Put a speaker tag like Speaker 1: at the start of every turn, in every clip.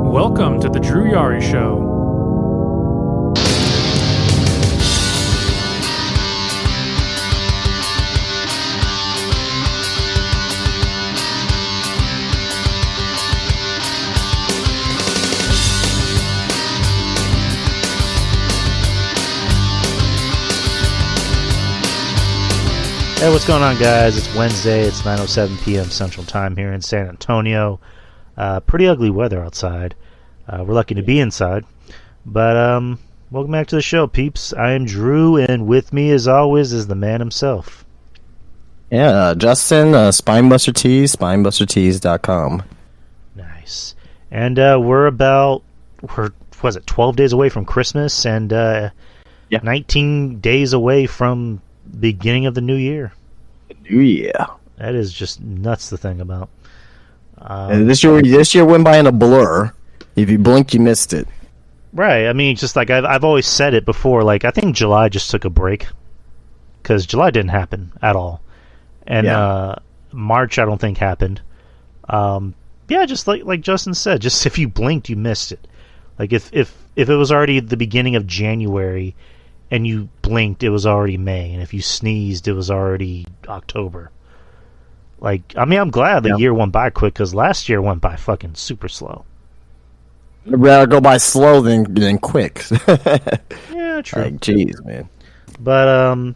Speaker 1: Welcome to the Drew Yari Show.
Speaker 2: Hey, what's going on, guys? It's Wednesday. It's 9:07 p.m. Central Time here in San Antonio. Pretty ugly weather outside. We're lucky to be inside. But welcome back to the show, peeps. I am Drew, and with me, as always, is the man himself.
Speaker 3: Yeah, Justin, Spinebuster Tees, spinebustertees.com.
Speaker 2: Nice. And we're 12 days away from Christmas, and 19 days away from beginning of the new year.
Speaker 3: New year.
Speaker 2: That is just nuts to think about.
Speaker 3: This year went by in a blur. If you blinked, you missed it.
Speaker 2: Right. I mean, just like I've always said it before. Like, I think July just took a break because July didn't happen at all, and March I don't think happened. Just like Justin said, just if you blinked, you missed it. Like if it was already the beginning of January, and you blinked, it was already May, and if you sneezed, it was already October. Like, I mean, I'm glad the year went by quick, because last year went by fucking super slow.
Speaker 3: I'd rather go by slow than quick.
Speaker 2: Yeah, true.
Speaker 3: Like, jeez, man.
Speaker 2: But,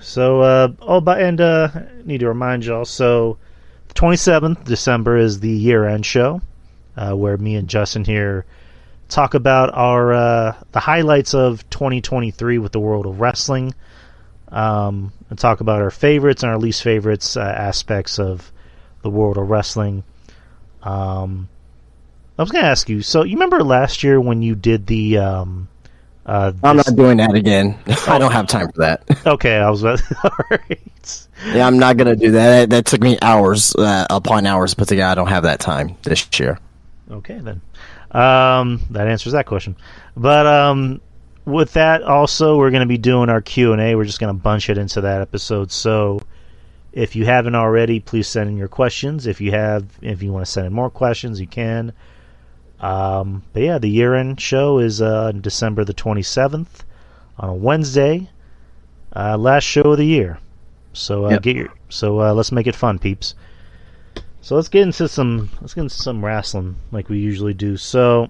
Speaker 2: so, need to remind y'all, so, the 27th December is the year-end show, where me and Justin here talk about our the highlights of 2023 with the world of wrestling, and talk about our favorites and our least favorites aspects of the world of wrestling. I was going to ask you, so you remember last year when you did the
Speaker 3: I'm not doing that again. I don't have time for that.
Speaker 2: Okay, I was all right.
Speaker 3: Yeah, I'm not going to do that. That took me hours upon hours to put together. I don't have that time this year.
Speaker 2: Okay, then. That answers that question. But with that, also, we're going to be doing our Q&A. We're just going to bunch it into that episode. So if you haven't already, please send in your questions. If you want to send in more questions, you can. But yeah, the year-end show is December the 27th on a Wednesday. Last show of the year. So let's make it fun, peeps. So let's get into some wrestling like we usually do. So,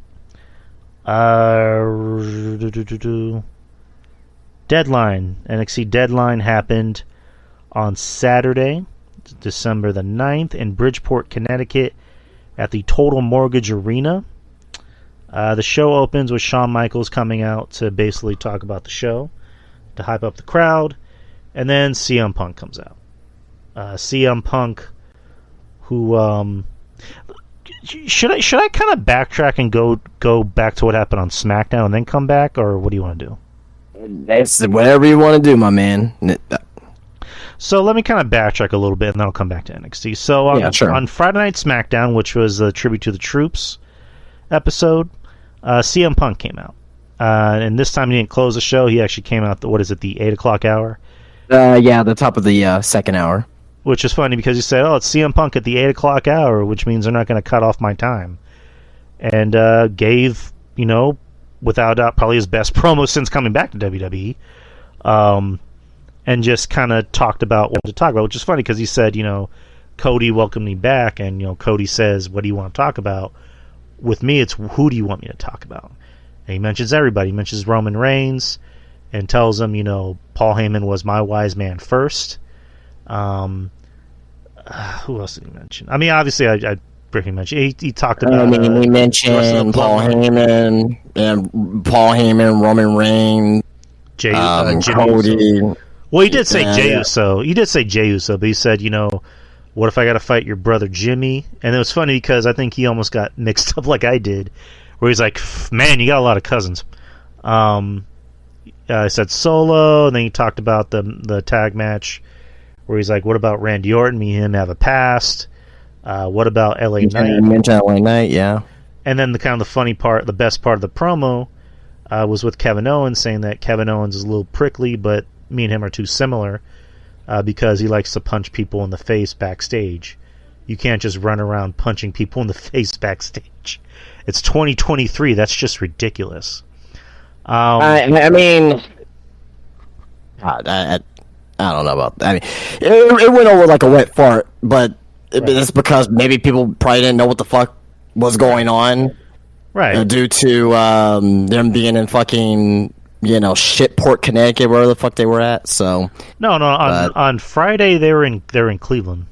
Speaker 2: NXT Deadline happened on Saturday, December the 9th in Bridgeport, Connecticut at the Total Mortgage Arena. The show opens with Shawn Michaels coming out to basically talk about the show, to hype up the crowd, and then CM Punk comes out. CM Punk, who should I kind of backtrack and go back to what happened on SmackDown and then come back, or what do you want to do?
Speaker 3: That's whatever you want to do, my man.
Speaker 2: So let me kind of backtrack a little bit, and then I'll come back to NXT. So on Friday Night SmackDown, which was a Tribute to the Troops episode, CM Punk came out, and this time he didn't close the show. He actually came out the 8 o'clock hour.
Speaker 3: The top of the second hour. Which
Speaker 2: is funny because he said, it's CM Punk at the 8 o'clock hour, which means they're not going to cut off my time. And gave, without a doubt, probably his best promo since coming back to WWE. And just kind of talked about what to talk about, which is funny because he said, Cody welcomed me back. And, Cody says, what do you want to talk about? With me, it's who do you want me to talk about? And he mentions everybody. He mentions Roman Reigns and tells him, Paul Heyman was my wise man first. Who else did he mention? I mean, obviously, I briefly mentioned. He talked about.
Speaker 3: He mentioned Paul Heyman, Roman Reigns, Cody.
Speaker 2: Well, he did say Jey Uso. He did say Jey Uso, but he said, what if I got to fight your brother Jimmy? And it was funny because I think he almost got mixed up like I did, where he's like, man, you got a lot of cousins. I said Solo, and then he talked about the tag match, where he's like, what about Randy Orton? Me and him have a past. What about LA Knight?
Speaker 3: I mentioned LA Knight, yeah.
Speaker 2: And then the funny part, the best part of the promo was with Kevin Owens, saying that Kevin Owens is a little prickly, but me and him are too similar because he likes to punch people in the face backstage. You can't just run around punching people in the face backstage. It's 2023. That's just ridiculous.
Speaker 3: I mean, God, I don't know about that. I mean, it went over like a wet fart, but it's because maybe people probably didn't know what the fuck was going on.
Speaker 2: Right.
Speaker 3: Due to them being in fucking, Shitport, Connecticut, wherever the fuck they were at. So
Speaker 2: on Friday they were in Cleveland.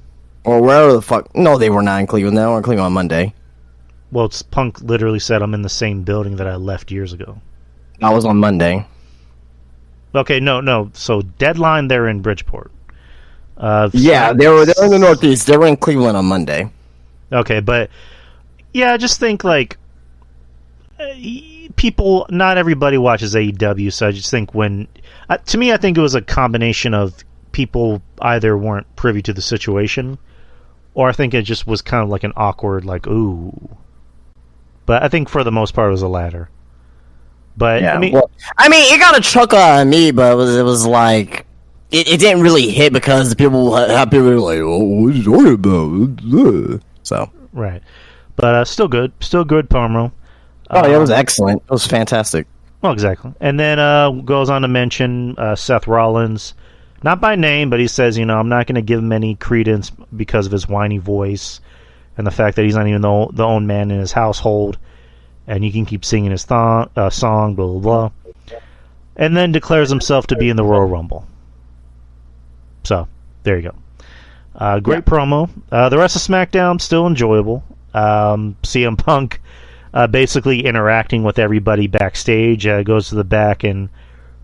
Speaker 3: Or wherever the fuck. No, they were not in Cleveland. They were in Cleveland on Monday.
Speaker 2: Well, Punk literally said I'm in the same building that I left years ago.
Speaker 3: I was on Monday.
Speaker 2: Okay, no. So Deadline, they're in Bridgeport.
Speaker 3: Yeah, they were in the Northeast. They were in Cleveland on Monday.
Speaker 2: Okay, but yeah, I just think like people. Not everybody watches AEW, so I just think to me, I think it was a combination of people either weren't privy to the situation, or I think it just was kind of like an awkward, like ooh. But I think for the most part, it was the latter. But
Speaker 3: yeah, it got a chuckle out of me, but it was like it didn't really hit because the people were like, "Oh, what are you talking about?" So
Speaker 2: right, but still good promo.
Speaker 3: Oh, yeah, it was excellent. It was fantastic.
Speaker 2: Well, exactly. And then goes on to mention Seth Rollins, not by name, but he says, I'm not going to give him any credence because of his whiny voice and the fact that he's not even the own man in his household. And you can keep singing his song, blah, blah, blah. And then declares himself to be in the Royal Rumble. So, there you go. Great promo. The rest of SmackDown, still enjoyable. CM Punk basically interacting with everybody backstage. Goes to the back and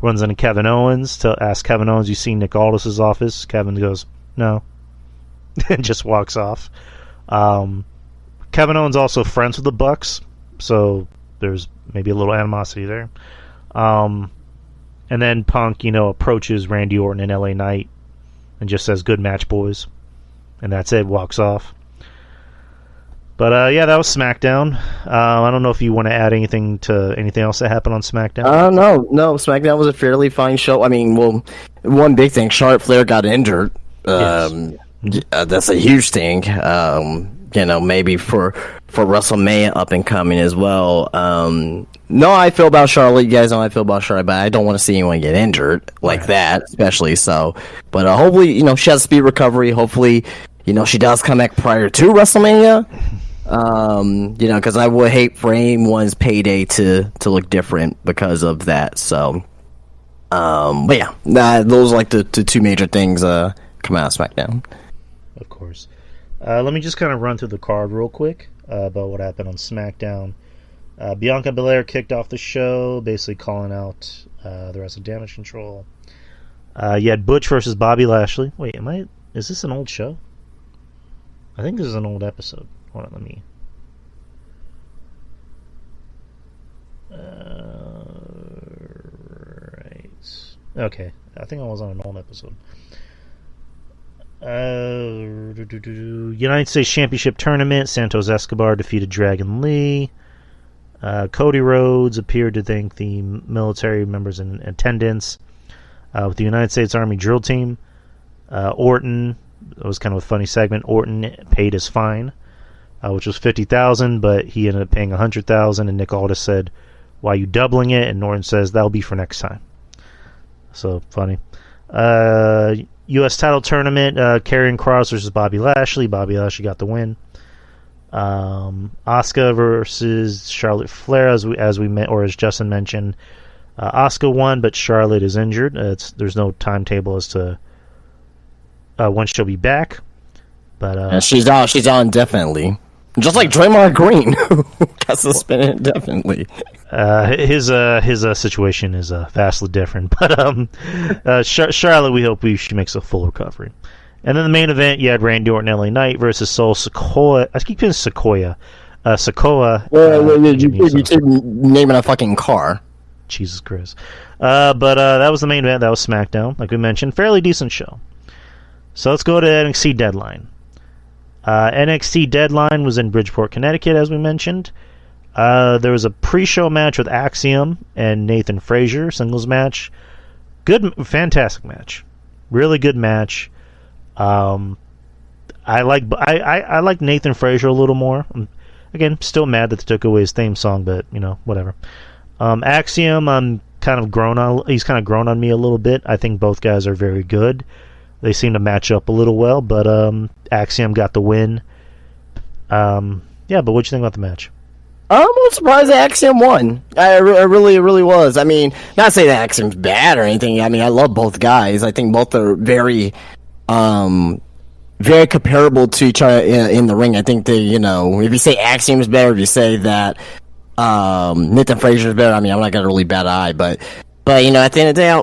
Speaker 2: runs into Kevin Owens to ask Kevin Owens, you seen Nick Aldis' office? Kevin goes, no. And just walks off. Kevin Owens also friends with the Bucks. So there's maybe a little animosity there. And then Punk, approaches Randy Orton and LA Knight and just says, good match, boys. And that's it, walks off. But, yeah, that was SmackDown. I don't know if you want to add anything else that happened on SmackDown.
Speaker 3: No, SmackDown was a fairly fine show. I mean, well, one big thing, Charlotte Flair got injured.
Speaker 2: Yes.
Speaker 3: That's a huge thing. Maybe for WrestleMania up and coming as well. No, I feel about Charlotte. You guys know how I feel about Charlotte, but I don't want to see anyone get injured like that, especially so. But hopefully, she has speed recovery. Hopefully, she does come back prior to WrestleMania. Because I would hate for anyone's payday to look different because of that. So, but yeah, those are like the two major things come out of SmackDown.
Speaker 2: Of course. Let me just kind of run through the card real quick about what happened on SmackDown. Bianca Belair kicked off the show, basically calling out the rest of Damage Control. You had Butch versus Bobby Lashley. Wait, is this an old show? I think this is an old episode. Hold on, let me... right. Okay, I think I was on an old episode. United States Championship Tournament. Santos Escobar defeated Dragon Lee. Cody Rhodes appeared to thank the military members in attendance with the United States Army drill team. Orton, it was kind of a funny segment. Orton paid his fine, which was $50,000, but he ended up paying $100,000. And Nick Aldis said, "Why are you doubling it?" And Orton says, "That'll be for next time." So funny. U.S. title tournament, Karrion Kross versus Bobby Lashley. Bobby Lashley got the win. Asuka versus Charlotte Flair, as Justin mentioned. Asuka won, but Charlotte is injured. There's no timetable as to when she'll be back. But
Speaker 3: she's on indefinitely. Just like Draymond Green, who got suspended indefinitely.
Speaker 2: His situation is vastly different, but Charlotte, we hope she makes a full recovery. And then the main event, you had Randy Orton, LA Knight versus Sol Sikoa. I keep saying Sikoa. Sikoa.
Speaker 3: You keep naming a fucking car.
Speaker 2: Jesus Christ. But that was the main event. That was SmackDown, like we mentioned. Fairly decent show. So let's go to NXT Deadline. NXT Deadline was in Bridgeport, Connecticut, as we mentioned. There was a pre-show match with Axiom and Nathan Frazier, singles match. Fantastic match. Really good match. I like Nathan Frazier a little more. Again, still mad that they took away his theme song, but whatever. Axiom, he's kind of grown on me a little bit. I think both guys are very good. They seem to match up a little well, but Axiom got the win. But what'd you think about the match?
Speaker 3: I'm surprised that Axiom won. I really was. I mean, not to say that Axiom's bad or anything. I mean, I love both guys. I think both are very comparable to each other in the ring. I think they, if you say Axiom is better, if you say that Nathan Frazier is better, I mean, I'm not got a really bad eye, but at the end of the day,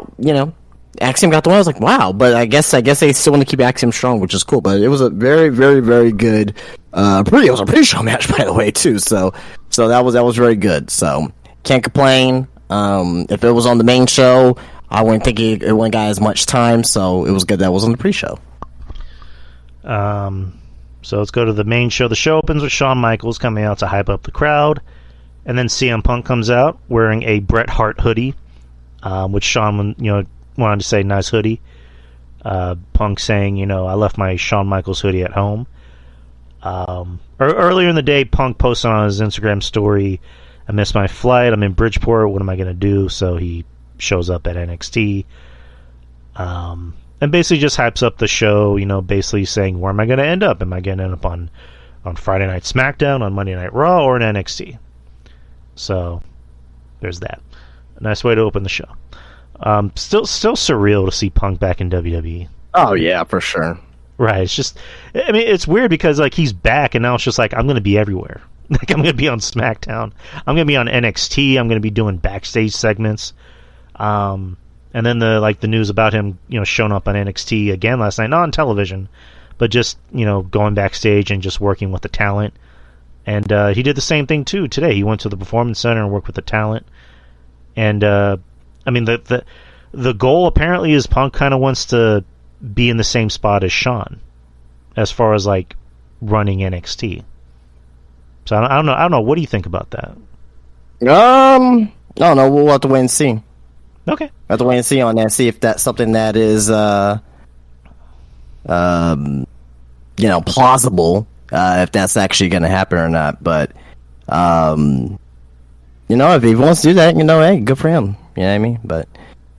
Speaker 3: Axiom got the win. I was like, wow, but I guess they still want to keep Axiom strong, which is cool. But it was a very, very, very good. It was a pretty strong match, by the way, too. So that was very good. So can't complain. If it was on the main show, I wouldn't think it wouldn't got as much time. So it was good that it was on the pre-show.
Speaker 2: So let's go to the main show. The show opens with Shawn Michaels coming out to hype up the crowd, and then CM Punk comes out wearing a Bret Hart hoodie, which Shawn wanted to say nice hoodie. Punk saying, I left my Shawn Michaels hoodie at home. Earlier in the day, Punk posted on his Instagram story, I missed my flight, I'm in Bridgeport, what am I going to do? So he shows up at NXT. And basically just hypes up the show, basically saying, where am I going to end up? Am I going to end up on Friday Night SmackDown, on Monday Night Raw, or in NXT? So, there's that. A nice way to open the show. Still surreal to see Punk back in WWE.
Speaker 3: Oh, yeah, for sure.
Speaker 2: Right, it's just, I mean, it's weird because, he's back, and now it's just I'm going to be everywhere. I'm going to be on SmackDown. I'm going to be on NXT. I'm going to be doing backstage segments. And then the news about him, showing up on NXT again last night, not on television, but just, going backstage and just working with the talent. And he did the same thing, too, today. He went to the Performance Center and worked with the talent. And, I mean, the goal apparently is Punk kind of wants to be in the same spot as Shawn as far as, running NXT. So, I don't know. What do you think about that?
Speaker 3: I don't know. We'll have to wait and see.
Speaker 2: Okay.
Speaker 3: We'll have to wait and see on that. See if that's something that is, plausible. If that's actually going to happen or not. But, if he wants to do that, hey, good for him. You know what I mean? But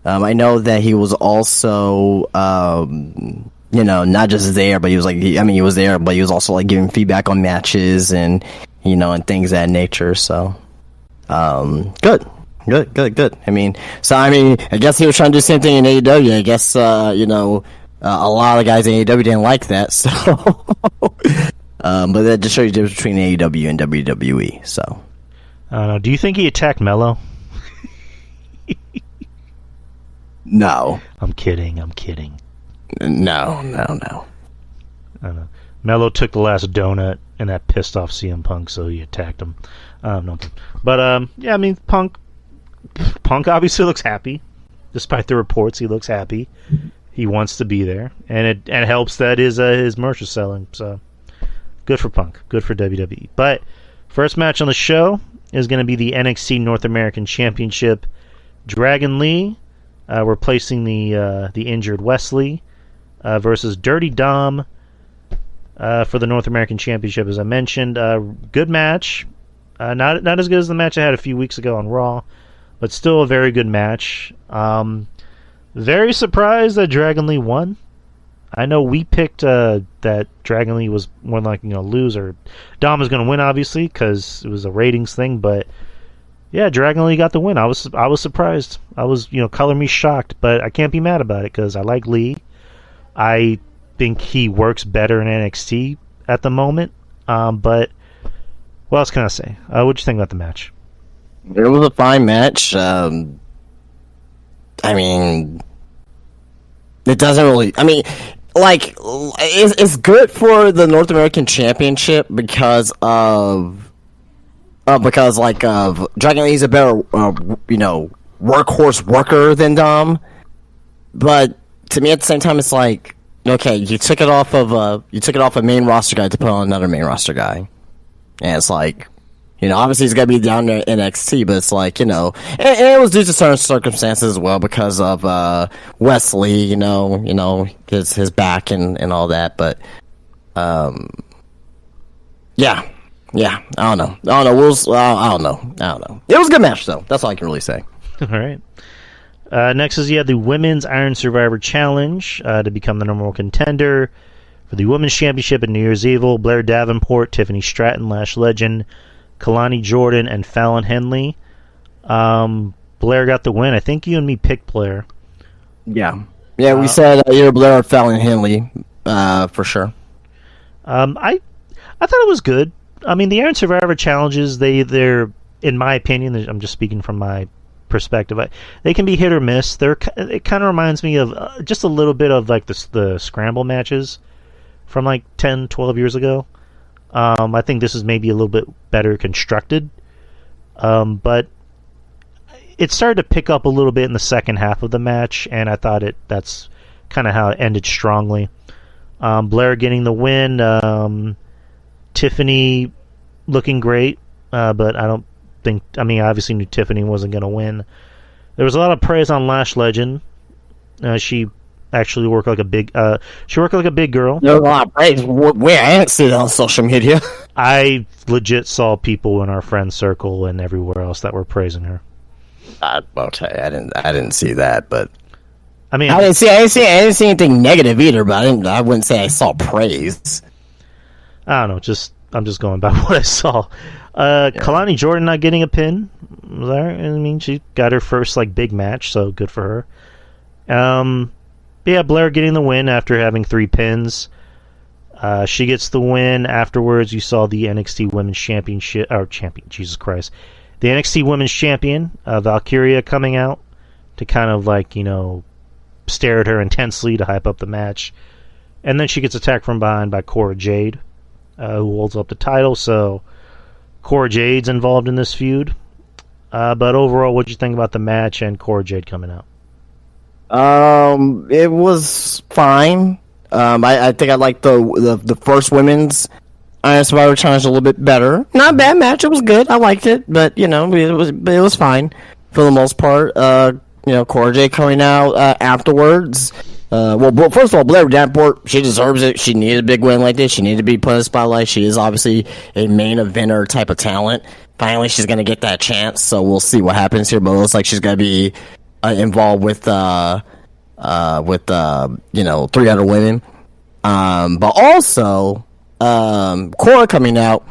Speaker 3: I know that he was also, not just there, but he was he was there, but he was also giving feedback on matches and, and things of that nature. So, good. I mean, I guess he was trying to do the same thing in AEW. I guess, a lot of guys in AEW didn't like that. So, but that just shows you the difference between AEW and WWE. So,
Speaker 2: I don't know. Do you think he attacked Mello?
Speaker 3: No.
Speaker 2: I'm kidding.
Speaker 3: No.
Speaker 2: I don't know. Mello took the last donut, and that pissed off CM Punk, so he attacked him. No. But, I mean, Punk obviously looks happy. Despite the reports, he looks happy. He wants to be there. And it helps that his merch is selling. So, good for Punk. Good for WWE. But, first match on the show is going to be the NXT North American Championship. Dragon Lee replacing the injured Wesley versus Dirty Dom for the North American Championship, as I mentioned. Good match. Not as good as the match I had a few weeks ago on Raw, but still a very good match. Very surprised that Dragon Lee won. I know we picked that Dragon Lee was more likely going to lose, or Dom was going to win, obviously, because it was a ratings thing. But yeah, Dragon Lee got the win. I was surprised. I was color me shocked, but I can't be mad about it because I like Lee. I think he works better in NXT at the moment. But what else can I say? What'd you think about the match?
Speaker 3: It was a fine match. I mean, it doesn't really. I mean, it's good for the North American Championship because Dragon Lee's a better workhorse worker than Dom. But to me, at the same time, it's okay, you took it off of a main roster guy to put on another main roster guy, and it's obviously he's got to be down there in NXT, but it's and it was due to certain circumstances as well because of Wesley, his back and all that. But Yeah. I don't know. I don't know. It was a good match, though. That's all I can really say.
Speaker 2: All right. Next is you have the Women's Iron Survivor Challenge to become the number one contender for the Women's Championship at New Year's Evil. Blair Davenport, Tiffany Stratton, Lash Legend, Kalani Jordan, and Fallon Henley. Blair got the win. I think you and me picked Blair.
Speaker 3: Yeah. Yeah, we said either Blair or Fallon Henley for sure.
Speaker 2: I thought it was good. I mean, the Iron Survivor challenges, they're in my opinion, I'm just speaking from my perspective, they can be hit or miss. It kind of reminds me of just a little bit of like the scramble matches from like 10, 12 years ago. I think this is maybe a little bit better constructed, but it started to pick up a little bit in the second half of the match, and I thought that's kind of how it ended strongly. Blair getting the win, Tiffany looking great, but I don't think, I mean, I obviously knew Tiffany wasn't going to win. There was a lot of praise on Lash Legend. She actually worked like a big girl.
Speaker 3: There's a lot of praise. Where I didn't see it on social media.
Speaker 2: I legit saw people in our friend circle and everywhere else that were praising her.
Speaker 3: Okay, I didn't see that, but
Speaker 2: I mean,
Speaker 3: I didn't see anything negative either. But I wouldn't say I saw praise.
Speaker 2: I don't know. I'm just going by what I saw. Kalani Jordan not getting a pin. I mean, she got her first like big match, so good for her. Yeah, Blair getting the win after having 3 pins. She gets the win. Afterwards, you saw the NXT Women's Jesus Christ. The NXT Women's Champion, Valkyria, coming out to kind of like, stare at her intensely to hype up the match. And then she gets attacked from behind by Cora Jade, who holds up the title. So Cora Jade's involved in this feud. But overall, what did you think about the match and Cora Jade coming out?
Speaker 3: It was fine. I think I liked the first women's Iron Survivor Challenge a little bit better. Not a bad match. It was good. I liked it, but it was fine for the most part. Cora Jade coming out afterwards. Well, first of all, Blair Davenport, she deserves it. She needed a big win like this. She needed to be put in the spotlight. She is obviously a main eventer type of talent. Finally, she's going to get that chance, so we'll see what happens here. But it looks like she's going to be involved with 300 women. But also, Cora coming out,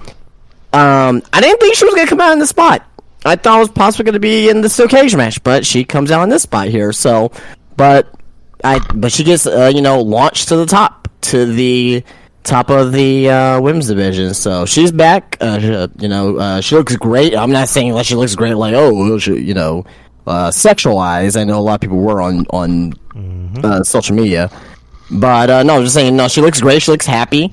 Speaker 3: I didn't think she was going to come out in the spot. I thought it was possibly going to be in the steel cage match, but she comes out in this spot here. So, but she gets launched to the top of the women's division. So she's back. She looks great. I'm not saying like she looks great, like sexualized. I know a lot of people were on social media, but no, I'm just saying, no, she looks great. She looks happy,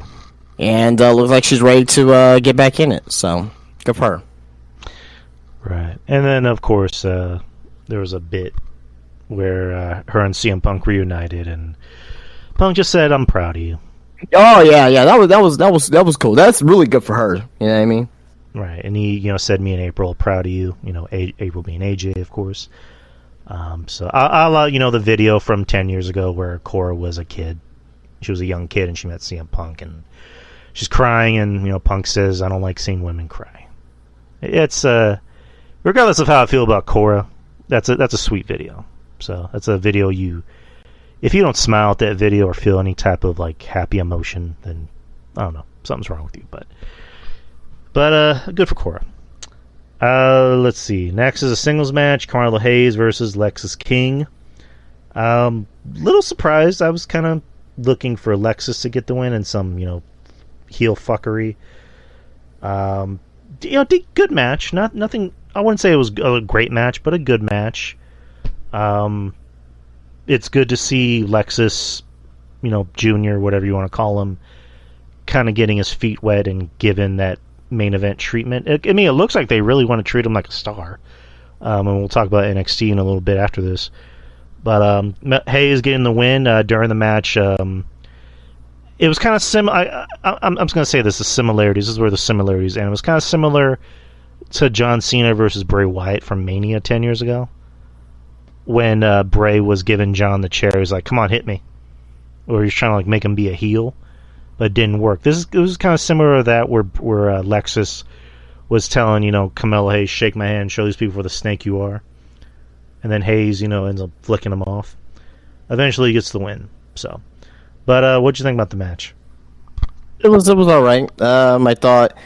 Speaker 3: and looks like she's ready to get back in it. So good for her.
Speaker 2: Right, and then of course there was a bit where her and CM Punk reunited, and Punk just said, "I'm proud of you."
Speaker 3: Oh yeah, that was cool. That's really good for her. You know what I mean?
Speaker 2: Right, and he said, "Me and April, proud of you." April being AJ, of course. So I'll the video from 10 years ago where Cora was a kid. She was a young kid and she met CM Punk and she's crying, and Punk says, "I don't like seeing women cry." It's regardless of how I feel about Cora, that's a sweet video. So that's a video if you don't smile at that video or feel any type of like happy emotion, then I don't know, something's wrong with you. But good for Cora. Let's see. Next is a singles match: Carmelo Hayes versus Lexis King. Little surprised. I was kind of looking for Lexis to get the win and some heel fuckery. Good match. Nothing. I wouldn't say it was a great match, but a good match. It's good to see Lexis, Junior, whatever you want to call him, kind of getting his feet wet and given that main event treatment. It looks like they really want to treat him like a star. And we'll talk about NXT in a little bit after this. But Hayes getting the win during the match. It was kind of similar. I'm just going to say this: the similarities. This is where the similarities end. It was kind of similar to John Cena versus Bray Wyatt from Mania 10 years ago, when Bray was giving John the chair. He's like, "Come on, hit me," or he's trying to like make him be a heel. but it didn't work. It was kind of similar to that where Lexus was telling, Carmelo Hayes, shake my hand, show these people what the snake you are. And then Hayes, ends up flicking him off. Eventually he gets the win. So, but what'd you think about the match?
Speaker 3: It was all right. I thought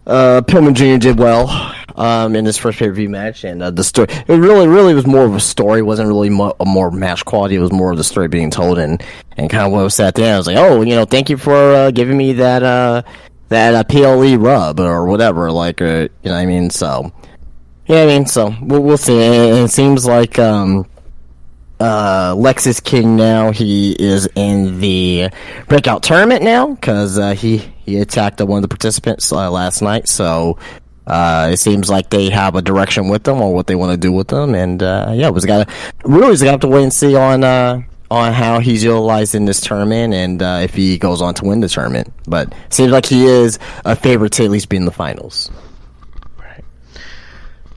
Speaker 3: Pillman Jr. did well in his first pay-per-view match, and the story, it really was more of a story. It wasn't really more match quality. It was more of the story being told, and kind of what was sat there. I was like, oh, thank you for giving me that PLE rub or whatever, like, you know what I mean? So, so we'll see. It seems like Lexus King now, he is in the breakout tournament now, because he attacked one of the participants last night, so it seems like they have a direction with them or what they want to do with them, and we're gonna have to wait and see on how he's utilized in this tournament, and if he goes on to win the tournament. But it seems like he is a favorite to at least be in the finals.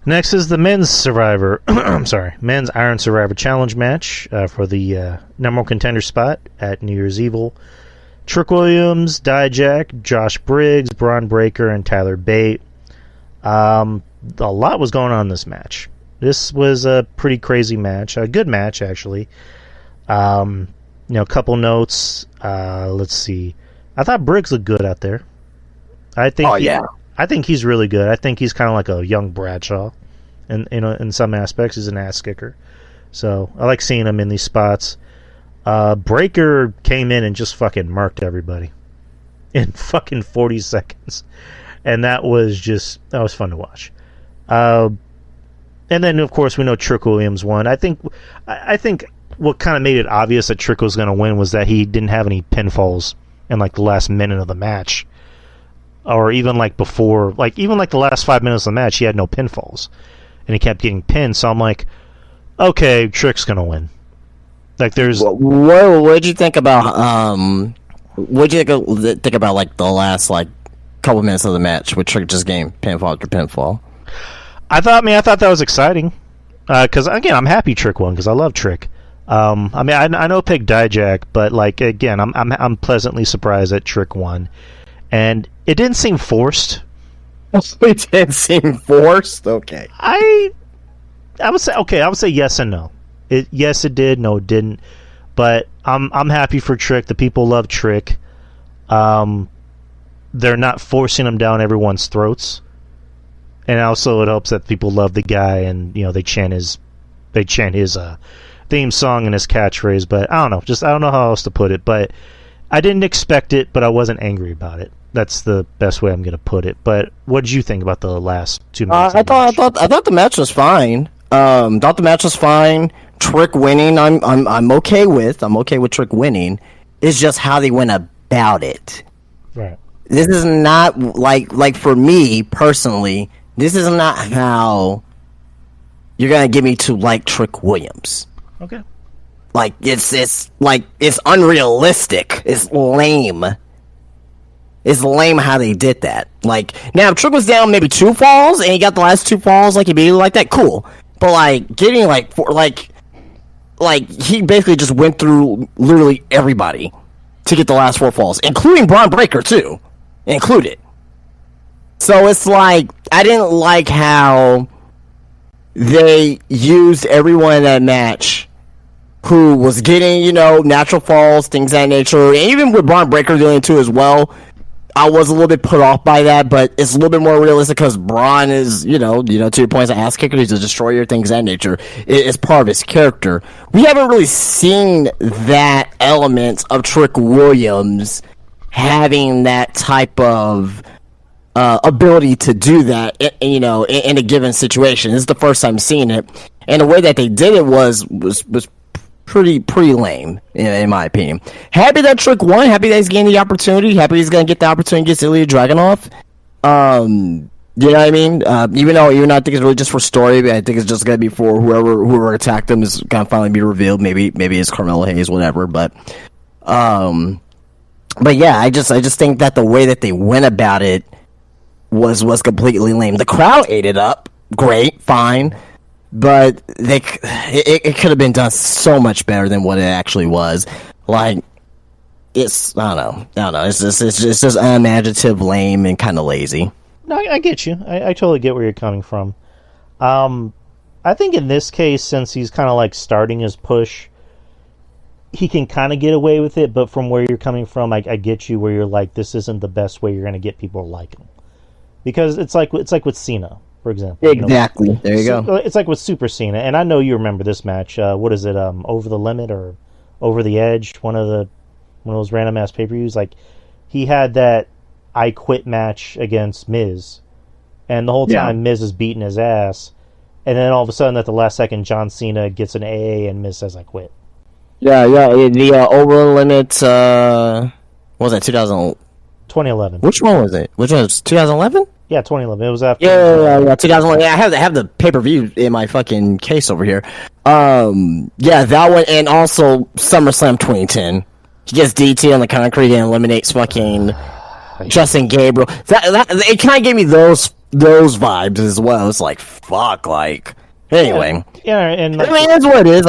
Speaker 2: Next is the men's Survivor, men's Iron Survivor Challenge match for the number one contender spot at New Year's Evil. Trick Williams, Dijak, Josh Briggs, Braun Breaker, and Tyler Bate. A lot was going on in this match. This was a pretty crazy match, a good match actually. A couple notes. Let's see. I thought Briggs looked good out there. I think he's really good. I think he's kind of like a young Bradshaw, and in some aspects, he's an ass kicker. So I like seeing him in these spots. Breaker came in and just fucking marked everybody in fucking 40 seconds, and that was fun to watch. And then of course we know Trick Williams won. I think what kind of made it obvious that Trick was going to win was that he didn't have any pinfalls in like the last minute of the match. Or even like before, even the last 5 minutes of the match, he had no pinfalls, and he kept getting pinned. So I'm like, okay, Trick's gonna win. Like, there's.
Speaker 3: What did you think about? What did you think about like the last couple minutes of the match with Trick just getting pinfall after pinfall?
Speaker 2: I thought that was exciting, because again, I'm happy Trick won because I love Trick. I know pick Dijak, but again, I'm pleasantly surprised that Trick won. And it didn't seem forced.
Speaker 3: It didn't seem forced? Okay.
Speaker 2: I would say yes and no. Yes, it did. No, it didn't. But I'm happy for Trick. The people love Trick. They're not forcing him down everyone's throats. And also it helps that people love the guy, and they chant his theme song and his catchphrase. But I don't know. I don't know how else to put it. But I didn't expect it, but I wasn't angry about it. That's the best way I'm going to put it. But what did you think about the last 2 minutes?
Speaker 3: I thought the match was fine. Thought the match was fine. Trick winning, I'm okay with. I'm okay with Trick winning. It's just how they went about it.
Speaker 2: Right.
Speaker 3: This is not like for me personally. This is not how you're gonna get me to like Trick Williams.
Speaker 2: Okay.
Speaker 3: It's unrealistic. It's lame. It's lame how they did that. Now if Trick was down maybe 2 falls and he got the last 2 falls immediately like that, cool. But getting he basically just went through literally everybody to get the last 4 falls, including Braun Breaker too, included. So it's I didn't like how they used everyone in that match who was getting, natural falls, things of that nature. And even with Braun Breaker doing it too as well, I was a little bit put off by that, but it's a little bit more realistic because Braun is, to your point, an ass kicker. He's a destroyer, things of that nature. It's part of his character. We haven't really seen that element of Trick Williams having that type of ability to do that, in a given situation. This is the first time seeing it, and the way that they did it was pretty lame, in my opinion. Happy that Trick won. Happy that he's getting the opportunity. Happy he's gonna get the opportunity against Ilya Dragunov. You know what I mean? Even though I think it's really just for story, but I think it's just gonna be for whoever attacked him is gonna finally be revealed. Maybe it's Carmelo Hayes, whatever. But yeah, I just think that the way that they went about it was completely lame. The crowd ate it up. Great, fine. But it could have been done so much better than what it actually was. it's I don't know. It's just unimaginative, lame, and kind of lazy.
Speaker 2: No, I get you. I totally get where you're coming from. I think in this case, since he's kind of like starting his push, he can kind of get away with it. But from where you're coming from, I get you where you're like, this isn't the best way you're going to get people to like him, because it's like with Cena, for example.
Speaker 3: Exactly. You know? There you go.
Speaker 2: It's like with Super Cena, and I know you remember this match. What is it? Over the Limit or Over the Edge? One of those random ass pay-per-views. Like, he had that I Quit match against Miz, and the whole time Miz is beating his ass, and then all of a sudden at the last second John Cena gets an AA and Miz says I quit.
Speaker 3: Yeah. The Over the Limit, what was that,
Speaker 2: 2011.
Speaker 3: Which one was it? Which one was 2011?
Speaker 2: Yeah, 2011. It was after.
Speaker 3: Yeah, 2011. Yeah, I have the pay-per-view in my fucking case over here. Yeah, that one, and also SummerSlam 2010. He gets DT on the concrete and eliminates fucking Justin Gabriel. That it kind of gave me those vibes as well. It's like, fuck, like, anyway.
Speaker 2: Yeah, and like,
Speaker 3: I mean, it's what it is.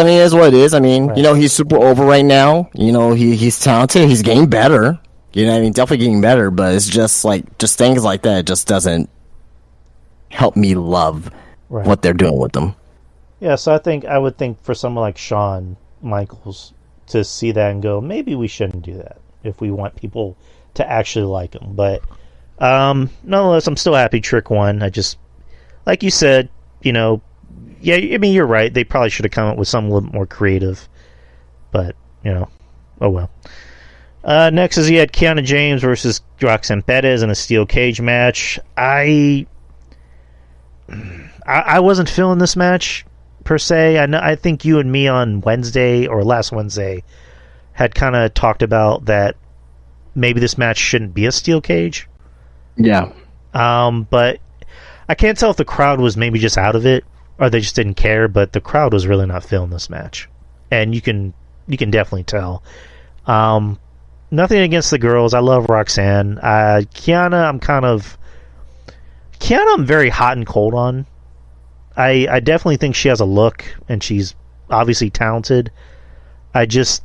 Speaker 3: I mean, right. You know, he's super over right now. You know, he's talented. He's getting better. You know what I mean? Definitely getting better, but it's just like, just things like that just doesn't help me love what they're doing with them.
Speaker 2: Yeah, so I would think for someone like Shawn Michaels to see that and go, maybe we shouldn't do that if we want people to actually like him. But nonetheless, I'm still happy Trick won. I just, like you said, you know, yeah, I mean, you're right. They probably should have come up with something a little bit more creative. But, you know, oh well. Next is he had Kiana James versus Roxanne Perez in a steel cage match. I wasn't feeling this match per se. I think you and me on Wednesday or last Wednesday had kind of talked about that maybe this match shouldn't be a steel cage.
Speaker 3: Yeah.
Speaker 2: But I can't tell if the crowd was maybe just out of it or they just didn't care, but the crowd was really not feeling this match. And you can definitely tell. Nothing against the girls. I love Roxanne. Kiana, I'm very hot and cold on. I definitely think she has a look, and she's obviously talented. I don't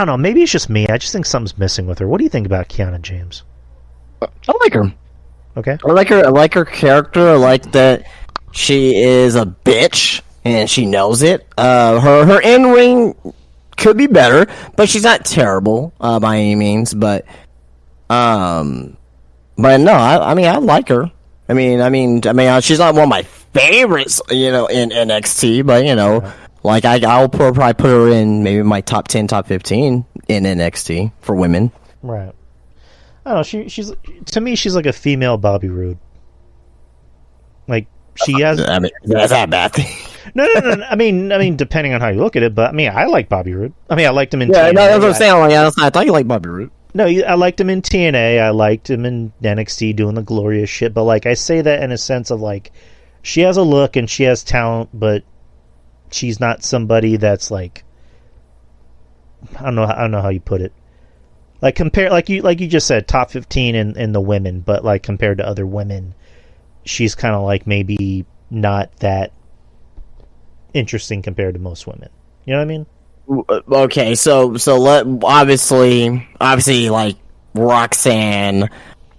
Speaker 2: know. Maybe it's just me. I just think something's missing with her. What do you think about Kiana James?
Speaker 3: I like her.
Speaker 2: Okay.
Speaker 3: I like her character. I like that she is a bitch, and she knows it. Her in-ring could be better, but she's not terrible by any means. But no, I mean, I like her. I mean, she's not one of my favorites, you know, in NXT, but you know, like I'll probably put her in maybe my top 10, top 15 in NXT for women.
Speaker 2: Right. I don't know. She's to me, she's like a female Bobby Roode. Like she has.
Speaker 3: I mean, that's not a bad thing.
Speaker 2: No. I mean, depending on how you look at it, but I mean, I like Bobby Roode. I mean, I liked him in.
Speaker 3: Yeah,
Speaker 2: TNA.
Speaker 3: no, that's what I'm saying. Like, I thought you liked Bobby Roode.
Speaker 2: No, I liked him in TNA. I liked him in NXT doing the glorious shit. But like, I say that in a sense of like, she has a look and she has talent, but she's not somebody that's like, I don't know how you put it. Like compare, like you just said, top 15 in the women, but like compared to other women, she's kind of like maybe not that interesting compared to most women. You know what I mean?
Speaker 3: Okay, so let obviously like Roxanne,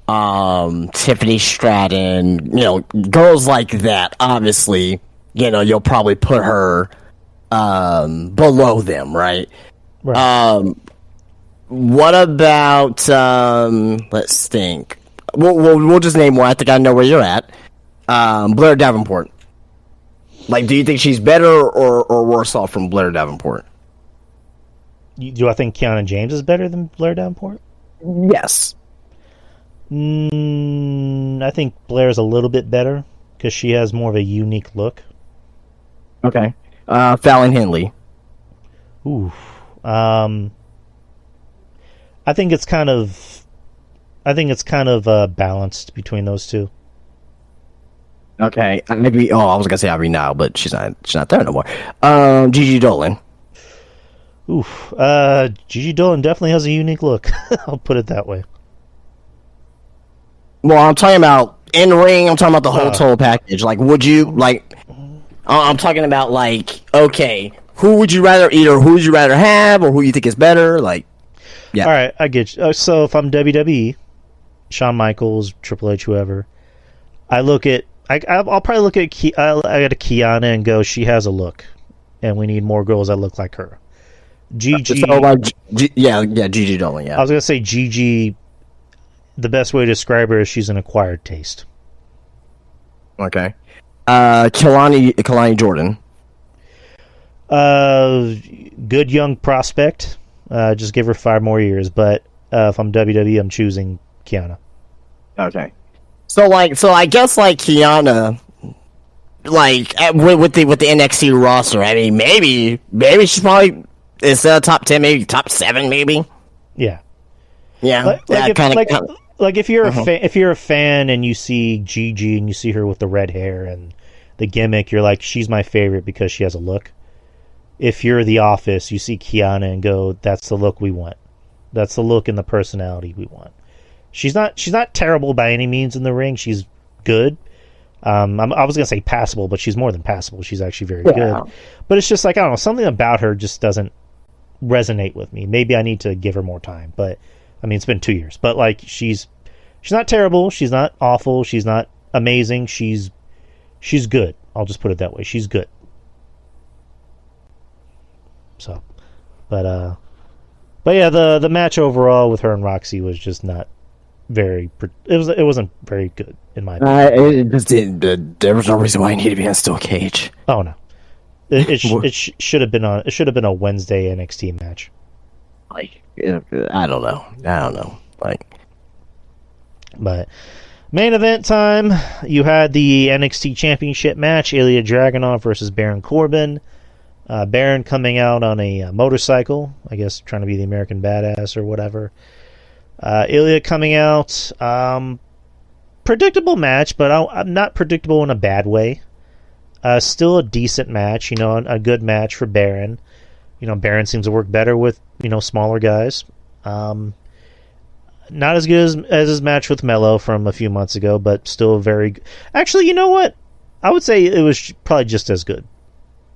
Speaker 3: Tiffany Stratton, you know, girls like that. Obviously, you know, you'll probably put her below them, right?
Speaker 2: Right.
Speaker 3: What about let's think. We'll just name one. I think I know where you're at. Blair Davenport. Like, do you think she's better or worse off from Blair Davenport?
Speaker 2: Do I think Kiana James is better than Blair Davenport?
Speaker 3: Yes.
Speaker 2: I think Blair's a little bit better because she has more of a unique look.
Speaker 3: Okay. Fallon Henley.
Speaker 2: Ooh. I think it's kind of balanced between those two.
Speaker 3: Okay. Maybe. Oh, I was gonna say Ivory now, but she's not there no more. Gigi Dolan.
Speaker 2: Oof. Gigi Dolan definitely has a unique look. I'll put it that way.
Speaker 3: Well, I'm talking about in ring. I'm talking about the whole total package. Like, would you like? I'm talking about like, okay, who would you rather eat, or who would you rather have, or who you think is better? Like, Yeah.
Speaker 2: All right, I get you. So if I'm WWE, Shawn Michaels, Triple H, whoever, I'll probably look at Kiana and go, she has a look, and we need more girls that look like her. Gigi.
Speaker 3: So like, Gigi Dolan. Yeah.
Speaker 2: I was gonna say Gigi. The best way to describe her is she's an acquired taste.
Speaker 3: Okay. Kalani Jordan.
Speaker 2: Good young prospect. Just give her 5 more years. But if I'm WWE, I'm choosing Kiana.
Speaker 3: Okay. So I guess like Kiana, like with the NXT roster, I mean maybe she's probably instead of top 10, maybe top 7, maybe.
Speaker 2: Yeah.
Speaker 3: Yeah.
Speaker 2: Like if you're if you're a fan and you see Gigi and you see her with the red hair and the gimmick, you're like, she's my favorite because she has a look. If you're The Office, you see Kiana and go, that's the look we want. That's the look and the personality we want. She's not terrible by any means in the ring. She's good. I was gonna say passable, but she's more than passable. She's actually very good. But it's just like, I don't know, something about her just doesn't resonate with me. Maybe I need to give her more time. But I mean, it's been 2 years. But like, she's not terrible. She's not awful. She's not amazing. She's good. I'll just put it that way. She's good. So, but yeah, the match overall with her and Roxy was just not very. It wasn't very good in my opinion.
Speaker 3: It just didn't. There was no reason why I needed to be in a steel cage.
Speaker 2: Oh no, it should have been on. It should have been a Wednesday NXT match.
Speaker 3: Like, I don't know. Like,
Speaker 2: but main event time. You had the NXT Championship match: Ilya Dragunov versus Baron Corbin. Baron coming out on a motorcycle, I guess trying to be the American Badass or whatever. Ilya coming out. Predictable match, but I'm not predictable in a bad way. Still a decent match, a good match for Baron. Baron seems to work better with, smaller guys. Not as good as his match with Mello from a few months ago, but still very good. Actually, you know what? I would say it was probably just as good.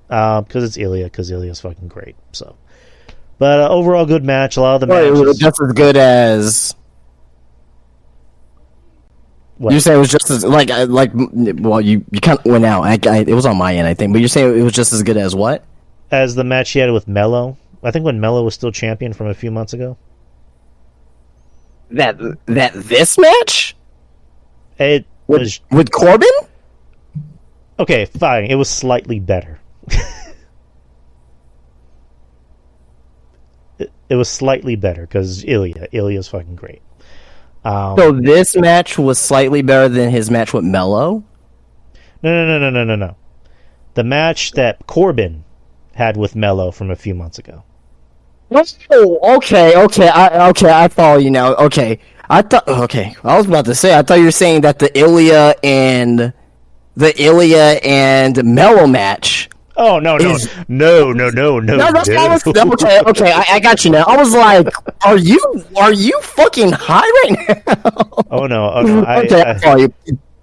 Speaker 2: Because it's Ilya, because Ilya's fucking great. So, but overall good match. A lot of the matches.
Speaker 3: It was just as good as.
Speaker 2: What?
Speaker 3: You say it was just as well. You kind of went out. It was on my end, I think. But you're saying it was just as good as what?
Speaker 2: As the match he had with Mello. I think when Mello was still champion from a few months ago.
Speaker 3: That this match?
Speaker 2: It was
Speaker 3: with Corbin?
Speaker 2: Okay, fine. It was slightly better. It was slightly better because Ilya's fucking great.
Speaker 3: So this match was slightly better than his match with Mello?
Speaker 2: No. The match that Corbin had with Mello from a few months ago.
Speaker 3: Oh, okay. I follow you now. Okay, I was about to say. I thought you were saying that the Ilya and Mello match.
Speaker 2: Oh no! No, that's
Speaker 3: okay. I got you now. I was like, are you fucking high right now?
Speaker 2: Oh no!
Speaker 3: I follow you.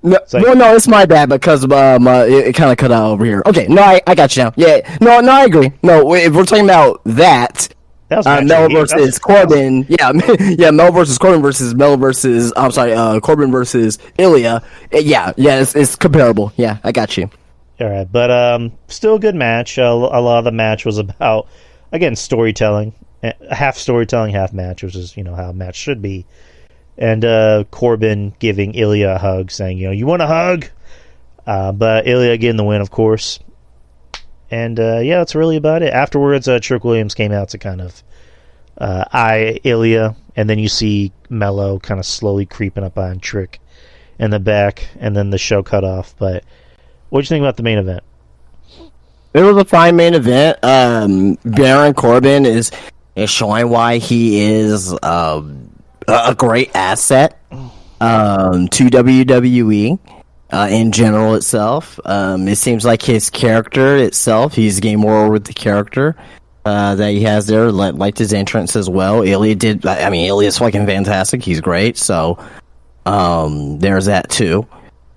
Speaker 3: No, it's my bad because it kind of cut out over here. Okay, no, I got you now. Yeah, no, I agree. No, if we're talking about that. Mel versus Corbin. Yeah, Mel versus Corbin versus Mel versus. I'm sorry, Corbin versus Ilya. Yeah, it's comparable. Yeah, I got you.
Speaker 2: All right, but still a good match. A lot of the match was about, again, storytelling, half storytelling, half match, which is how a match should be. And Corbin giving Ilya a hug, saying, you want a hug? But Ilya getting the win, of course. And that's really about it. Afterwards, Trick Williams came out to kind of eye Ilya, and then you see Mello kind of slowly creeping up on Trick in the back, and then the show cut off. But what do you think about the main event?
Speaker 3: It was a fine main event. Baron Corbin is showing why he is a great asset to WWE. In general itself. It seems like his character itself, he's getting more over the character that he has there. Liked his entrance as well. Ilya's fucking fantastic. He's great. So there's that too.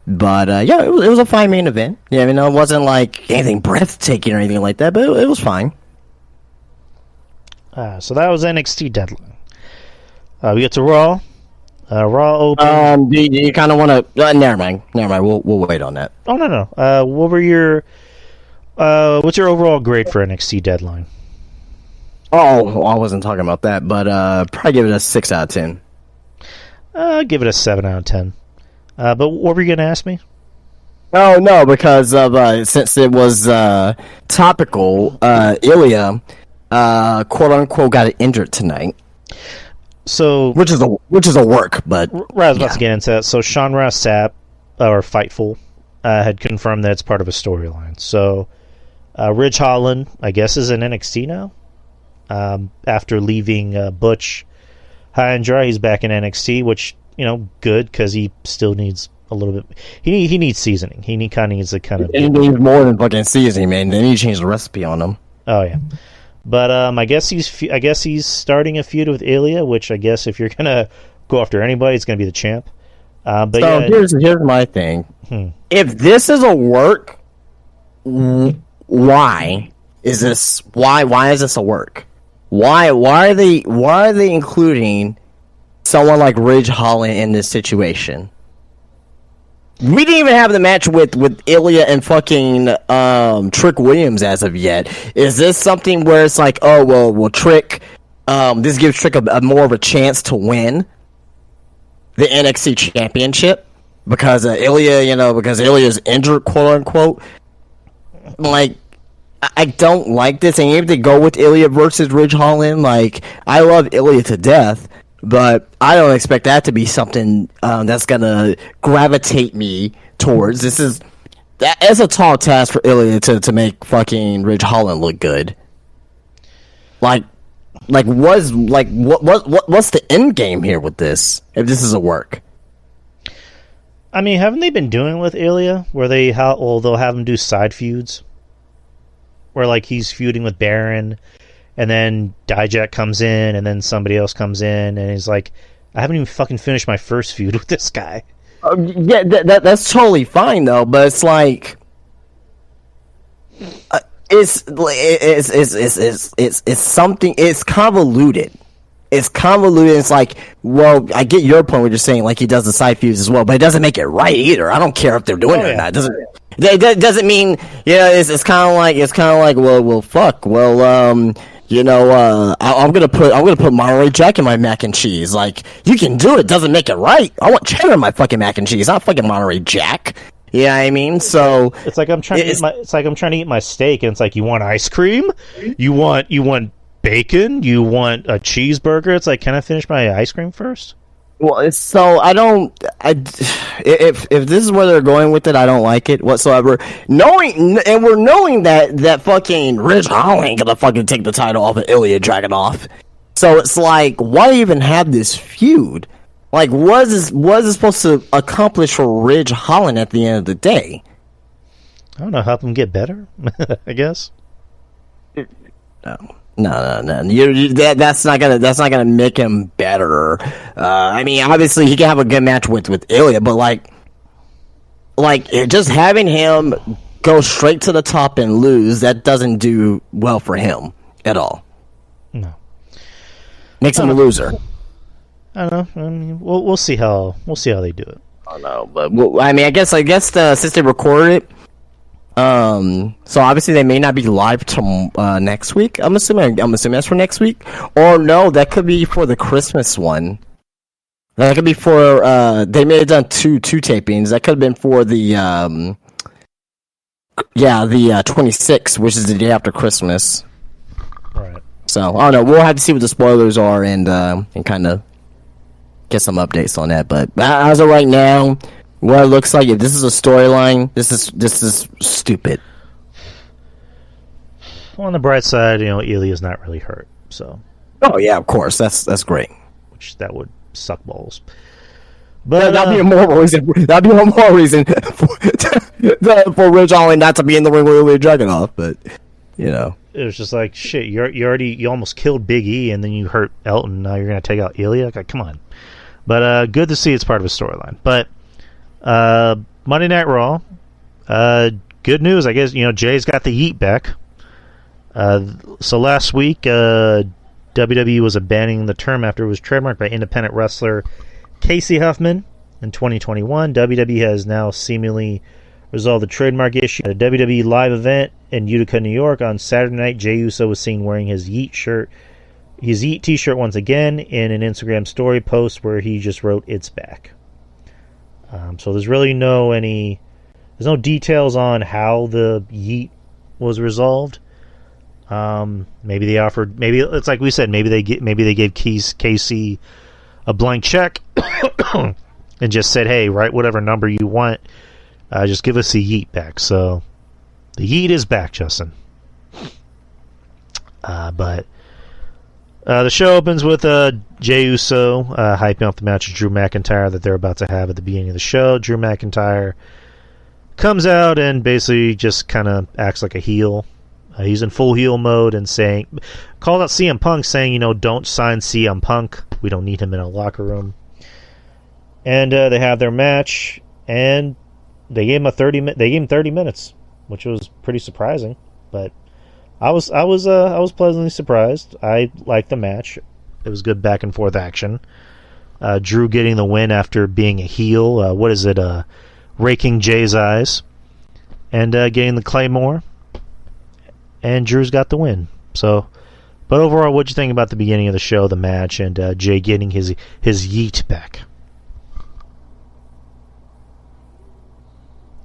Speaker 3: But it was a fine main event. Yeah, it wasn't like anything breathtaking or anything like that, but it was fine.
Speaker 2: So that was NXT Deadline. We get to Raw. Raw open.
Speaker 3: Do you kind of want to? Never mind. We'll wait on that.
Speaker 2: Oh no. What were your? What's your overall grade for NXT Deadline?
Speaker 3: Oh, I wasn't talking about that, but probably give it a 6 out of 10.
Speaker 2: Give it a 7 out of 10. But what were you going to ask me?
Speaker 3: Oh no, because of since it was topical, ILJA, quote unquote, got injured tonight.
Speaker 2: So,
Speaker 3: which is a work, but
Speaker 2: I was about to get into that. So, Sean Ross Sapp or Fightful had confirmed that it's part of a storyline. So, Ridge Holland, I guess, is in NXT now. After leaving Butch high and dry, he's back in NXT, which good because he still needs a little bit. He needs seasoning. He needs a kind of.
Speaker 3: He needs more than fucking seasoning, man. They need to change the recipe on him.
Speaker 2: Oh yeah, but I guess he's starting a feud with ILJA, which I guess if you're gonna go after anybody, it's gonna be the champ. But
Speaker 3: so
Speaker 2: yeah,
Speaker 3: here's my thing. If this is a work, why is this? Why is this a work? Why are they including someone like Ridge Holland in this situation? We didn't even have the match with ILJA and fucking Trick Williams as of yet. Is this something where it's like, oh well Trick, this gives Trick a more of a chance to win the NXT Championship because ILJA, because ILJA is injured, quote unquote. Like, I don't like this, and even to go with ILJA versus Ridge Holland, like, I love ILJA to death, but I don't expect that to be something that's gonna gravitate me towards. That's a tall task for ILJA to make fucking Ridge Holland look good. What's the end game here with this? If this is a work,
Speaker 2: I mean, haven't they been doing it with ILJA where they'll have him do side feuds? Where, like, he's feuding with Baron, and then Dijak comes in, and then somebody else comes in, and he's like, I haven't even fucking finished my first feud with this guy.
Speaker 3: Yeah, that's totally fine, though, but it's like... It's something... It's convoluted. It's convoluted. It's like, well, I get your point where you're saying, like, he does the side feuds as well, but it doesn't make it right either. I don't care if they're doing it or not. It doesn't mean, it's kind of like, well, fuck. Well, I'm gonna put Monterey Jack in my mac and cheese. Like, you can do it. Doesn't make it right. I want cheddar in my fucking mac and cheese, not fucking Monterey Jack. Yeah, I mean, so
Speaker 2: it's like I'm trying to eat my steak, and it's like, you want ice cream? You want bacon? You want a cheeseburger? It's like, can I finish my ice cream first?
Speaker 3: Well, if this is where they're going with it, I don't like it whatsoever. Knowing that fucking Ridge Holland ain't gonna fucking take the title off of ILJA Dragunov. So it's like, why even have this feud? Like, what is it supposed to accomplish for Ridge Holland at the end of the day?
Speaker 2: I don't know, help him get better, I guess.
Speaker 3: No. That's not gonna make him better. I mean, obviously he can have a good match with ILJA, but like just having him go straight to the top and lose, that doesn't do well for him at all.
Speaker 2: No,
Speaker 3: makes him a loser.
Speaker 2: I don't know. I mean, we'll see how they do it.
Speaker 3: I don't know, but I mean, I guess since they recorded it. So obviously they may not be live next week. I'm assuming that's for next week. Or no, that could be for the Christmas one. That could be for they may have done two tapings. That could have been for the 26th, which is the day after Christmas.
Speaker 2: Right.
Speaker 3: So I don't know. We'll have to see what the spoilers are and kind of get some updates on that. But as of right now, what it looks like, if this is a storyline, this is stupid.
Speaker 2: Well, on the bright side, ILJA is not really hurt, so.
Speaker 3: Oh yeah, of course, that's great.
Speaker 2: Which that would suck balls. But
Speaker 3: that'd be one more reason. That'd be one more reason for Ridge Holland not to be in the ring with ILJA Dragunov. But
Speaker 2: it was just like, shit. You almost killed Big E, and then you hurt Elton. Now you're gonna take out ILJA. Like, come on. But good to see it's part of a storyline. But. Monday Night Raw. Good news, I guess. Jay's got the Yeet back. So last week, WWE was abandoning the term after it was trademarked by independent wrestler Casey Huffman in 2021. WWE has now seemingly resolved the trademark issue. At a WWE live event in Utica, New York on Saturday night, Jey Uso was seen wearing his Yeet t-shirt once again in an Instagram story post where he just wrote, "It's back." So there's really no details on how the Yeet was resolved. Maybe they offered, maybe it's like we said, maybe they gave Casey a blank check and just said, "Hey, write whatever number you want, just give us the Yeet back." So the Yeet is back, Justin. But the show opens with Jey Uso hyping up the match with Drew McIntyre that they're about to have at the beginning of the show. Drew McIntyre comes out and basically just kind of acts like a heel. He's in full heel mode and called out CM Punk saying, don't sign CM Punk. We don't need him in our locker room. And they have their match, and they gave him 30 minutes, which was pretty surprising. But I was pleasantly surprised. I liked the match. It was good back and forth action. Drew getting the win after being a heel. Raking Jay's eyes, and getting the Claymore. And Drew's got the win. So, but overall, what'd you think about the beginning of the show, the match, and Jay getting his Yeet back?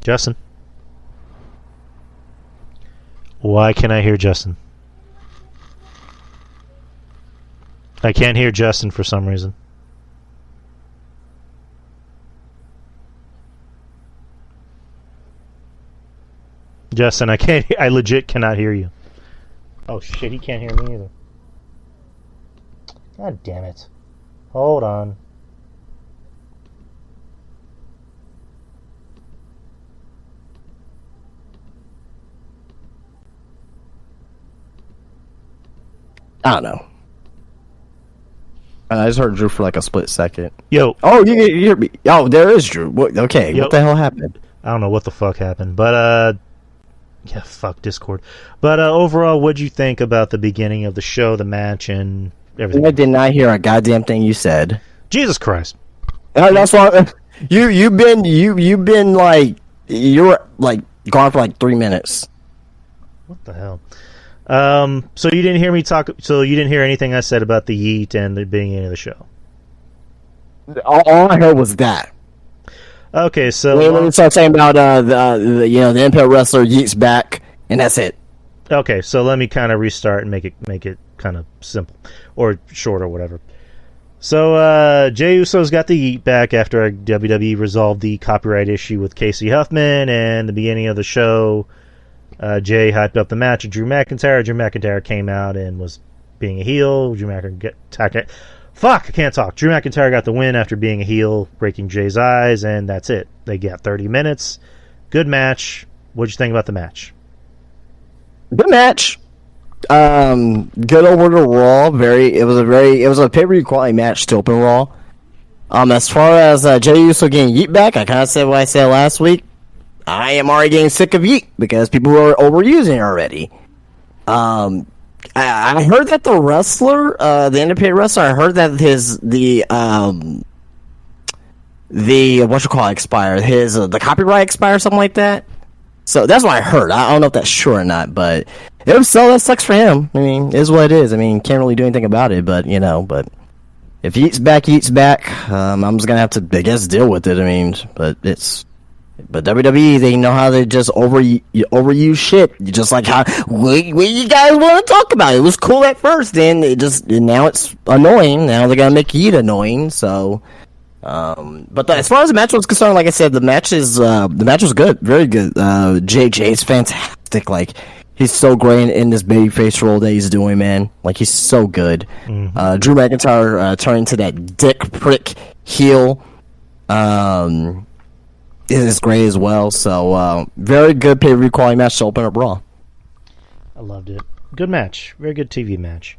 Speaker 2: Justin? Why can't I hear Justin? I can't hear Justin for some reason. Justin, I legit cannot hear you. Oh shit, he can't hear me either. God damn it. Hold on.
Speaker 3: I don't know. I just heard Drew for like a split second.
Speaker 2: Yo.
Speaker 3: Oh, you hear me? Oh, there is Drew. Okay,
Speaker 2: Yo.
Speaker 3: What the hell happened?
Speaker 2: I don't know what the fuck happened, but yeah, fuck Discord. But overall, what'd you think about the beginning of the show, the match, and everything?
Speaker 3: I did not hear a goddamn thing you said.
Speaker 2: Jesus Christ!
Speaker 3: That's why you've been like gone for like 3 minutes.
Speaker 2: What the hell? So you didn't hear me talk. So you didn't hear anything I said about the Yeet and the beginning of the show.
Speaker 3: All I heard was that.
Speaker 2: Okay, so
Speaker 3: when we start saying about the Impact wrestler Yeet's back, and that's it.
Speaker 2: Okay, so let me kind of restart and make it kind of simple or short or whatever. So Jey Uso's got the Yeet back after WWE resolved the copyright issue with Casey Huffman, and the beginning of the show, Jay hyped up the match with Drew McIntyre. Drew McIntyre came out and was being a heel. Drew McIntyre Fuck, I can't talk. Drew McIntyre got the win after being a heel, breaking Jay's eyes, and that's it. They got 30 minutes. Good match. What'd you think about the match?
Speaker 3: Good match. Good over to Raw. It was a pay-per-view quality match to open Raw. As far as Jey Uso getting Yeet back, I kind of said what I said last week. I am already getting sick of Yeet because people are overusing it already. I heard that the wrestler, the independent wrestler, I heard that the copyright expired, something like that. So that's what I heard. I don't know if that's true or not, but if so, that sucks for him. I mean, it is what it is. I mean, can't really do anything about it, but if Yeet's back. I'm just gonna have to, I guess, deal with it. I mean, but WWE, they know how to just overuse shit. Just like how what you guys want to talk about. It was cool at first, then now it's annoying. Now they're gonna make Yeet annoying. So, but as far as the match was concerned, like I said, the match was good, very good. Jay's fantastic. Like, he's so great in this babyface role that he's doing, man. Like, he's so good. Mm-hmm. Drew McIntyre turned into that dick prick heel. It is great as well. So, very good pay-per-view quality match to open up Raw.
Speaker 2: I loved it. Good match. Very good TV match.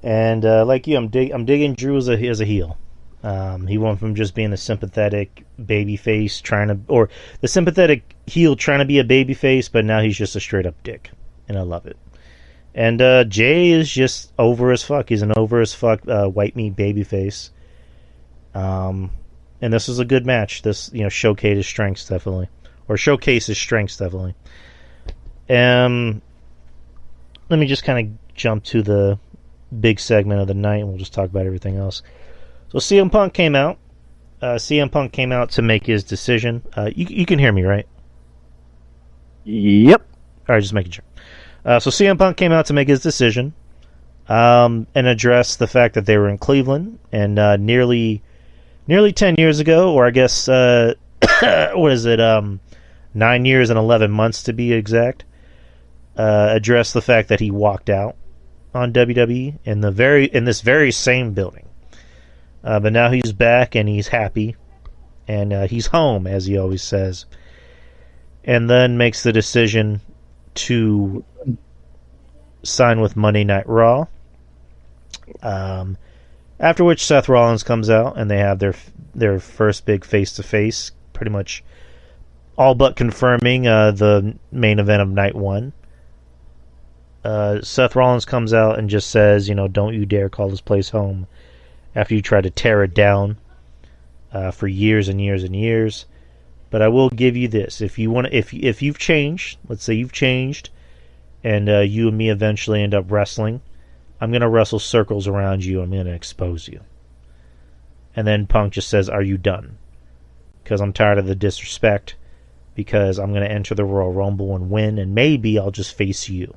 Speaker 2: And like you, I'm digging Drew as a heel. He went from just being a sympathetic babyface or the sympathetic heel trying to be a babyface, but now he's just a straight up dick, and I love it. And Jay is just over as fuck. He's an over as fuck white meat babyface. And this was a good match. This showcased his strengths definitely, Let me just kind of jump to the big segment of the night, and we'll just talk about everything else. So CM Punk came out. To make his decision. You can hear me, right?
Speaker 3: Yep.
Speaker 2: All right, just making sure. So CM Punk came out to make his decision and address the fact that they were in Cleveland, and nearly 10 years ago, or I guess, what is it, 9 years and 11 months to be exact, addressed the fact that he walked out on WWE in this very same building. But now he's back and he's happy, and he's home, as he always says, and then makes the decision to sign with Monday Night Raw. After which Seth Rollins comes out and they have their first big face-to-face, pretty much all but confirming the main event of night one. Seth Rollins comes out and just says, don't you dare call this place home after you try to tear it down for years and years and years. But I will give you this: if you've changed, let's say you've changed, and you and me eventually end up wrestling, I'm gonna wrestle circles around you. I'm gonna expose you. And then Punk just says, "Are you done?" Because I'm tired of the disrespect. Because I'm gonna enter the Royal Rumble and win, and maybe I'll just face you.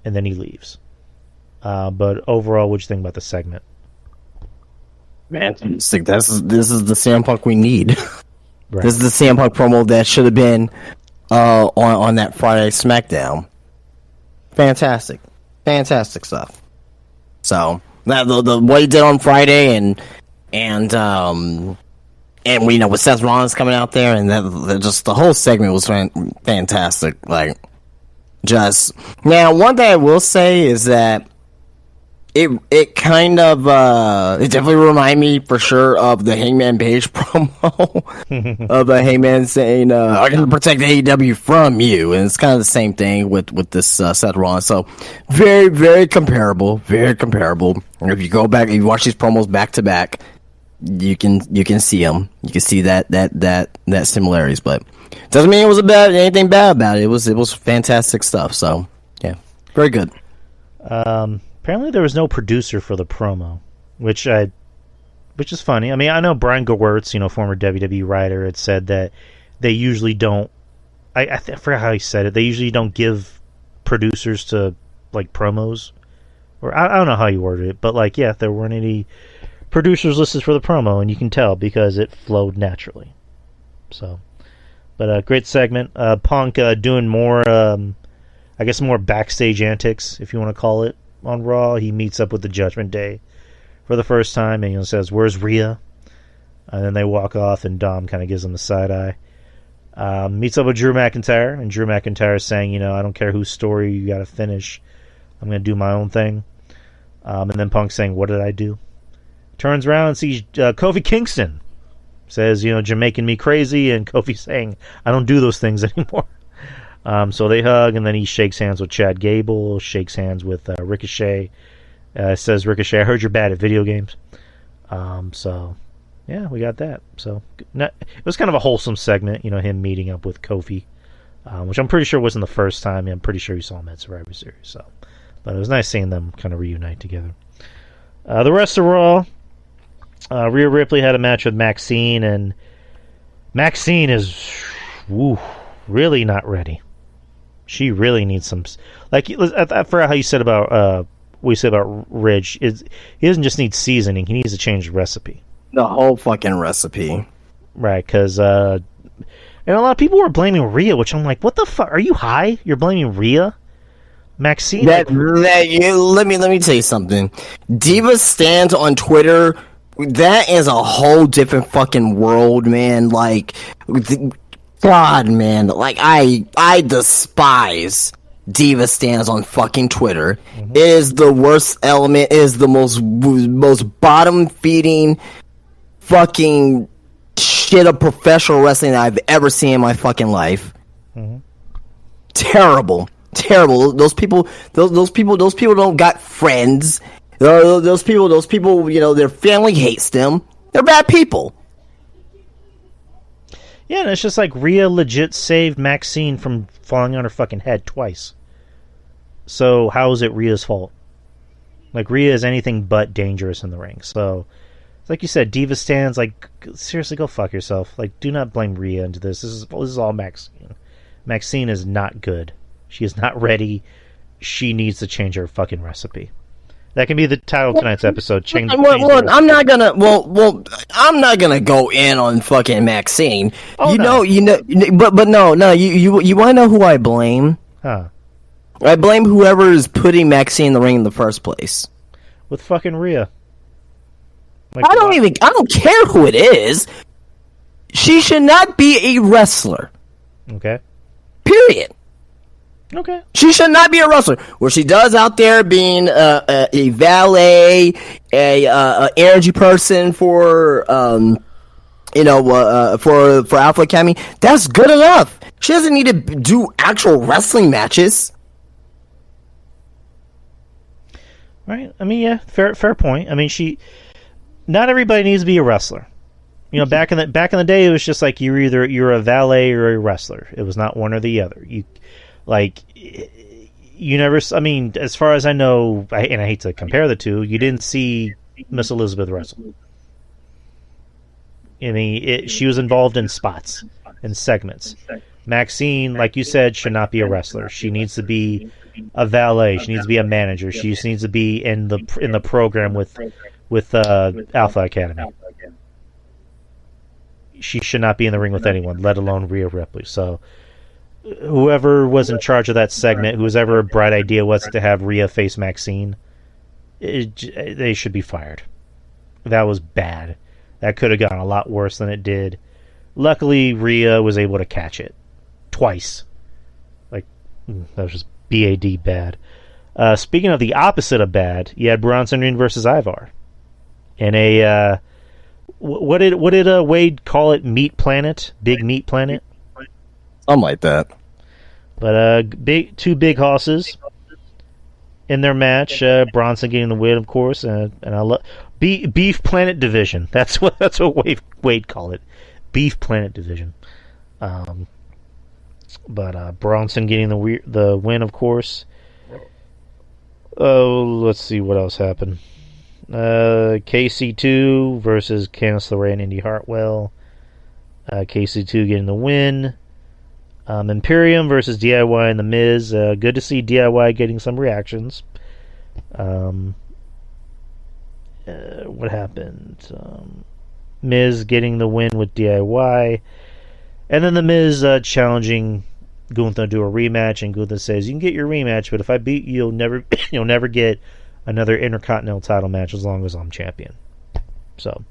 Speaker 2: And then he leaves. But overall, what'd you think about the segment?
Speaker 3: Man, this is the CM Punk we need.
Speaker 2: Right.
Speaker 3: This is the CM Punk promo that should have been on that Friday SmackDown. Fantastic stuff. So that the what he did on Friday and we with Seth Rollins coming out there, and that just the whole segment was fantastic. Like, just now, one thing I will say is that it kind of it definitely reminded me for sure of the Hangman Page promo of the Hangman saying, "I'm gonna protect AEW from you," and it's kind of the same thing with this Seth Rollins. So very, very comparable, very comparable. And if you go back, if you watch these promos back to back, you can see them. You can see that similarities, but doesn't mean it was anything bad about it. It was fantastic stuff. So yeah, very good.
Speaker 2: Apparently there was no producer for the promo, which is funny. I mean, I know Brian Gewirtz, former WWE writer, had said that they usually don't. I forgot how he said it. They usually don't give producers to like promos, or I don't know how he worded it, but like, yeah, there weren't any producers listed for the promo, and you can tell because it flowed naturally. So, but a great segment. Punk doing more, I guess, more backstage antics, if you want to call it. On Raw, he meets up with the Judgment Day for the first time, and says, "Where's Rhea?" And then they walk off, and Dom kind of gives him the side eye. Meets up with Drew McIntyre, and Drew McIntyre is saying, "I don't care whose story you got to finish. I'm going to do my own thing." And then Punk saying, "What did I do?" Turns around and sees Kofi Kingston. Says, "You're making me crazy," and Kofi saying, "I don't do those things anymore." So they hug, and then he shakes hands with Chad Gable, shakes hands with Ricochet. Says, "Ricochet, I heard you're bad at video games." So, yeah, we got that. So it was kind of a wholesome segment, him meeting up with Kofi, which I'm pretty sure wasn't the first time. I'm pretty sure you saw him at Survivor Series. So, but it was nice seeing them kind of reunite together. The rest of Raw, Rhea Ripley had a match with Maxine, and Maxine is really not ready. She really needs some, like, I forgot how you said about what you said about Ridge. He doesn't just need seasoning; he needs to change the recipe.
Speaker 3: The whole fucking recipe,
Speaker 2: right? Because and a lot of people were blaming Rhea, which I'm like, what the fuck? Are you high? You're blaming Rhea? Maxine?
Speaker 3: Let me tell you something. Diva stands on Twitter. That is a whole different fucking world, man. Like, God, man. Like, I despise Diva stands on fucking Twitter. Mm-hmm. It is the worst element. It is the most bottom feeding fucking shit of professional wrestling that I've ever seen in my fucking life. Mm-hmm. Terrible. terrible. Those people don't got friends. Those people, their family hates them. They're bad people.
Speaker 2: Yeah, and it's just like Rhea legit saved Maxine from falling on her fucking head twice. So how is it Rhea's fault? Like, Rhea is anything but dangerous in the ring. So, like you said, Diva stands, like, seriously, go fuck yourself. Like, do not blame Rhea into this. This is all Maxine. Maxine is not good. She is not ready. She needs to change her fucking recipe. That can be the title of tonight's episode.
Speaker 3: I'm not gonna. I'm not gonna go in on fucking Maxine.
Speaker 2: Oh,
Speaker 3: but no. You want to know who I blame?
Speaker 2: Huh?
Speaker 3: I blame whoever is putting Maxine in the ring in the first place.
Speaker 2: With fucking Rhea. Like,
Speaker 3: I don't care who it is. She should not be a wrestler.
Speaker 2: Okay.
Speaker 3: Period.
Speaker 2: Okay.
Speaker 3: She should not be a wrestler. What she does out there, being a valet, a energy person for for Alpha Academy, that's good enough. She doesn't need to do actual wrestling matches.
Speaker 2: Right. I mean, yeah, fair point. I mean, not everybody needs to be a wrestler. Back in the day, it was just like you're a valet or a wrestler. It was not one or the other. You never. I mean, as far as I know, and I hate to compare the two, you didn't see Miss Elizabeth wrestle. I mean, she was involved in spots and segments. Maxine, like you said, should not be a wrestler. She needs to be a valet. She needs to be a manager. She just needs to be in the program with Alpha Academy. She should not be in the ring with anyone, let alone Rhea Ripley. So, whoever was in charge of that segment, whose ever bright idea was to have Rhea face Maxine, they should be fired. That was bad. That could have gone a lot worse than it did. Luckily, Rhea was able to catch it twice. Like, that was just bad. Speaking of the opposite of bad, you had Bronson Reed versus Ivar in a what did Wade call it? Meat Planet, Big Meat Planet,
Speaker 3: something like that.
Speaker 2: But two big hosses in their match. Bronson getting the win, of course, and I love Beef Planet Division. That's what Wade called it, Beef Planet Division. But Bronson getting the win, of course. Oh, let's see what else happened. KC2 versus Candice LeRae and Indy Hartwell. KC2 getting the win. Imperium versus DIY and The Miz. Good to see DIY getting some reactions. What happened? Miz getting the win with DIY. And then The Miz challenging Gunther to do a rematch, and Gunther says, "You can get your rematch, but if I beat you, you'll never get another Intercontinental title match as long as I'm champion." So,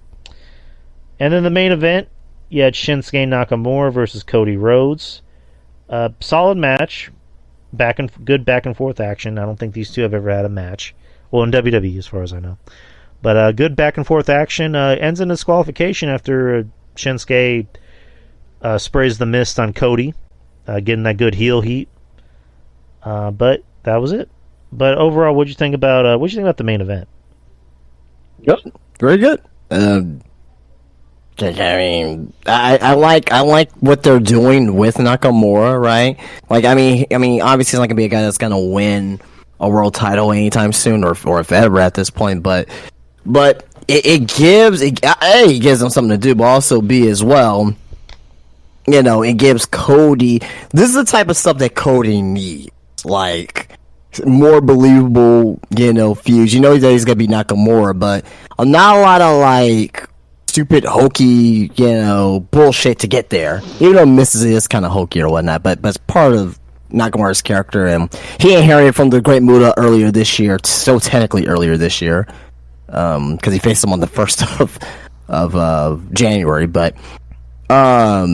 Speaker 2: and then the main event, you had Shinsuke Nakamura versus Cody Rhodes. Solid match, good back and forth action. I don't think these two have ever had a match. Well, in WWE, as far as I know. But good back and forth action. Ends in disqualification after Shinsuke sprays the mist on Cody, getting that good heel heat. But that was it. But overall, what'd you think about the main event?
Speaker 3: Good, very good. I mean, I like what they're doing with Nakamura, right? Like, I mean, obviously he's not gonna be a guy that's gonna win a world title anytime soon, or if ever at this point. But it gives them something to do, but also B as well. It gives Cody. This is the type of stuff that Cody needs, like more believable, feuds. That he's gonna be Nakamura, but not a lot of like stupid hokey, bullshit to get there. Even though Mrs. is kind of hokey or whatnot, but it's part of Nakamura's character, and he inherited from the Great Muta earlier this year. So technically earlier this year, because he faced him on the 1st of January. But yeah,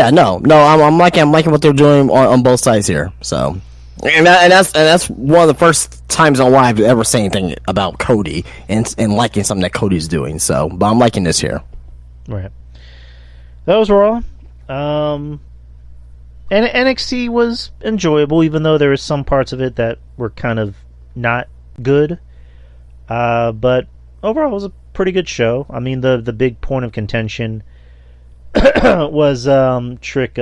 Speaker 3: no, I'm liking what they're doing on both sides here. So, and that's one of the first times in a while I've ever said anything about Cody and liking something that Cody's doing. So, but I'm liking this here.
Speaker 2: Right. That was Raw. And NXT was enjoyable, even though there were some parts of it that were kind of not good. But overall, it was a pretty good show. I mean, the big point of contention was Trick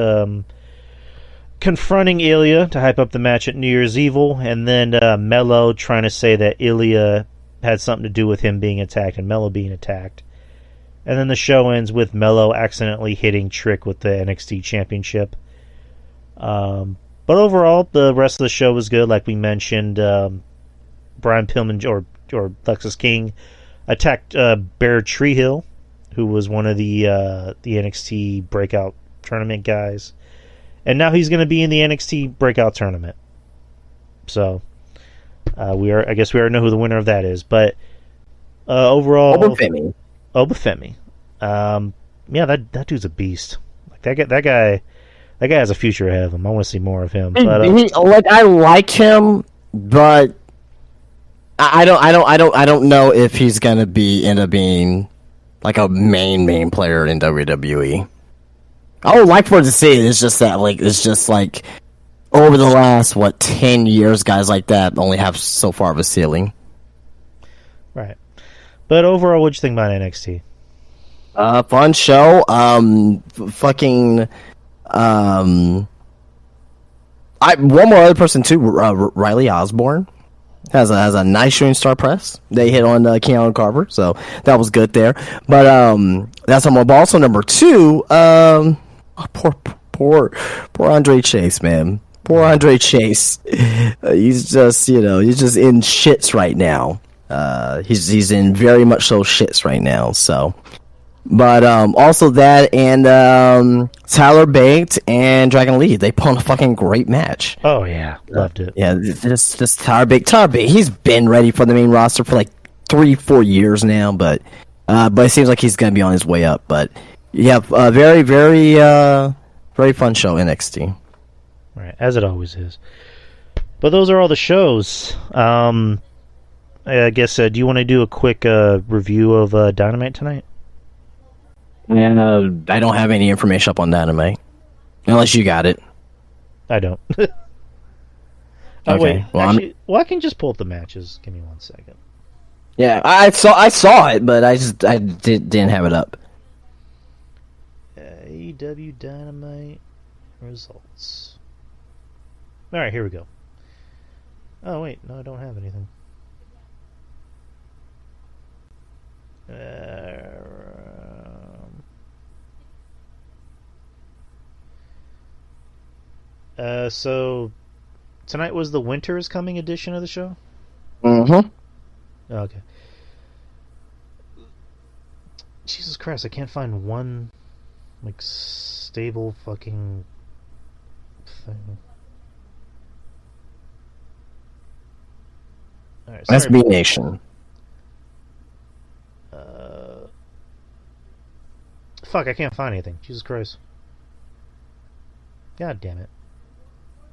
Speaker 2: confronting ILJA to hype up the match at New Year's Evil, and then Mello trying to say that ILJA had something to do with him being attacked and Mello being attacked. And then the show ends with Mello accidentally hitting Trick with the NXT Championship. But overall, the rest of the show was good. Like we mentioned, Brian Pillman or Lexus King attacked Bear Treehill, who was one of the NXT Breakout Tournament guys. And now he's going to be in the NXT Breakout Tournament. So, I guess we already know who the winner of that is. But overall... Obafemi. Yeah, that dude's a beast. Like that guy has a future ahead of him. I want to see more of him. But
Speaker 3: I like him, but I don't know if he's gonna end up being like a main player in WWE. I would like for it to see it. It's just that over the last 10 years, guys like that only have so far of a ceiling.
Speaker 2: Right. But overall, what'd you think about NXT?
Speaker 3: Fun show. One more other person too. Riley Osborne has a nice shooting star press. They hit on Keanu Carver, so that was good there. But that's number one. But also number two. Poor Andre Chase, man. Poor Andre Chase. He's just in shits right now. He's in very much so shits right now. So, but also that and Tyler Bate and Dragon Lee, they put on a fucking great match.
Speaker 2: Oh yeah, loved it.
Speaker 3: Yeah, this Tyler Bate. He's been ready for the main roster for like 3-4 years now, but it seems like he's gonna be on his way up. But yeah, very fun show, NXT.
Speaker 2: Right, as it always is. But those are all the shows. I guess, do you want to do a quick review of Dynamite tonight?
Speaker 3: And I don't have any information up on Dynamite. Unless you got it.
Speaker 2: I don't.
Speaker 3: Okay.
Speaker 2: Wait, actually, I can just pull up the matches. Give me 1 second.
Speaker 3: Yeah, I saw it, but I didn't have it up.
Speaker 2: AEW Dynamite results. Alright, here we go. Oh, wait. No, I don't have anything. So tonight was the Winter is Coming edition of the show?
Speaker 3: Mm-hmm.
Speaker 2: Okay. Jesus Christ, I can't find one stable fucking thing. All right,
Speaker 3: that's B Nation.
Speaker 2: Fuck, I can't find anything. Jesus Christ. God damn it.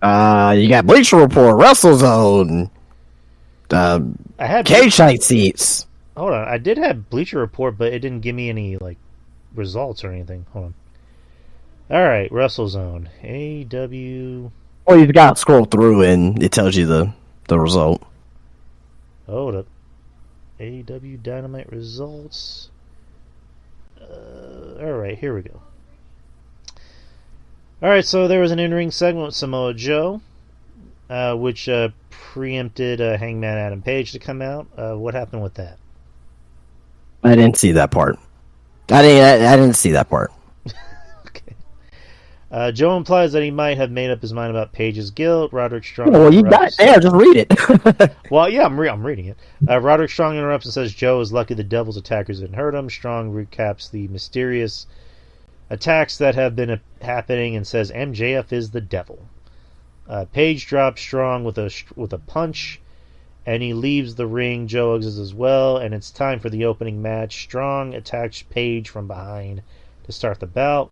Speaker 3: You got Bleacher Report, WrestleZone,
Speaker 2: I had
Speaker 3: Cage Side Seats.
Speaker 2: Hold on, I did have Bleacher Report, but it didn't give me any results or anything. Hold on. All right, WrestleZone, AW.
Speaker 3: Well, you've got to scroll through and it tells you the result.
Speaker 2: Hold up. AW Dynamite results. Alright, here we go. Alright, so there was an in-ring segment with Samoa Joe, which preempted Hangman Adam Page to come out. What happened with that?
Speaker 3: I didn't see that part. I didn't see that part.
Speaker 2: Okay. Joe implies that he might have made up his mind about Page's guilt. Roderick Strong.
Speaker 3: Well, you got it there. Just read it.
Speaker 2: Well, yeah, I'm reading it. Roderick Strong interrupts and says Joe is lucky the Devil's attackers didn't hurt him. Strong recaps the mysterious attacks that have been happening and says MJF is the Devil. Page drops Strong with a punch, and he leaves the ring. Joe exits as well, and it's time for the opening match. Strong attacks Page from behind to start the bout.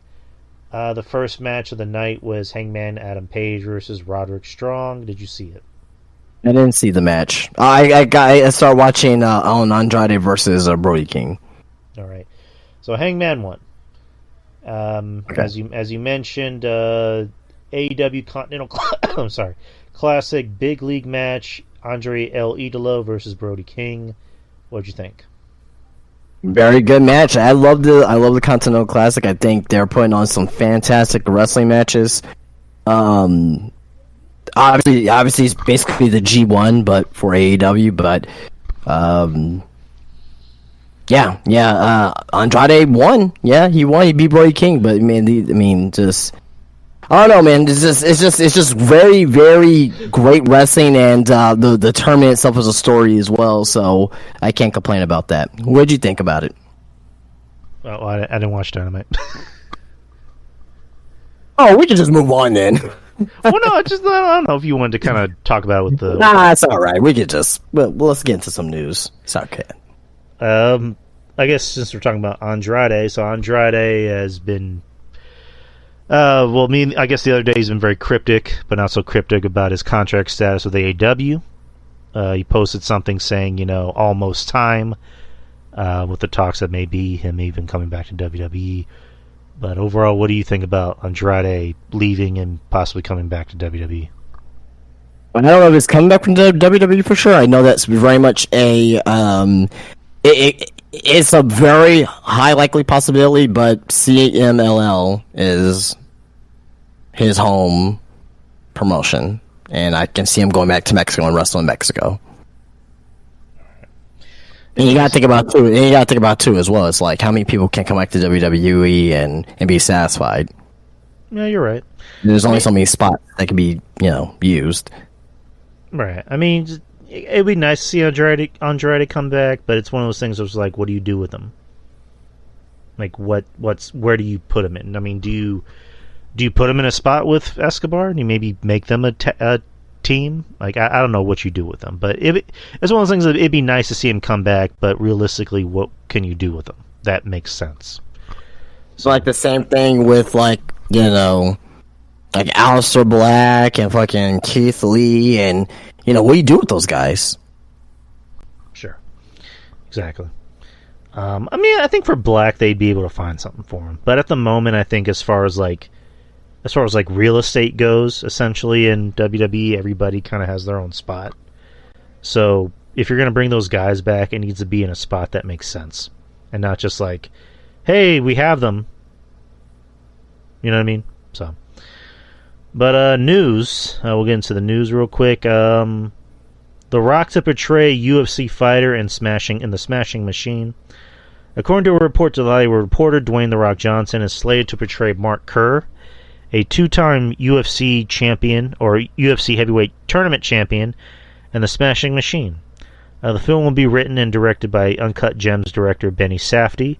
Speaker 2: The first match of the night was Hangman Adam Page versus Roderick Strong. Did you see it?
Speaker 3: I didn't see the match. I started watching on Andrade versus Brody King.
Speaker 2: All right. So Hangman won.
Speaker 3: Okay.
Speaker 2: As you mentioned, AJ AEW Continental I'm sorry, Classic Big League match, Andre El Idolo versus Brody King. What'd you think?
Speaker 3: Very good match. I love the Continental Classic. I think they're putting on some fantastic wrestling matches. Obviously it's basically the G1 but for AEW, but Andrade won. Yeah, he won. He beat Brody King, but just I don't know, man. It's just very, very great wrestling, and the tournament itself is a story as well. So I can't complain about that. What did you think about it?
Speaker 2: Well, I didn't watch Dynamite.
Speaker 3: Oh, we can just move on then.
Speaker 2: Well, no, I don't know if you wanted to kind of talk about it with the.
Speaker 3: Nah, it's all right. We could just let's get into some news. It's okay.
Speaker 2: I guess since we're talking about Andrade, so Andrade has been. I guess the other day he's been very cryptic, but not so cryptic about his contract status with AEW. He posted something saying, almost time, with the talks that may be him even coming back to WWE. But overall, what do you think about Andrade leaving and possibly coming back to WWE?
Speaker 3: I don't know if he's coming back from WWE for sure. I know that's very much it's a very high likely possibility, but CMLL is his home promotion, and I can see him going back to Mexico and wrestling in Mexico. And you gotta think about too as well. It's like how many people can come back to WWE and be satisfied.
Speaker 2: Yeah, you're right.
Speaker 3: There's only so many spots that can be used.
Speaker 2: Right. I mean, it'd be nice to see Andrade come back, but it's one of those things. That's like, what do you do with him? Like, where do you put him in? I mean, do you put him in a spot with Escobar and you maybe make them a team? Like, I don't know what you do with them, but it's one of those things that it'd be nice to see him come back. But realistically, what can you do with him? That makes sense.
Speaker 3: So, like the same thing with like Aleister Black and fucking Keith Lee, and what do you do with those guys?
Speaker 2: Sure, exactly. I think for Black they'd be able to find something for him, but at the moment, I think as far as real estate goes, essentially in WWE, everybody kind of has their own spot. So if you're going to bring those guys back, it needs to be in a spot that makes sense, and not just like, hey, we have them. You know what I mean? So. But news, we'll get into the news real quick. The Rock to portray UFC fighter in the Smashing Machine. According to a report to the Hollywood Reporter, Dwayne "The Rock" Johnson is slated to portray Mark Kerr, a two-time UFC champion or UFC heavyweight tournament champion, in the Smashing Machine. The film will be written and directed by Uncut Gems director Benny Safdie.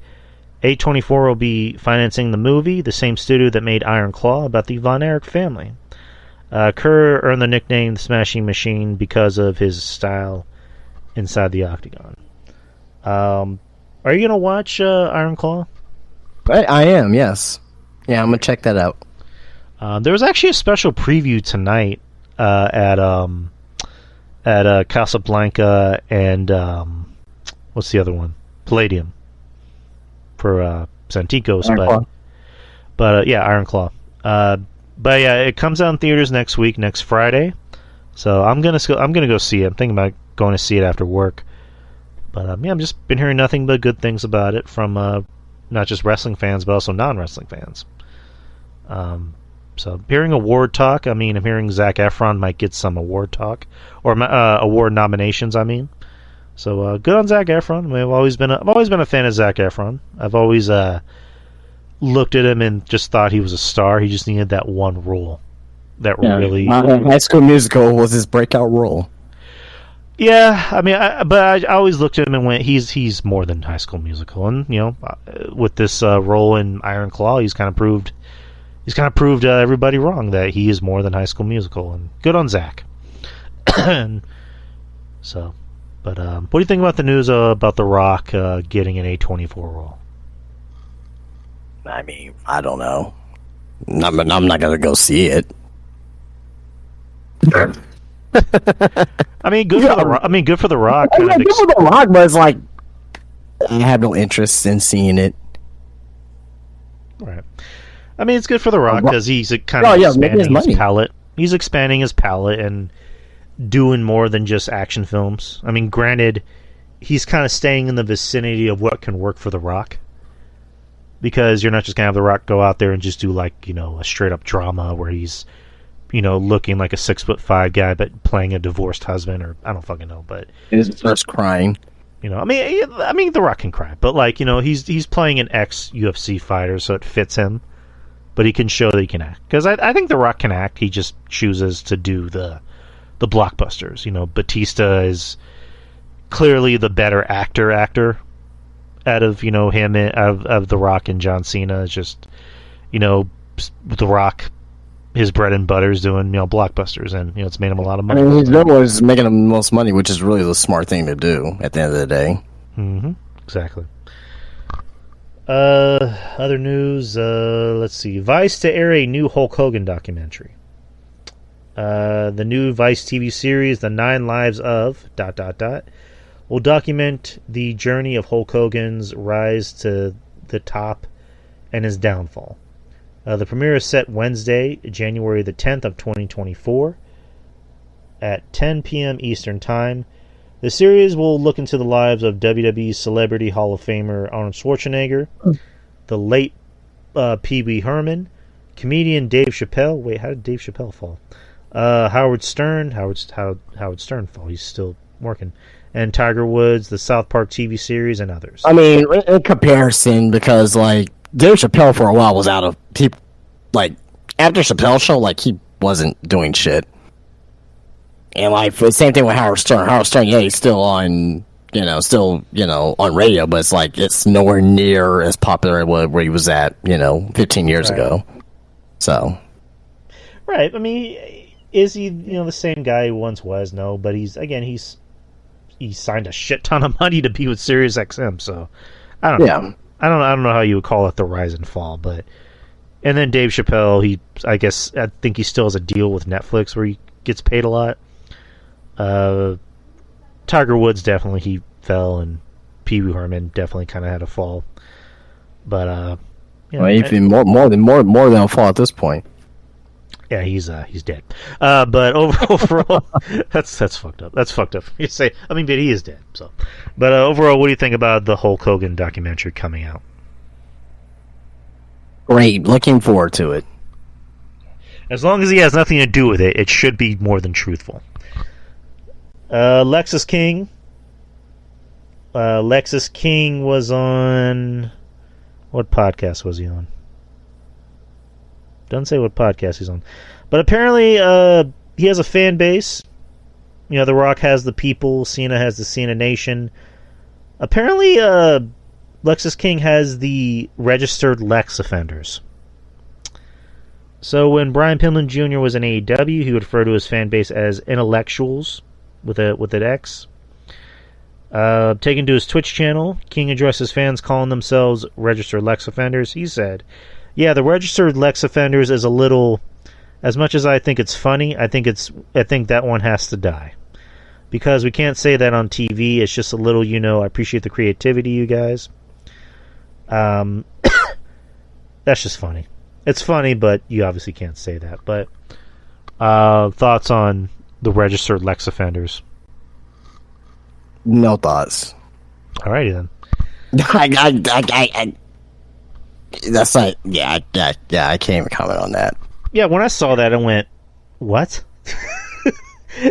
Speaker 2: A24 will be financing the movie, the same studio that made Iron Claw about the Von Erich family. Kerr earned the nickname the Smashing Machine because of his style inside the octagon. Are you going to watch Iron Claw?
Speaker 3: I am, yes. Yeah, I'm going to check that out.
Speaker 2: There was actually a special preview tonight at Casablanca and what's the other one? Palladium. For Santikos, but Iron Claw. But yeah, it comes out in theaters next Friday. So I'm gonna go see it. I'm thinking about going to see it after work. But I've just been hearing nothing but good things about it from not just wrestling fans but also non-wrestling fans. So hearing award talk. I'm hearing Zac Efron might get some award talk or award nominations. So good on Zac Efron. I've always been a fan of Zac Efron. I've always looked at him and just thought he was a star. He just needed that one role that really.
Speaker 3: High School Musical was his breakout role.
Speaker 2: Yeah, I always looked at him and went, he's more than High School Musical, and with this role in Iron Claw, he's kind of proved everybody wrong that he is more than High School Musical, and good on Zac. So. But what do you think about the news about The Rock getting an A24 role?
Speaker 3: I don't know. I'm not gonna go see it.
Speaker 2: Good for the Rock. Good for The Rock.
Speaker 3: Good for The Rock, but it's like I have no interest in seeing it.
Speaker 2: Right. I mean, it's good for The Rock because he's kind
Speaker 3: Oh,
Speaker 2: of
Speaker 3: yeah,
Speaker 2: expanding
Speaker 3: making his
Speaker 2: his
Speaker 3: money.
Speaker 2: palette. He's expanding his palette and doing more than just action films. I mean, granted, he's kind of staying in the vicinity of what can work for The Rock. Because you're not just going to have The Rock go out there and just do, like, you know, a straight-up drama where he's, you know, looking like a 6'5" guy but playing a divorced husband, or I don't fucking know, but...
Speaker 3: He starts crying.
Speaker 2: You know, I mean, The Rock can cry, but, like, you know, he's playing an ex-UFC fighter, so it fits him. But he can show that he can act. Because I think The Rock can act. He just chooses to do the blockbusters. You know, Batista is clearly the better actor out of, you know, him, of The Rock and John Cena. It's just, you know, The Rock, his bread and butter is doing, you know, blockbusters, and, you know, it's made him a lot of money.
Speaker 3: I mean, he's the one who's making the most money, which is really the smart thing to do at the end of the day.
Speaker 2: Mm-hmm. Exactly. Other news, let's see. Vice to air a new Hulk Hogan documentary. The new Vice TV series, The 9 Lives of... will document the journey of Hulk Hogan's rise to the top and his downfall. The premiere is set Wednesday, January the 10th of 2024 at 10 p.m. Eastern Time. The series will look into the lives of WWE Celebrity Hall of Famer Arnold Schwarzenegger, the late Pee Wee Herman, comedian Dave Chappelle. Wait, how did Dave Chappelle fall? Howard Stern. Howard Stern fall. He's still working. And Tiger Woods, the South Park TV series, and others.
Speaker 3: I mean, in comparison, because, like, Dave Chappelle for a while was out of people. Like, after Chappelle's show, like, he wasn't doing shit. And, like, the same thing with Howard Stern. Howard Stern, yeah, he's still on, on radio, but it's like, it's nowhere near as popular as where he was at, 15 years ago. So.
Speaker 2: Right. I mean, is he, the same guy he once was? No, but he signed a shit ton of money to be with SiriusXM, so I don't know. I don't know how you would call it the rise and fall, but and then Dave Chappelle, I think he still has a deal with Netflix where he gets paid a lot. Tiger Woods definitely he fell, and Pee Wee Herman definitely kind of had a fall, but
Speaker 3: even more than a fall at this point.
Speaker 2: Yeah, he's dead. But overall, that's fucked up. That's fucked up. You say, but he is dead. So, but overall, what do you think about the Hulk Hogan documentary coming out?
Speaker 3: Great, looking forward to it.
Speaker 2: As long as he has nothing to do with it, it should be more than truthful. Lexus King. Lexus King was on. What podcast was he on? Doesn't say what podcast he's on. But apparently, he has a fan base. The Rock has the people. Cena has the Cena Nation. Apparently, Lexus King has the registered Lex offenders. So when Brian Pillman Jr. was in AEW, he would refer to his fan base as intellectuals with an X. Taken to his Twitch channel, King addressed his fans calling themselves registered Lex offenders. He said, "Yeah, the registered Lex offenders is a little. As much as I think it's funny, I think that one has to die, because we can't say that on TV. It's just a little, I appreciate the creativity, you guys. That's just funny. It's funny, but you obviously can't say that. But thoughts on the registered Lex offenders?
Speaker 3: No thoughts.
Speaker 2: Alrighty then.
Speaker 3: That's not. Yeah. I can't even comment on that.
Speaker 2: Yeah, when I saw that, I went, "What?"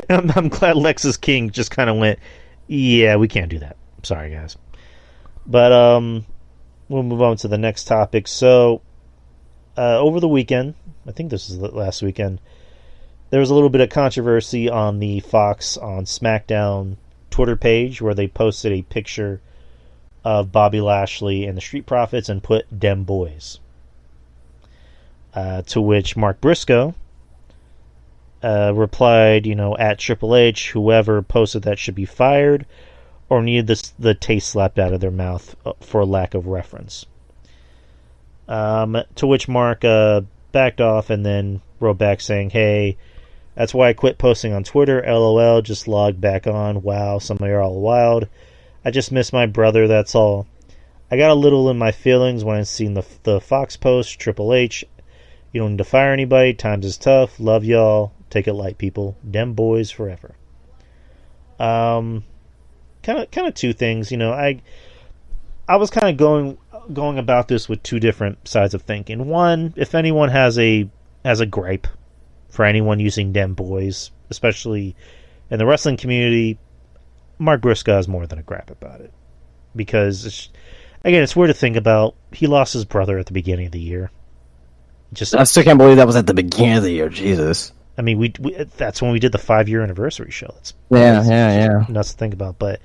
Speaker 2: I'm glad Lexus King just kind of went, "Yeah, we can't do that. Sorry, guys." But we'll move on to the next topic. So, over the weekend, I think this is the last weekend, there was a little bit of controversy on the Fox on SmackDown Twitter page where they posted a picture of Bobby Lashley and the Street Profits and put "Dem Boys." To which Mark Briscoe replied, at Triple H, whoever posted that should be fired or needed the taste slapped out of their mouth for lack of reference. To which Mark backed off and then wrote back saying, "Hey, that's why I quit posting on Twitter. LOL, just logged back on. Wow, some of you are all wild. I just miss my brother, that's all. I got a little in my feelings when I seen the Fox post. Triple H You don't need to fire anybody. Times is tough. Love y'all. Take it light, people. Dem boys forever. Kind of two things. I was kind of going about this with two different sides of thinking. One, if anyone has a gripe for anyone using dem boys, especially in the wrestling community, Mark Briscoe has more than a gripe about it. Because, it's weird to think about. He lost his brother at the beginning of the year.
Speaker 3: I still can't believe that was at the beginning of the year. Jesus.
Speaker 2: I mean, we that's when we did the 5-year anniversary show. That's nuts to think about. But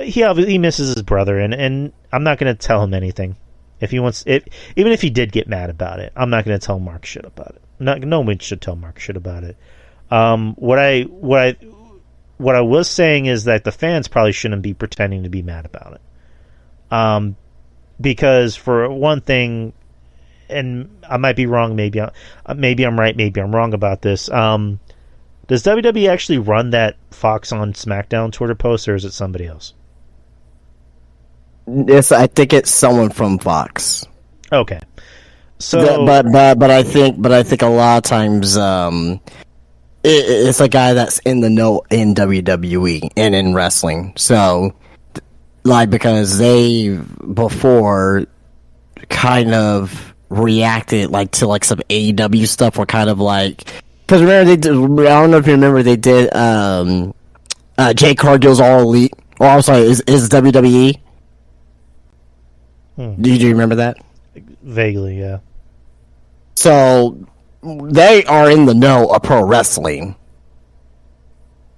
Speaker 2: he misses his brother, and I'm not going to tell him anything. If he wants, even if he did get mad about it, I'm not going to tell Mark shit about it. No one should tell Mark shit about it. What I was saying is that the fans probably shouldn't be pretending to be mad about it. Because for one thing, and I might be wrong, maybe I'm right, maybe I'm wrong about this. Does WWE actually run that Fox on SmackDown Twitter post, or is it somebody else?
Speaker 3: I think it's someone from Fox.
Speaker 2: Okay, so
Speaker 3: but I think a lot of times it's a guy that's in the know in WWE and in wrestling. So, because they before kind of reacted to some AEW stuff, or kind of because remember they did. I don't know if you remember they did. Jay Cargill's All Elite. Oh, I'm sorry, is WWE. Do you remember that?
Speaker 2: Vaguely, yeah.
Speaker 3: So they are in the know of pro wrestling.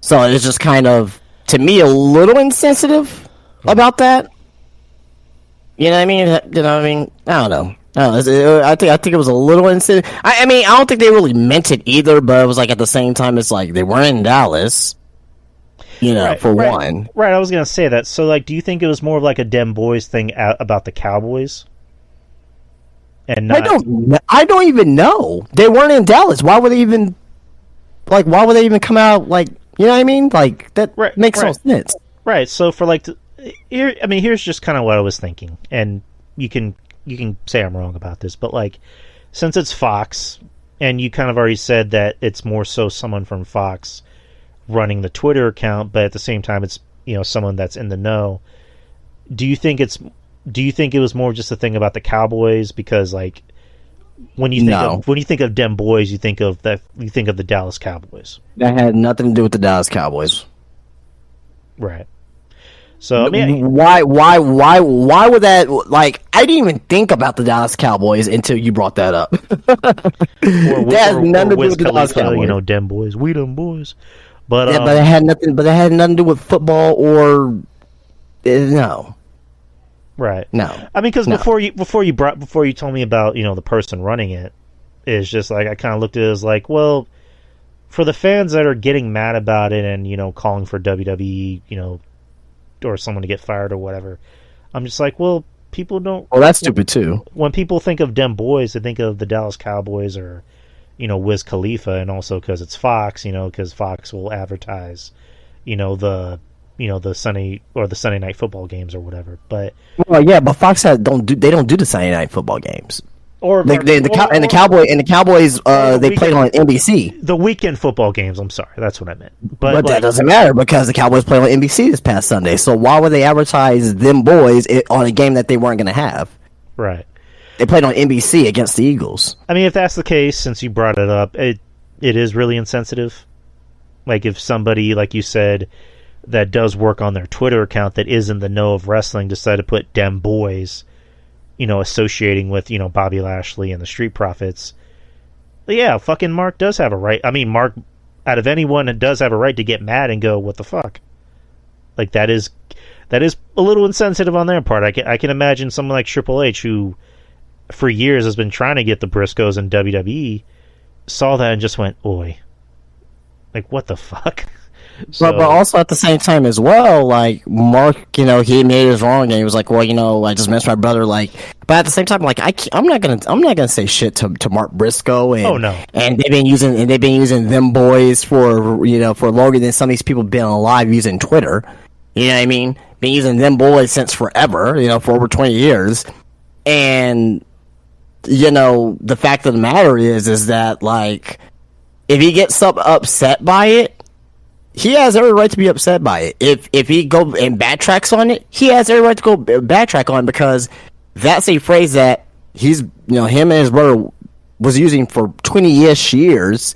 Speaker 3: So it's just kind of, to me, a little insensitive about that. You know what I mean? I don't know. I think it was a little insensitive. I don't think they really meant it either, but it was at the same time, it's they weren't in Dallas. One.
Speaker 2: Right, I was going to say that. So, do you think it was more of a Dem Boys thing about the Cowboys? And not...
Speaker 3: I don't even know. They weren't in Dallas. Why would they even... why would they even come out, you know what I mean? That makes no sense.
Speaker 2: Right, so for, here's just kind of what I was thinking. And you can say I'm wrong about this, but, since it's Fox, and you kind of already said that it's more so someone from Fox running the Twitter account, but at the same time it's someone that's in the know. Do you think it was more just a thing about the Cowboys? Because when you think of Dem Boys, you think of the Dallas Cowboys.
Speaker 3: That had nothing to do with the Dallas Cowboys.
Speaker 2: Right. So
Speaker 3: why would that I didn't even think about the Dallas Cowboys until you brought that up. That has nothing to do with the Dallas Cowboys.
Speaker 2: Dem Boys, we them boys. But
Speaker 3: but it had nothing. But it had nothing to do with football or no.
Speaker 2: Right.
Speaker 3: No.
Speaker 2: I mean, because before you told me about the person running it, is just I kind of looked at it as well, for the fans that are getting mad about it and calling for WWE or someone to get fired or whatever, I'm just well, people don't.
Speaker 3: Well, that's stupid too.
Speaker 2: When people think of Dem Boys, they think of the Dallas Cowboys or Wiz Khalifa, and also because it's Fox, because Fox will advertise, the Sunday night football games or whatever. But
Speaker 3: but Fox don't do the Sunday night football games. The Cowboys they played on NBC.
Speaker 2: The weekend football games. I'm sorry, that's what I meant.
Speaker 3: But that doesn't matter because the Cowboys played on NBC this past Sunday. So why would they advertise them boys on a game that they weren't going to have?
Speaker 2: Right.
Speaker 3: They played on NBC against the Eagles.
Speaker 2: I mean, if that's the case, since you brought it up, it is really insensitive. If somebody, like you said, that does work on their Twitter account that is in the know of wrestling decided to put Dem Boys, associating with, Bobby Lashley and the Street Profits. But yeah, fucking Mark does have a right. I mean, Mark, out of anyone, does have a right to get mad and go, what the fuck? That is a little insensitive on their part. I can imagine someone like Triple H, who for years has been trying to get the Briscoes in WWE, saw that and just went, oi. What the fuck?
Speaker 3: But also at the same time as well, Mark, he made his wrong and he was well, I just missed my brother, but at the same time, I'm not gonna say shit to Mark Briscoe, and
Speaker 2: oh no,
Speaker 3: and they've been using them boys for longer than some of these people been alive using Twitter. You know what I mean? Been using them boys since forever, for over 20 years, and the fact of the matter is that, like, if he gets upset by it, he has every right to be upset by it. If he go and backtracks on it, he has every right to go backtrack on it, because that's a phrase that him and his brother was using for 20-ish years.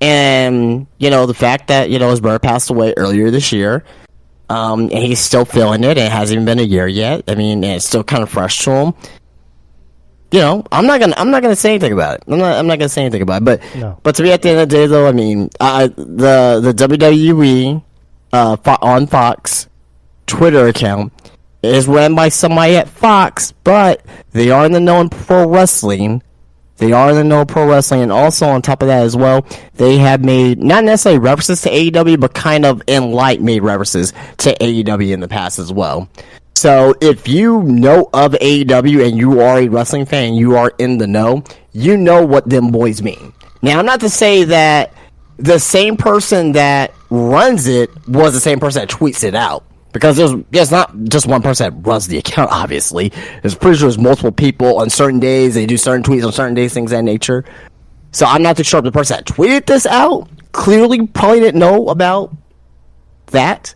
Speaker 3: And, the fact that, his brother passed away earlier this year, and he's still feeling it, and it hasn't even been a year yet. I mean, and it's still kind of fresh to him. I'm not gonna say anything about it. I'm not gonna say anything about it. But to me, at the end of the day, though, I mean, the WWE on Fox Twitter account is run by somebody at Fox, but they are in the know in pro wrestling. And also on top of that as well, they have made not necessarily references to AEW, but kind of made references to AEW in the past as well. So if you know of AEW and you are a wrestling fan, you are in the know, you know what them boys mean. Now, I'm not to say that the same person that runs it was the same person that tweets it out, because there's not just one person that runs the account, obviously. There's pretty sure there's multiple people on certain days, they do certain tweets on certain days, things of that nature. So I'm not too sure if the person that tweeted this out clearly probably didn't know about that.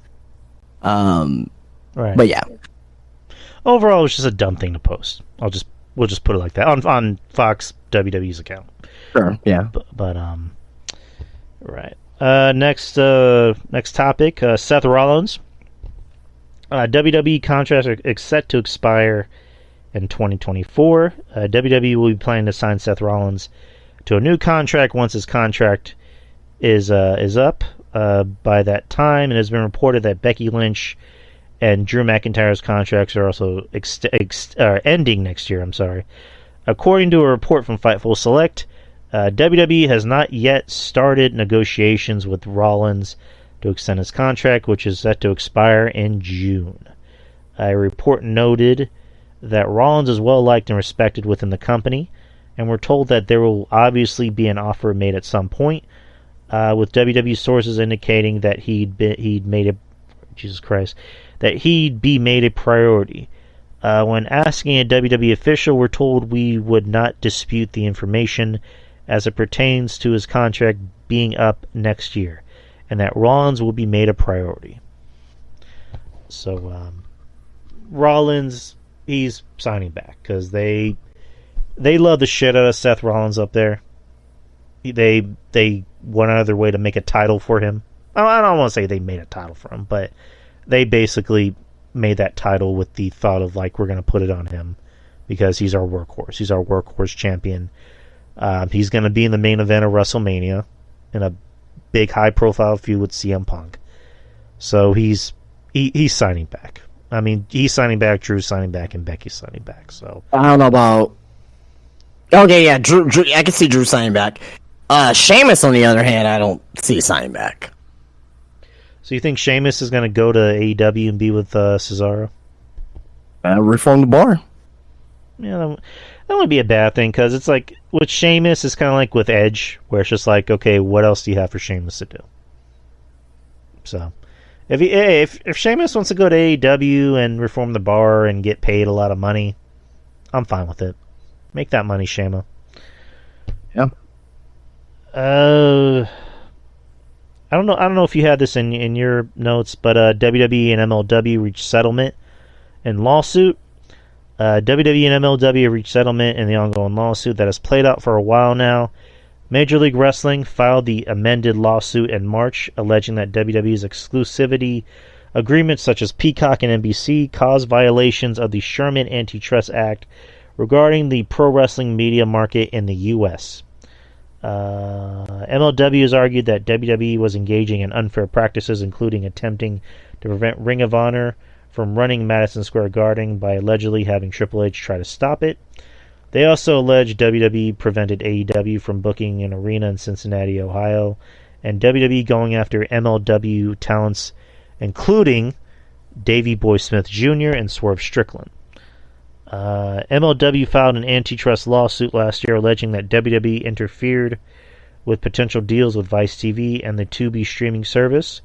Speaker 2: Right.
Speaker 3: But yeah.
Speaker 2: Overall, it was just a dumb thing to post. We'll just put it like that on Fox WWE's account.
Speaker 3: Sure. Yeah.
Speaker 2: But right. Next topic. Seth Rollins. WWE contracts are set to expire in 2024. WWE will be planning to sign Seth Rollins to a new contract once his contract is up by that time. It has been reported that Becky Lynch and Drew McIntyre's contracts are also ending next year. According to a report from Fightful Select, WWE has not yet started negotiations with Rollins to extend his contract, which is set to expire in June. A report noted that Rollins is well liked and respected within the company, and we're told that there will obviously be an offer made at some point, with WWE sources indicating that he'd be made a priority. When asking a WWE official, we're told we would not dispute the information as it pertains to his contract being up next year, and that Rollins will be made a priority. So, Rollins, he's signing back because they love the shit out of Seth Rollins up there. They went out of their way to make a title for him. I don't want to say they made a title for him, but they basically made that title with the thought of, like, we're going to put it on him because he's our workhorse. He's our workhorse champion. He's going to be in the main event of WrestleMania in a big high-profile feud with CM Punk. So he's signing back. I mean, he's signing back, Drew's signing back, and Becky's signing back. So
Speaker 3: I don't know about... Okay, yeah, Drew, I can see Drew signing back. Sheamus, on the other hand, I don't see signing back.
Speaker 2: So you think Sheamus is going to go to AEW and be with Cesaro?
Speaker 3: Reform the bar.
Speaker 2: Yeah, that would be a bad thing, because it's like, with Sheamus, it's kind of like with Edge, where it's just like, okay, what else do you have for Sheamus to do? So, if Sheamus wants to go to AEW and reform the bar and get paid a lot of money, I'm fine with it. Make that money, Shama.
Speaker 3: Yeah.
Speaker 2: I don't know if you had this in your notes, but WWE and MLW reached settlement in lawsuit. WWE and MLW have reached settlement in the ongoing lawsuit that has played out for a while now. Major League Wrestling filed the amended lawsuit in March, alleging that WWE's exclusivity agreements such as Peacock and NBC caused violations of the Sherman Antitrust Act regarding the pro wrestling media market in the U.S. MLW has argued that WWE was engaging in unfair practices, including attempting to prevent Ring of Honor from running Madison Square Garden by allegedly having Triple H try to stop it. They also allege WWE prevented AEW from booking an arena in Cincinnati, Ohio, and WWE going after MLW talents, including Davey Boy Smith Jr. and Swerve Strickland. MLW filed an antitrust lawsuit last year alleging that WWE interfered with potential deals with Vice TV and the Tubi streaming service.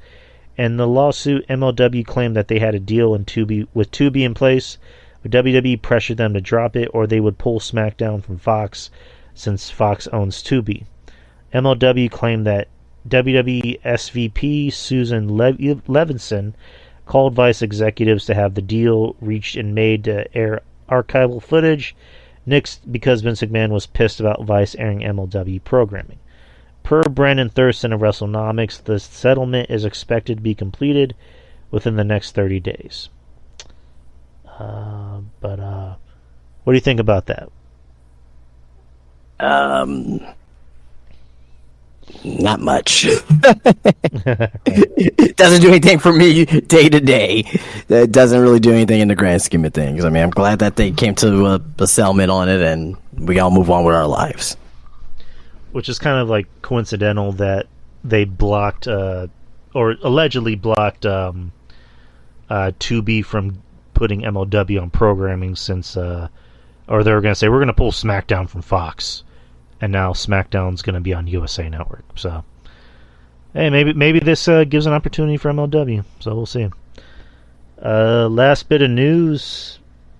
Speaker 2: In the lawsuit, MLW claimed that they had a deal with Tubi in place, but WWE pressured them to drop it or they would pull SmackDown from Fox since Fox owns Tubi. MLW claimed that WWE SVP Susan Levinson called Vice executives to have the deal reached and made to air archival footage because Vince McMahon was pissed about Vice airing MLW programming. Per Brandon Thurston of WrestleNomics, the settlement is expected to be completed within the next 30 days. But what do you think about that?
Speaker 3: Not much. It doesn't do anything for me day to day. It doesn't really do anything in the grand scheme of things. I mean, I'm glad that they came to a settlement on it, and we all move on with our lives.
Speaker 2: Which is kind of like coincidental that they blocked, or allegedly blocked, Tubi from putting MLW on programming since, or they were going to say, we're going to pull SmackDown from Fox. And now SmackDown's going to be on USA Network. So, hey, maybe this gives an opportunity for MLW. So we'll see. Last bit of news: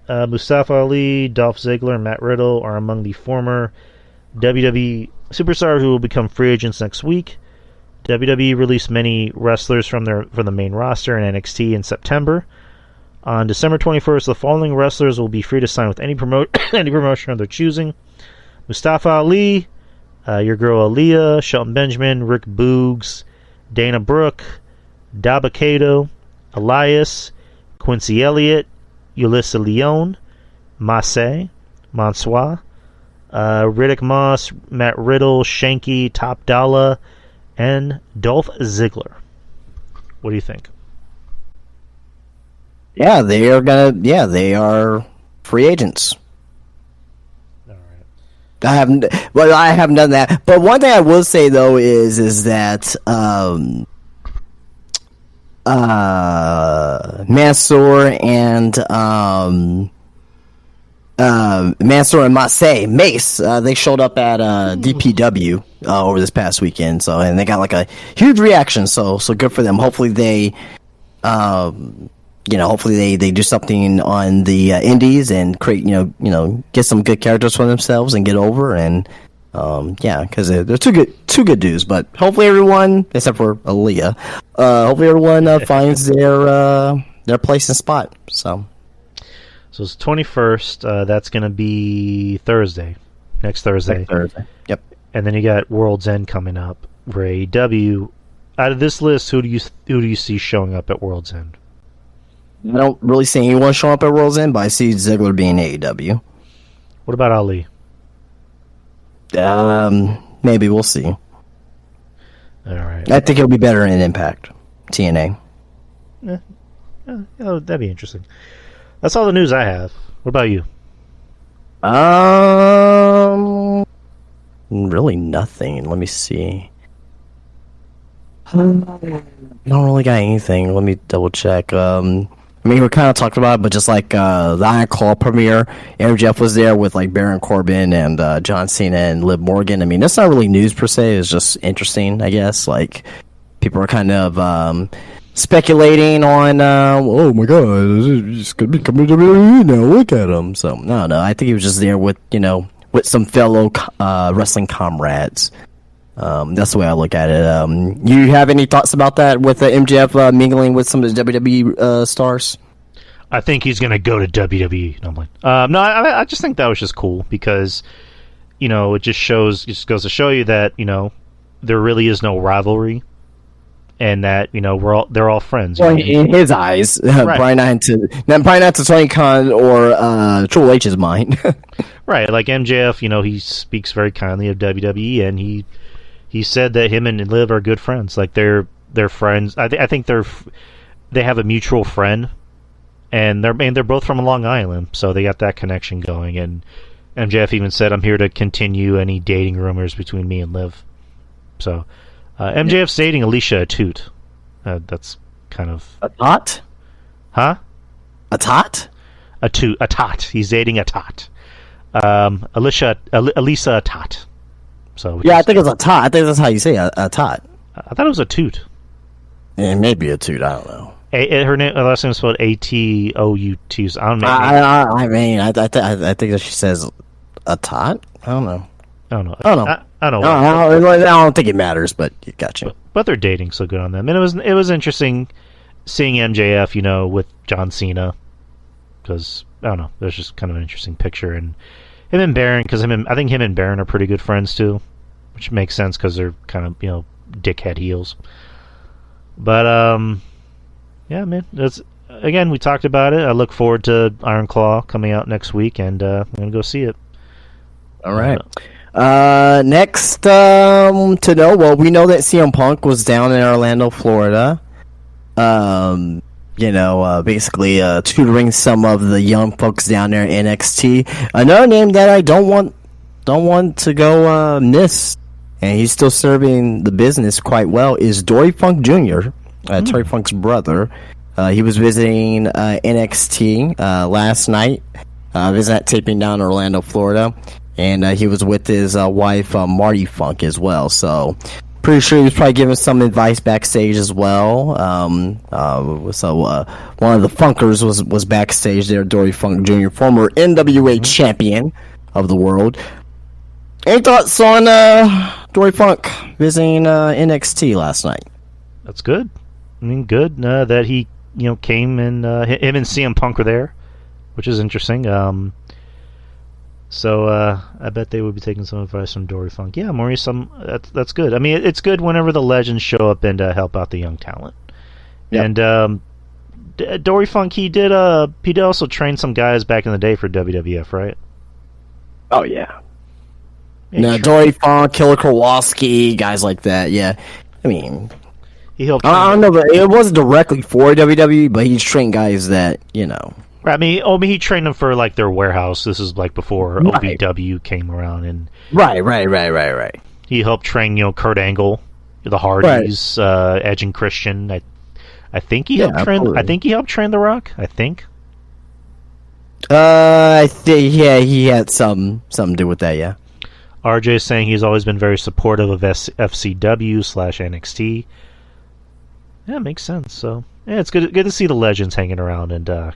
Speaker 2: Mustafa Ali, Dolph Ziggler, and Matt Riddle are among the former WWE superstars who will become free agents next week. WWE released many wrestlers from the main roster in NXT in September. On December 21st, the following wrestlers will be free to sign with any promotion of their choosing: Mustafa Ali, your girl Aaliyah, Shelton Benjamin, Rick Boogs, Dana Brooke, Dabba-Kato, Elias, Quincy Elliott, Ulissa Leone, Massey, Mansois, Riddick Moss, Matt Riddle, Shanky, Top Dollar, and Dolph Ziggler. What do you think?
Speaker 3: Yeah, they are free agents. I haven't done that. But one thing I will say though is that Mansoor and Mace, they showed up at DPW over this past weekend. So, and they got like a huge reaction. So good for them. Hopefully they hopefully they do something on the indies and create, get some good characters for themselves and get over and, because they're two good dudes. But hopefully everyone, except for Aaliyah, hopefully everyone finds their place and spot. So
Speaker 2: it's 21st. That's going to be Thursday, next Thursday.
Speaker 3: Yep.
Speaker 2: And then you got World's End coming up for AEW. Out of this list, who do you see showing up at World's End?
Speaker 3: I don't really see anyone showing up at World's End, but I see Ziggler being AEW.
Speaker 2: What about Ali?
Speaker 3: Maybe we'll see.
Speaker 2: All right.
Speaker 3: I think he'll be better in Impact, TNA.
Speaker 2: Yeah, that'd be interesting. That's all the news I have. What about you?
Speaker 3: Really nothing. Let me see. I don't really got anything. Let me double check. I mean, we kind of talked about it, but just like the Iron Claw premiere, MJF was there with like Baron Corbin and John Cena and Liv Morgan. I mean, that's not really news per se. It's just interesting, I guess. Like, people are kind of speculating on, oh my god, he's going to be coming to WWE now. Look at him. So, no, I think he was just there with, with some fellow wrestling comrades. That's the way I look at it. You have any thoughts about that with MJF mingling with some of the WWE stars?
Speaker 2: I think he's going to go to WWE. No, I'm like, no, I just think that was just cool because, it just goes to show you that, there really is no rivalry and that, they're all friends.
Speaker 3: Well, in his eyes, right. Probably not to Tony Khan or Triple H's mind.
Speaker 2: Right. Like MJF, he speaks very kindly of WWE and he said that him and Liv are good friends. Like they're friends. I think they have a mutual friend, and they're both from Long Island, so they got that connection going. And MJF even said, "I'm here to continue any dating rumors between me and Liv." So MJF's dating Alicia Atout. That's kind of
Speaker 3: a tot,
Speaker 2: huh?
Speaker 3: A tot,
Speaker 2: a tot. He's dating a tot. Elisa Atout. So
Speaker 3: yeah, I think it's a tot. I think that's how you say a tot.
Speaker 2: I thought it was a toot.
Speaker 3: It may be a toot. I don't know.
Speaker 2: Her last name is spelled A-T-O-U-T. So I don't know.
Speaker 3: I mean, I think that she says a tot. I don't know.
Speaker 2: I don't know.
Speaker 3: I don't think it matters, but you gotcha.
Speaker 2: But they're dating, so good on them. And it was interesting seeing MJF, with John Cena, because I don't know. There's just kind of an interesting picture, and him and Baron, because I think him and Baron are pretty good friends too, which makes sense because they're kind of dickhead heels. But yeah, man. Again, we talked about it. I look forward to Iron Claw coming out next week, and I'm gonna go see it.
Speaker 3: All right. Next to know. Well, we know that CM Punk was down in Orlando, Florida. Basically tutoring some of the young folks down there at NXT. Another name that I don't want to go miss, and he's still serving the business quite well, is Dory Funk Jr., Terry Funk's brother. He was visiting NXT last night, visiting taping down in Orlando, Florida, and he was with his wife, Marty Funk, as well. So, pretty sure he was probably giving some advice backstage as well. One of the Funkers was backstage there, Dory Funk Jr., former NWA champion of the world. Any thoughts on Dory Funk visiting NXT last night?
Speaker 2: That's good. I mean, good that he came and him and CM Punk were there, which is interesting. So I bet they would be taking some advice from Dory Funk. Yeah, Maurice, that's good. I mean, it's good whenever the legends show up and help out the young talent. Yep. And Dory Funk, he did also train some guys back in the day for WWF, right?
Speaker 3: Oh yeah. Dory Funk, Killer Kowalski, guys like that. Yeah, I mean,
Speaker 2: he helped.
Speaker 3: I don't know, but it wasn't directly for WWE, but he's trained guys that
Speaker 2: I mean, he trained them for like their warehouse. This is like before OVW came around, and
Speaker 3: right.
Speaker 2: He helped train, Kurt Angle, the Hardys, Edge and Christian. I think he helped train. Absolutely. I think he helped train The Rock. I think.
Speaker 3: I think he had some to do with that. Yeah.
Speaker 2: RJ is saying he's always been very supportive of FCW/NXT. Yeah, it makes sense. So yeah, it's good to see the legends hanging around and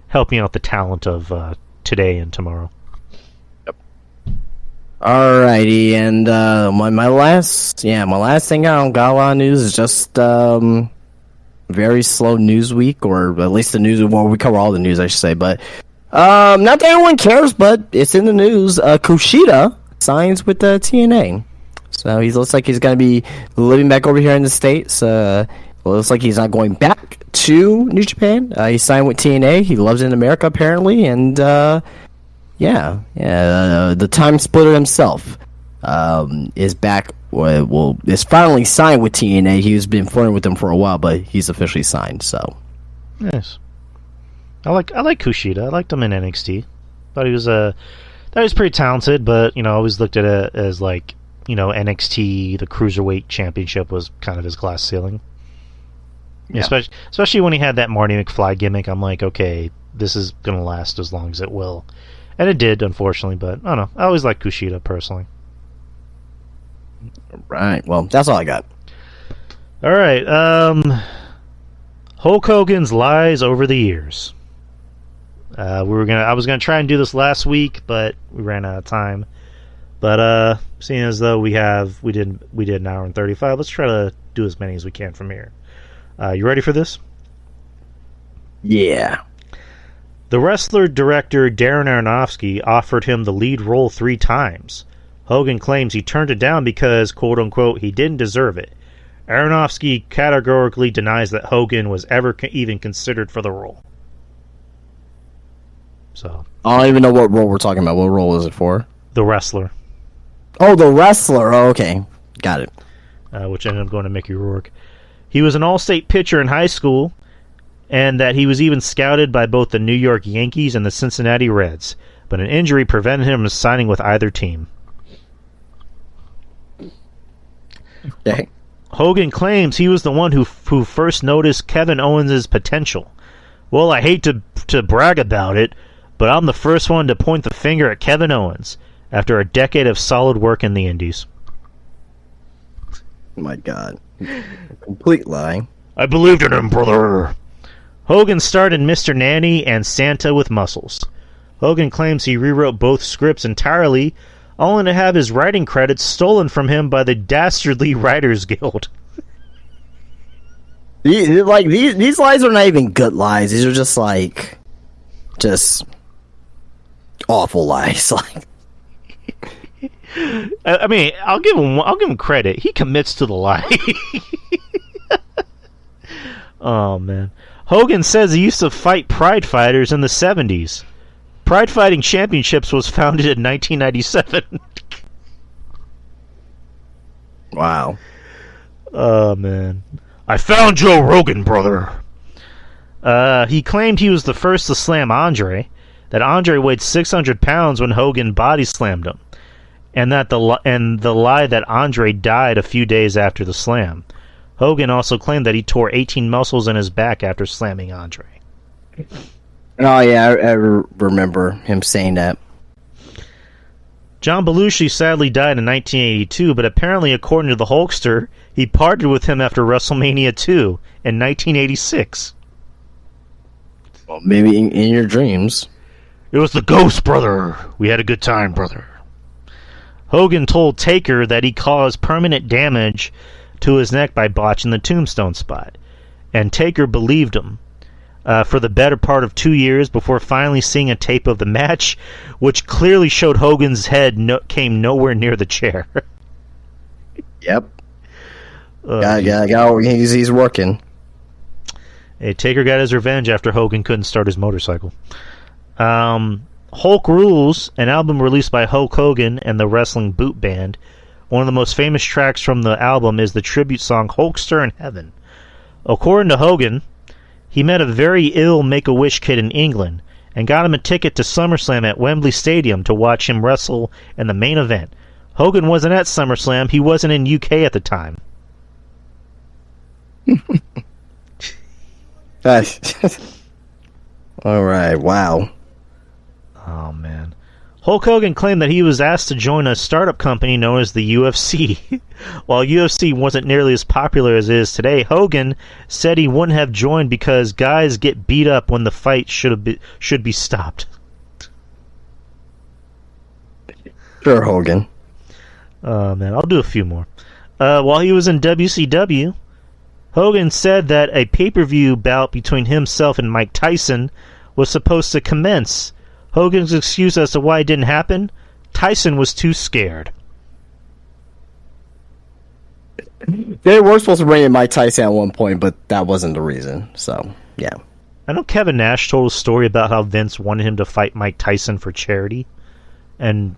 Speaker 2: helping out the talent of today and tomorrow.
Speaker 3: Yep. Alrighty, and my last thing on Gala news is just very slow news week, or at least the news. Well, we cover all the news, I should say, but not that anyone cares, but it's in the news. Kushida signs with the TNA, so he looks like he's going to be living back over here in the States. Looks like he's not going back to New Japan. He signed with TNA. He loves it in America, apparently, and the time splitter himself is back. Is finally signed with TNA. He's been flirting with them for a while, but he's officially signed. So,
Speaker 2: nice. I like Kushida. I liked him in NXT. Thought he was pretty talented, but I always looked at it as like NXT, the Cruiserweight Championship was kind of his glass ceiling. Yeah. Especially when he had that Marty McFly gimmick, I'm like, okay, this is gonna last as long as it will, and it did, unfortunately. But I don't know. I always like Kushida personally.
Speaker 3: Right. Well, that's all I got.
Speaker 2: All right. Hulk Hogan's lies over the years. I was gonna try and do this last week, but we ran out of time. But seeing as though we did an hour and 35, let's try to do as many as we can from here. You ready for this?
Speaker 3: Yeah.
Speaker 2: The wrestler-director Darren Aronofsky offered him the lead role 3 times. Hogan claims he turned it down because, quote-unquote, he didn't deserve it. Aronofsky categorically denies that Hogan was ever even considered for the role. So
Speaker 3: I don't even know what role we're talking about. What role is it for?
Speaker 2: The wrestler.
Speaker 3: Oh, the wrestler. Oh, okay. Got it.
Speaker 2: Which ended up going to Mickey Rourke. He was an all-state pitcher in high school, and that he was even scouted by both the New York Yankees and the Cincinnati Reds, but an injury prevented him from signing with either team.
Speaker 3: Okay.
Speaker 2: Hogan claims he was the one who first noticed Kevin Owens' potential. Well, I hate to brag about it, but I'm the first one to point the finger at Kevin Owens after a decade of solid work in the Indies.
Speaker 3: My God. Complete lie.
Speaker 2: I believed in him, brother. Hogan starred in Mr. Nanny and Santa with Muscles. Hogan claims he rewrote both scripts entirely, only to have his writing credits stolen from him by the dastardly Writers Guild.
Speaker 3: These lies are not even good lies. These are just awful lies.
Speaker 2: I mean, I'll give him credit. He commits to the lie. Oh man. Hogan says he used to fight Pride fighters in the 70s. Pride Fighting Championships was founded in 1997.
Speaker 3: Wow.
Speaker 2: Oh man. I found Joe Rogan, brother. He claimed he was the first to slam Andre, that Andre weighed 600 pounds when Hogan body slammed him, and that the lie that Andre died a few days after the slam. Hogan also claimed that he tore 18 muscles in his back after slamming Andre.
Speaker 3: Oh yeah, I remember him saying that.
Speaker 2: John Belushi sadly died in 1982, but apparently, according to the Hulkster, he parted with him after WrestleMania 2 in 1986.
Speaker 3: Well, maybe in your dreams.
Speaker 2: It was the ghost, brother. We had a good time, brother. Hogan told Taker that he caused permanent damage to his neck by botching the tombstone spot, and Taker believed him for the better part of 2 years before finally seeing a tape of the match, which clearly showed Hogan's head came nowhere near the chair.
Speaker 3: Yep. He's working.
Speaker 2: Hey, Taker got his revenge after Hogan couldn't start his motorcycle. Hulk Rules, an album released by Hulk Hogan and the Wrestling Boot Band. One of the most famous tracks from the album is the tribute song Hulkster in Heaven. According to Hogan, he met a very ill Make-A-Wish kid in England and got him a ticket to SummerSlam at Wembley Stadium to watch him wrestle in the main event. Hogan wasn't at SummerSlam. He wasn't in UK at the time.
Speaker 3: All right, wow.
Speaker 2: Oh, man. Hulk Hogan claimed that he was asked to join a startup company known as the UFC. While UFC wasn't nearly as popular as it is today, Hogan said he wouldn't have joined because guys get beat up when the fight should be stopped.
Speaker 3: Sure, Hogan.
Speaker 2: Oh, man, I'll do a few more. While he was in WCW, Hogan said that a pay-per-view bout between himself and Mike Tyson was supposed to commence. Hogan's excuse as to why it didn't happen? Tyson was too scared.
Speaker 3: They were supposed to bring in Mike Tyson at one point, but that wasn't the reason. So, yeah.
Speaker 2: I know Kevin Nash told a story about how Vince wanted him to fight Mike Tyson for charity. And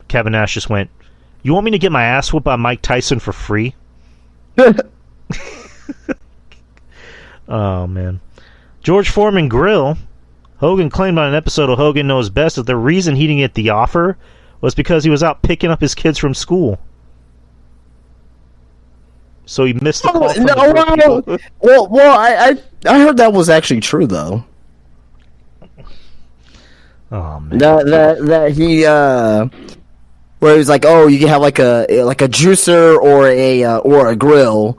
Speaker 2: Kevin Nash just went, "You want me to get my ass whooped by Mike Tyson for free?" Oh, man. George Foreman Grill. Hogan claimed on an episode of Hogan Knows Best that the reason he didn't get the offer was because he was out picking up his kids from school. So he missed the call from the
Speaker 3: Well, I heard that was actually true though.
Speaker 2: Oh man.
Speaker 3: That he where he was like, "Oh, you can have like a juicer or a grill,"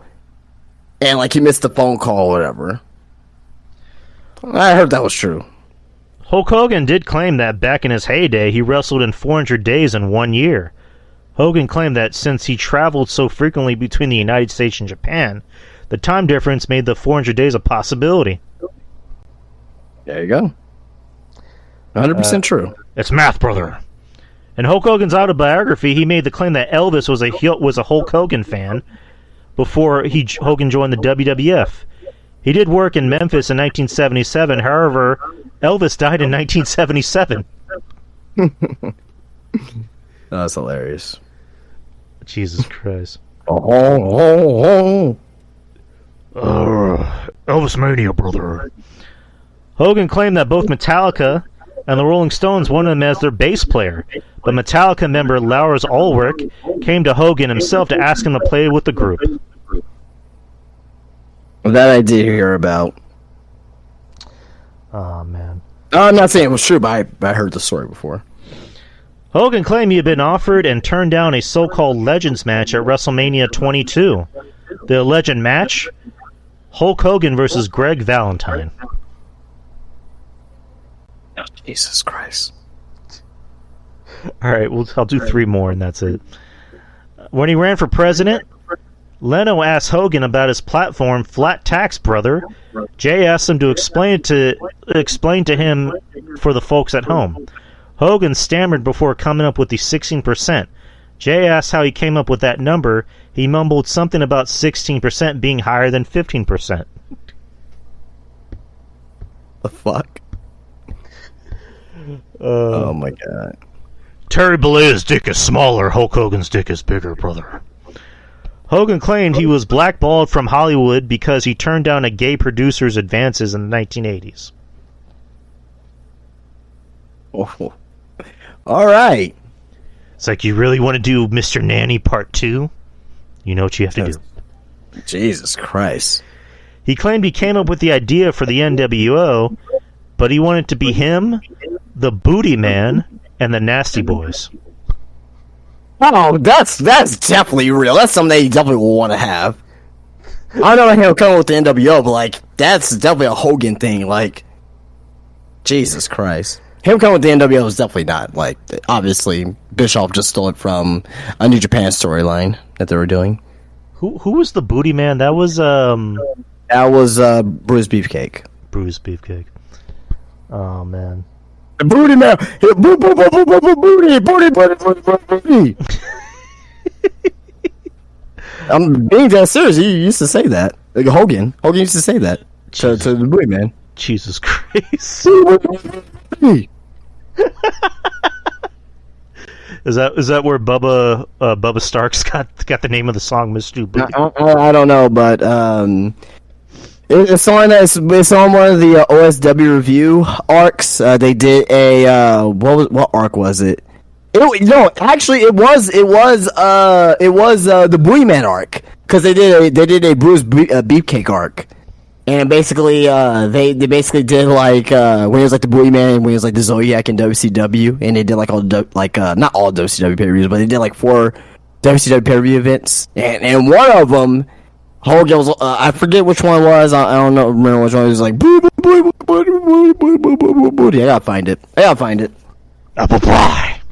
Speaker 3: and like he missed the phone call or whatever. I heard that was true.
Speaker 2: Hulk Hogan did claim that back in his heyday, he wrestled in 400 days in 1 year. Hogan claimed that since he traveled so frequently between the United States and Japan, the time difference made the 400 days a possibility.
Speaker 3: There you go. 100% true.
Speaker 2: It's math, brother. In Hulk Hogan's autobiography, he made the claim that Elvis was a Hulk Hogan fan before Hogan joined the WWF. He did work in Memphis in 1977. However, Elvis died in 1977.
Speaker 3: That's hilarious.
Speaker 2: Jesus Christ.
Speaker 3: Elvis
Speaker 2: Mania, brother. Hogan claimed that both Metallica and the Rolling Stones wanted him as their bass player, but Metallica member Lars Ulrich came to Hogan himself to ask him to play with the group.
Speaker 3: That I did hear about.
Speaker 2: Oh, man.
Speaker 3: I'm not saying it was true, but I heard the story before.
Speaker 2: Hogan claimed he had been offered and turned down a so-called Legends match at WrestleMania 22. The Legend match? Hulk Hogan versus Greg Valentine.
Speaker 3: Oh, Jesus Christ.
Speaker 2: All right, I'll do 3 more, and that's it. When he ran for president, Leno asked Hogan about his platform, Flat Tax Brother. Jay asked him to explain to him for the folks at home. Hogan stammered before coming up with the 16%. Jay asked how he came up with that number. He mumbled something about 16% being higher than 15%.
Speaker 3: The fuck? Oh my god.
Speaker 2: Terry Bollea's dick is smaller, Hulk Hogan's dick is bigger, brother. Hogan claimed he was blackballed from Hollywood because he turned down a gay producer's advances in the 1980s.
Speaker 3: Oh. All right.
Speaker 2: It's like, you really want to do Mr. Nanny Part 2? You know what you have to do.
Speaker 3: Jesus Christ.
Speaker 2: He claimed he came up with the idea for the NWO, but he wanted to be him, the Booty Man, and the Nasty Boys.
Speaker 3: Oh, that's definitely real. That's something that you definitely will want to have. I don't know how he'll come with the NWO, but like that's definitely a Hogan thing. Like, Jesus Christ, him coming with the NWO is definitely not like. Obviously, Bischoff just stole it from a New Japan storyline that they were doing.
Speaker 2: Who was the Booty Man? That was
Speaker 3: Bruce Beefcake.
Speaker 2: Bruce Beefcake. Oh man.
Speaker 3: Booty man, booty. I'm being that serious. He used to say that. Like Hogan used to say that to the booty man.
Speaker 2: Jesus Christ. Is that where Bubba Starks got the name of the song, Mr. Booty?
Speaker 3: I don't know, but it's on one of the OSW review arcs. They did a what arc was it? It was the Booty Man arc, because they did a Bruce Beefcake arc, and basically they basically did like when he was like the Booty Man, when he was like the Zodiac in WCW, and they did like not all WCW pay-per-views, but they did like 4 WCW pay-per-view events, and one of them. Hogan was, I forget which one it was. I don't know. Remember which one. It was like, boo, boo, boo, boo, boo, boo, boo, boo, boo. I gotta find it.
Speaker 2: Apple pie.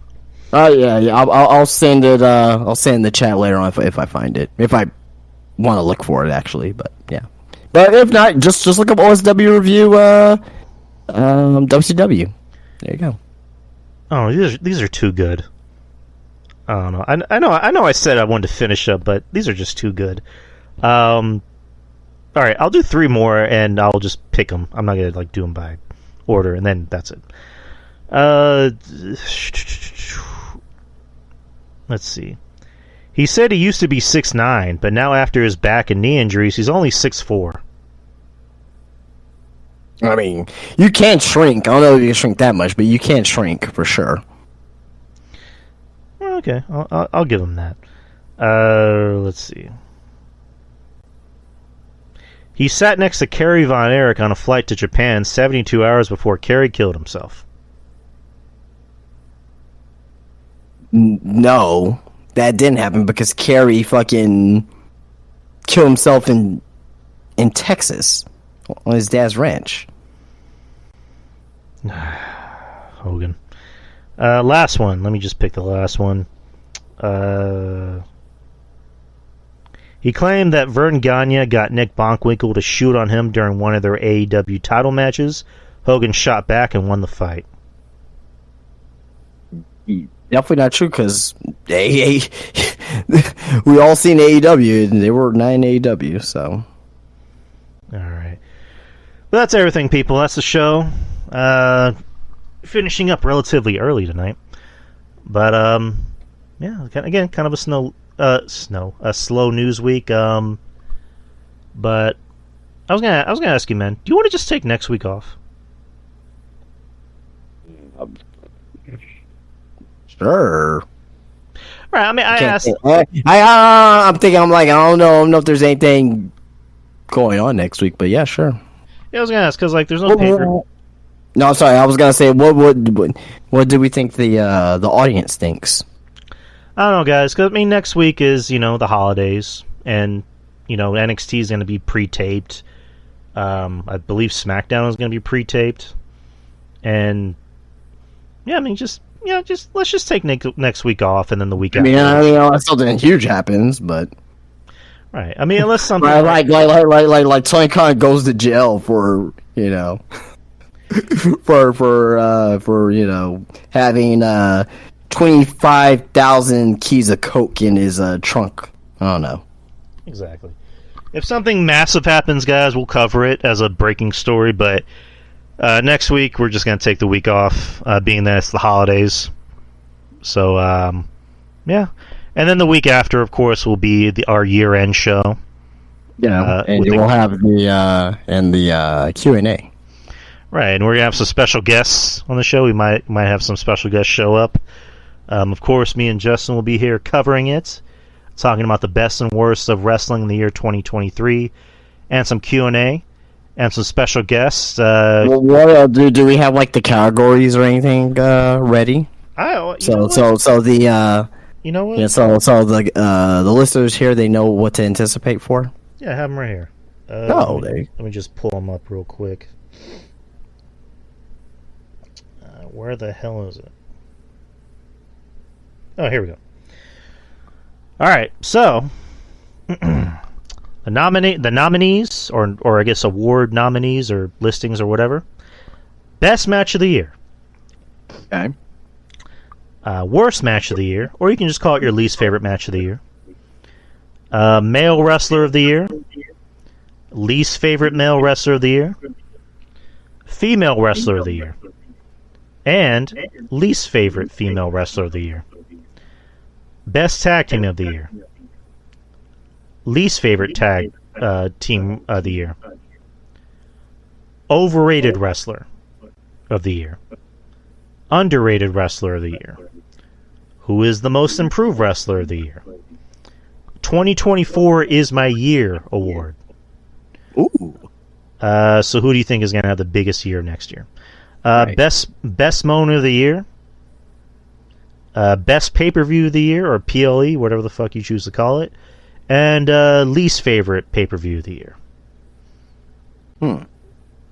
Speaker 3: Yeah. I'll send it. I'll send in the chat later on if I find it. If I want to look for it, actually. But yeah. But if not, just look up OSW review. WCW. There you go.
Speaker 2: Oh, these are too good. I don't know. I know. I said I wanted to finish up, but these are just too good. All right, I'll do 3 more, and I'll just pick them. I'm not gonna do them by order, and then that's it. Let's see. He said he used to be 6'9", but now after his back and knee injuries, he's only 6'4".
Speaker 3: I mean, you can shrink. I don't know if you can shrink that much, but you can shrink for sure.
Speaker 2: Okay, I'll give him that. Let's see. He sat next to Kerry Von Erich on a flight to Japan 72 hours before Kerry killed himself.
Speaker 3: No, that didn't happen because Kerry fucking killed himself in Texas on his dad's ranch.
Speaker 2: Hogan. Last one. Let me just pick the last one. He claimed that Vern Gagne got Nick Bockwinkel to shoot on him during one of their AEW title matches. Hogan shot back and won the fight.
Speaker 3: Definitely not true, because we all seen AEW, and they were not in AEW, so.
Speaker 2: Alright. Well, that's everything, people. That's the show. Finishing up relatively early tonight. But, yeah, again, kind of a slow news week. But I was gonna ask you, man, do you want to just take next week off?
Speaker 3: Sure.
Speaker 2: Right. I mean, I asked.
Speaker 3: I'm thinking. I'm like, I don't know if there's anything going on next week, but yeah, sure.
Speaker 2: Yeah, I was gonna ask because there's no paper.
Speaker 3: No, I'm sorry. I was gonna say, what do we think the audience thinks?
Speaker 2: I don't know, guys. Because next week is the holidays, and NXT is gonna be pre-taped. I believe SmackDown is gonna be pre-taped. And yeah, I mean, just let's just take next week off, and then the week
Speaker 3: I
Speaker 2: after.
Speaker 3: mean, unless something huge happens, but
Speaker 2: right. I mean, unless something
Speaker 3: like Tony Khan goes to jail for for having 25,000 keys of coke in his trunk. I don't know.
Speaker 2: Exactly. If something massive happens, guys, we'll cover it as a breaking story. But next week, we're just going to take the week off, being that it's the holidays. So, yeah. And then the week after, of course, will be our year-end show.
Speaker 3: Yeah, and we'll have the Q&A.
Speaker 2: Right, and we're going to have some special guests on the show. We might have some special guests show up. Of course, me and Justin will be here covering it, talking about the best and worst of wrestling in the year 2023, and some Q&A, and some special guests.
Speaker 3: What do we have like the categories or anything ready? So the
Speaker 2: you know what?
Speaker 3: Yeah, so the listeners here, they know what to anticipate for.
Speaker 2: Yeah, I have them right here. Let me just pull them up real quick. Where the hell is it? Oh, here we go. All right, so the nominees, or I guess award nominees or listings or whatever. Best match of the year.
Speaker 3: Okay.
Speaker 2: Worst match of the year, or you can just call it your least favorite match of the year. Male wrestler of the year. Least favorite male wrestler of the year. Female wrestler of the year. And least favorite female wrestler of the year. Best tag team of the year. Least favorite tag team of the year. Overrated wrestler of the year. Underrated wrestler of the year. Who is the most improved wrestler of the year? 2024 is my year award.
Speaker 3: Ooh.
Speaker 2: So who do you think is going to have the biggest year next year? Right. Best moment of the year. Best pay-per-view of the year, or PLE, whatever the fuck you choose to call it. And least favorite pay-per-view of the year. And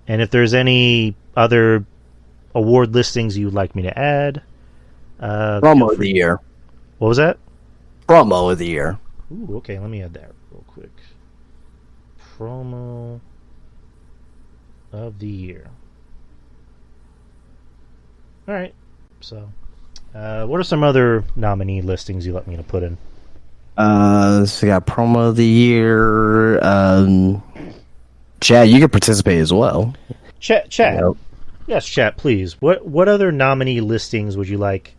Speaker 2: if there's any other award listings you'd like me to add.
Speaker 3: Promo of the year.
Speaker 2: What was that?
Speaker 3: Promo of the year.
Speaker 2: Ooh, okay, let me add that real quick. Promo of the year. Alright, so what are some other nominee listings you'd like me to put in?
Speaker 3: So we got promo of the year. Chad, you can participate as well.
Speaker 2: Chat. Yes, chat, please. What other nominee listings would you like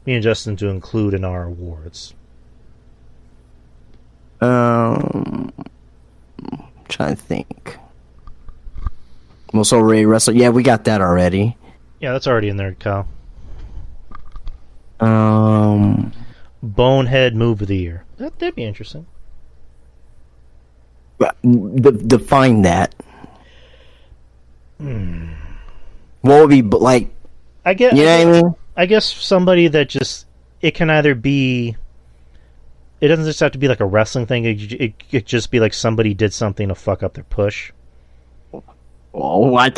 Speaker 2: me and Justin to include in our awards?
Speaker 3: Trying to think. Most overrated wrestler. Yeah, we got that already.
Speaker 2: Yeah, that's already in there, Kyle. Bonehead move of the year. That'd be interesting.
Speaker 3: Define that. What would be like?
Speaker 2: I guess.
Speaker 3: You know what I mean?
Speaker 2: I guess somebody that just, it can either be. It doesn't just have to be like a wrestling thing. It could just be like somebody did something to fuck up their push.
Speaker 3: Oh, I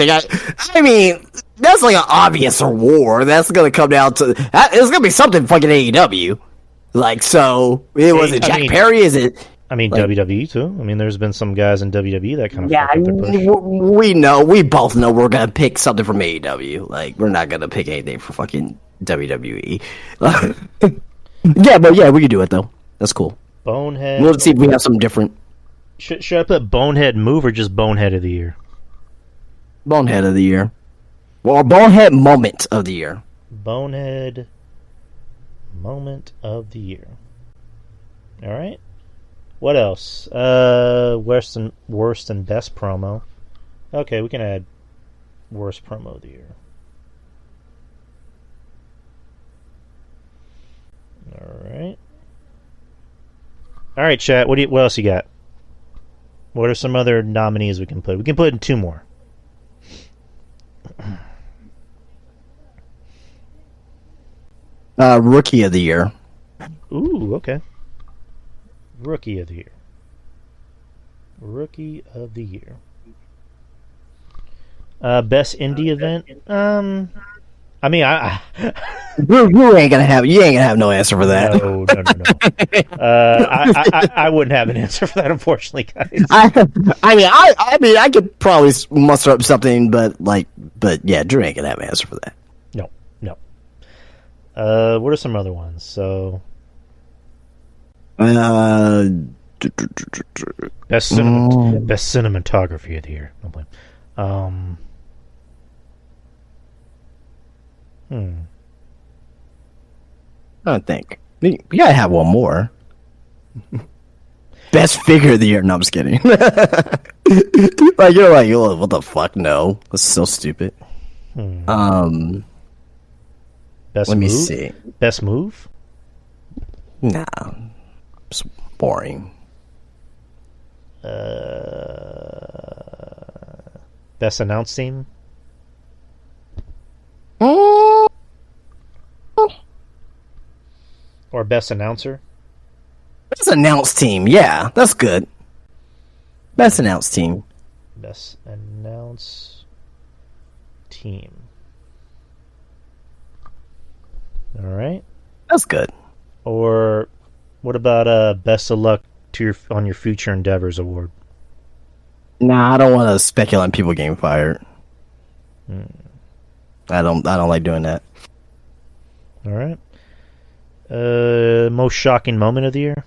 Speaker 3: mean, that's like an obvious award. That's gonna come down to it's gonna be something fucking AEW. Like, so it was it Jack Perry? Is it?
Speaker 2: I mean, like, WWE too. I mean, there's been some guys in WWE that kind of fuck up their push.
Speaker 3: We both know we're gonna pick something from AEW. Like, we're not gonna pick anything for fucking WWE. Yeah, we can do it though. That's cool.
Speaker 2: Bonehead.
Speaker 3: We'll see if we have something different.
Speaker 2: Should I put Bonehead move or just Bonehead of the year?
Speaker 3: Bonehead of the year. Well, Bonehead moment of the year.
Speaker 2: Bonehead moment of the year. All right. What else? Worst and best promo. Okay, we can add worst promo of the year. All right, chat. What else you got? What are some other nominees we can put? We can put in two more.
Speaker 3: Rookie of the year.
Speaker 2: Ooh, okay. Rookie of the year. Rookie of the year. Best indie event. I mean,
Speaker 3: You ain't gonna have no answer for that.
Speaker 2: no. I wouldn't have an answer for that, unfortunately, guys.
Speaker 3: I mean, I could probably muster up something, but yeah, Drew ain't gonna have an answer for that.
Speaker 2: No. What are some other ones? So, best cinematography of the year. No blame.
Speaker 3: I don't think you gotta have one more. Best figure of the year. No, I'm just kidding. Like you're like, oh, what the fuck? No, that's so stupid.
Speaker 2: Best
Speaker 3: Let me
Speaker 2: move?
Speaker 3: see.
Speaker 2: Best move?
Speaker 3: Nah, it's boring.
Speaker 2: Best announced team? Or best announcer?
Speaker 3: Best announced team. Yeah, that's good. Best announced team.
Speaker 2: Best announced team. All right.
Speaker 3: That's good.
Speaker 2: Or what about best of luck to on your future endeavors award?
Speaker 3: Nah, I don't want to speculate on people getting fired. I don't like doing that.
Speaker 2: All right. Most shocking moment of the year?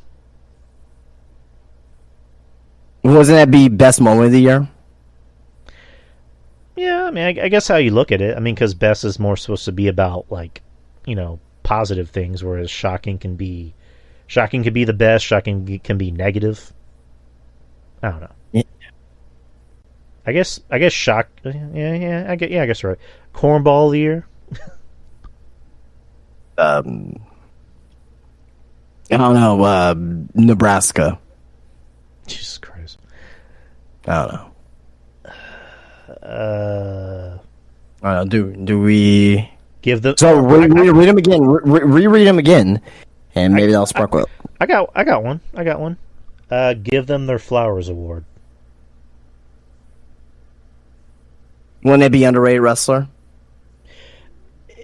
Speaker 3: Wasn't that be best moment of the year?
Speaker 2: Yeah, I mean, I guess how you look at it. I mean, because best is more supposed to be about positive things, whereas shocking can be the best. Shocking can be negative. I don't know.
Speaker 3: Yeah.
Speaker 2: I guess shock. Yeah. I guess right. Cornball of the year.
Speaker 3: I don't know. Nebraska.
Speaker 2: Jesus Christ.
Speaker 3: I don't know. I don't know. Do we
Speaker 2: give the
Speaker 3: read them again? Reread them again, and maybe that'll spark up.
Speaker 2: I got one. Give them their flowers award.
Speaker 3: Wouldn't it be underrated wrestler?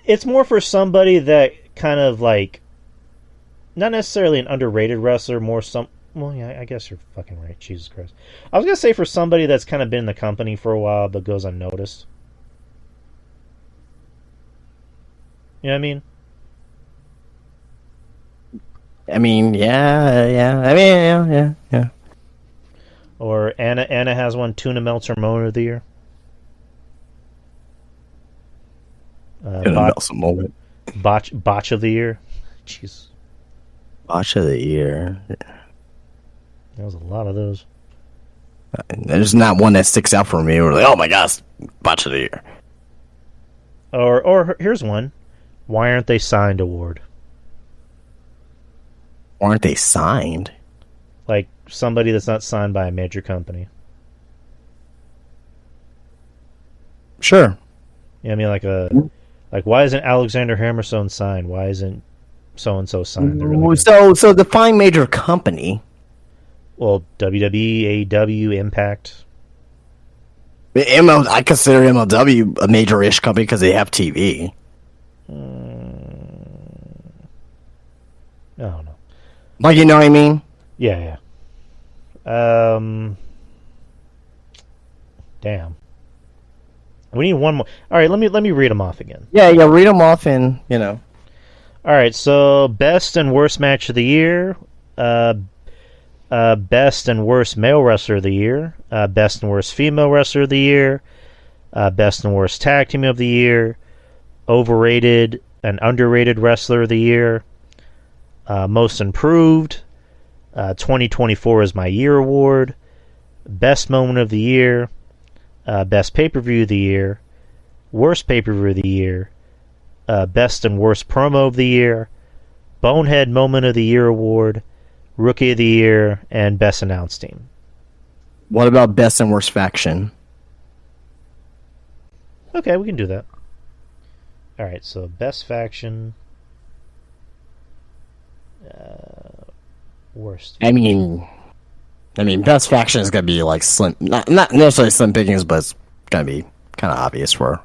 Speaker 2: It's more for somebody that kind of like, not necessarily an underrated wrestler, more some. Well, yeah, I guess you're fucking right. Jesus Christ. I was gonna say for somebody that's kind of been in the company for a while but goes unnoticed. You know what I mean?
Speaker 3: I mean, yeah. I mean, yeah.
Speaker 2: Or Anna has one. Tuna Meltzer moment of the year.
Speaker 3: Moment.
Speaker 2: Botch of the year. Jeez.
Speaker 3: Botch of the year.
Speaker 2: There was a lot of those.
Speaker 3: There's not one that sticks out for me. We're like, oh my gosh, botch of the year.
Speaker 2: Or here's one. Why aren't they signed award?
Speaker 3: Why aren't they signed?
Speaker 2: Like somebody that's not signed by a major company.
Speaker 3: Sure.
Speaker 2: You know what I mean? Like why isn't Alexander Hammerstone signed? Why isn't so and so signed? Really
Speaker 3: so define major company.
Speaker 2: Well, WWE, AEW, Impact.
Speaker 3: I consider MLW a major-ish company because they have TV.
Speaker 2: I don't know.
Speaker 3: Like, you know what I mean?
Speaker 2: Yeah. Damn. We need one more. All right, let me read them off again.
Speaker 3: Yeah, read them off and,
Speaker 2: All right, so best and worst match of the year. Best and worst male wrestler of the year, best and worst female wrestler of the year, best and worst tag team of the year, overrated and underrated wrestler of the year, most improved, 2024 is my year award, best moment of the year, best pay-per-view of the year, worst pay-per-view of the year, best and worst promo of the year, bonehead moment of the year award, Rookie of the Year, and Best Announced Team.
Speaker 3: What about Best and Worst Faction?
Speaker 2: Okay, we can do that. Alright, so Best Faction. Worst.
Speaker 3: I mean, Best Faction is going to be like slim. Not necessarily slim pickings, but it's going to be kind of obvious for a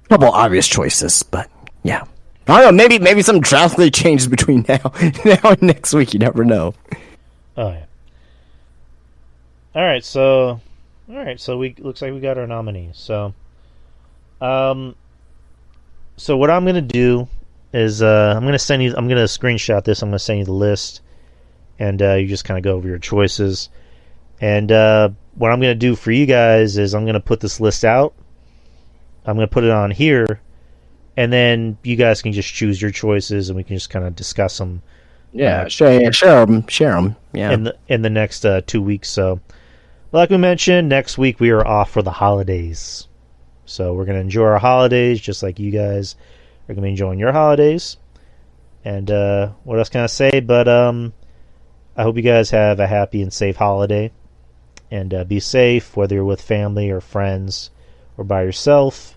Speaker 3: couple obvious choices, but yeah. I don't know, maybe something drastically changes between now and next week. You never know.
Speaker 2: Oh yeah. All right, so we looks like we got our nominees. So what I'm gonna do is I'm gonna screenshot this. I'm gonna send you the list, and you just kind of go over your choices. And what I'm gonna do for you guys is I'm gonna put this list out. I'm gonna put it on here, and then you guys can just choose your choices, and we can just kind of discuss them.
Speaker 3: Yeah, share them. Yeah,
Speaker 2: in the next 2 weeks. So, like we mentioned, next week we are off for the holidays. So we're gonna enjoy our holidays, just like you guys are gonna be enjoying your holidays. And what else can I say? But I hope you guys have a happy and safe holiday, and be safe, whether you're with family or friends or by yourself.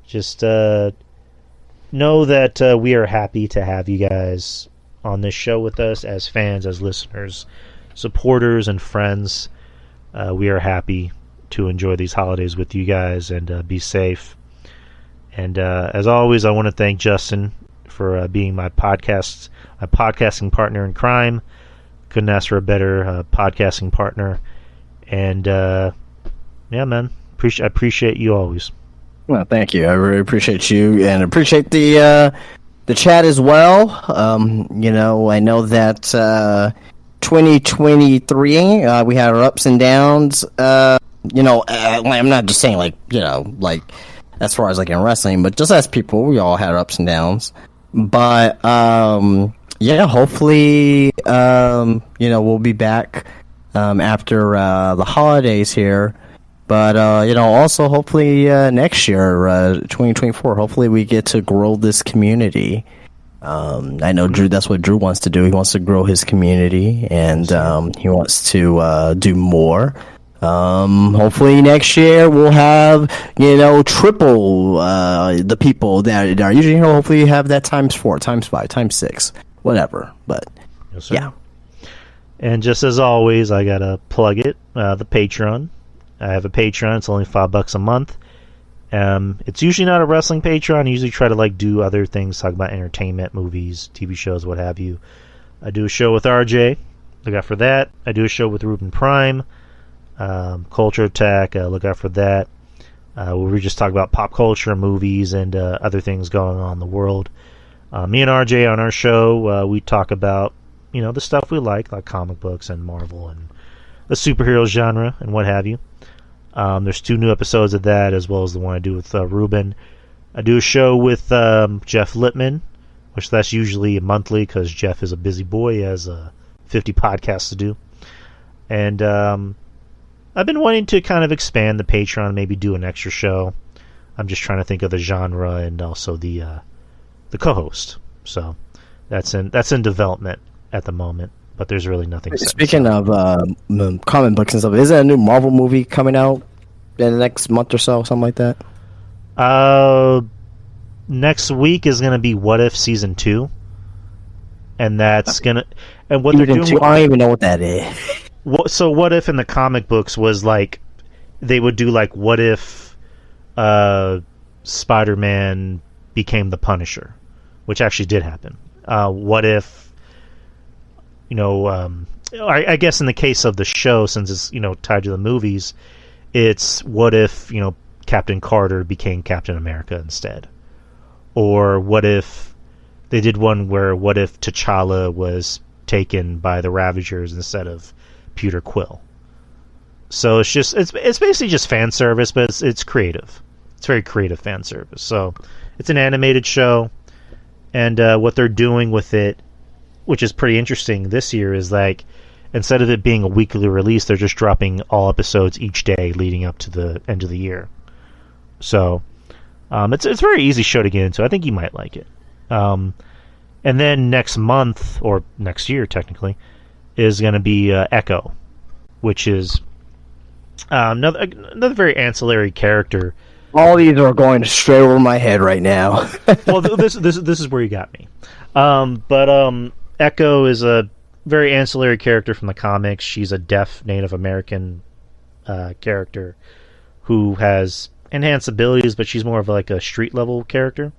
Speaker 2: Just know that we are happy to have you guys on this show with us as fans, as listeners, supporters, and friends. We are happy to enjoy these holidays with you guys, and be safe. And as always, I want to thank Justin for being my podcasting partner in crime. Couldn't ask for a better podcasting partner. And yeah, man, I appreciate you always.
Speaker 3: Well, thank you. I really appreciate you, and appreciate the chat as well. I know that 2023 we had our ups and downs. I'm not just saying like as far as like in wrestling, but just as people, we all had our ups and downs. But yeah, hopefully we'll be back after the holidays here. But also hopefully next year, 2024, hopefully we get to grow this community. I know Drew. That's what Drew wants to do. He wants to grow his community, and he wants to do more. Hopefully next year we'll have triple the people that are usually. Hopefully you have that times 4, times 5, times 6, whatever. But
Speaker 2: yes,
Speaker 3: yeah.
Speaker 2: And just as always, I gotta plug it. The Patreon. I have a Patreon. It's only $5 a month. It's usually not a wrestling Patreon. I usually try to do other things, talk about entertainment, movies, TV shows, what have you. I do a show with RJ. Look out for that. I do a show with Ruben Prime, Culture Attack. Look out for that. Where we just talk about pop culture, movies, and other things going on in the world. Me and RJ on our show, we talk about the stuff we like comic books and Marvel and the superhero genre and what have you. There's 2 new episodes of that, as well as the one I do with Ruben. I do a show with Jeff Littman, which that's usually monthly because Jeff is a busy boy. He has 50 podcasts to do. And I've been wanting to kind of expand the Patreon, maybe do an extra show. I'm just trying to think of the genre and also the co-host. So that's in development at the moment. But there's really nothing.
Speaker 3: Speaking of comic books and stuff, is there a new Marvel movie coming out in the next month or so, something like that?
Speaker 2: Next week is gonna be What If Season 2, and that's gonna what they're doing.
Speaker 3: I don't even know what that is.
Speaker 2: So What If in the comic books was they would do what if Spider-Man became the Punisher, which actually did happen. What if I guess in the case of the show, since it's tied to the movies, it's what if Captain Carter became Captain America instead, or what if they did one where what if T'Challa was taken by the Ravagers instead of Peter Quill. So it's basically just fan service, but it's creative. It's very creative fan service. So it's an animated show, and what they're doing with it, which is pretty interesting this year, is instead of it being a weekly release, they're just dropping all episodes each day leading up to the end of the year. So it's a very easy show to get into. I think you might like it. And then next month, or next year technically, is going to be Echo, which is another very ancillary character.
Speaker 3: All these are going straight over my head right now.
Speaker 2: Well, this is where you got me. But Echo is a very ancillary character from the comics. She's a deaf Native American character who has enhanced abilities, but she's more of like a street level character.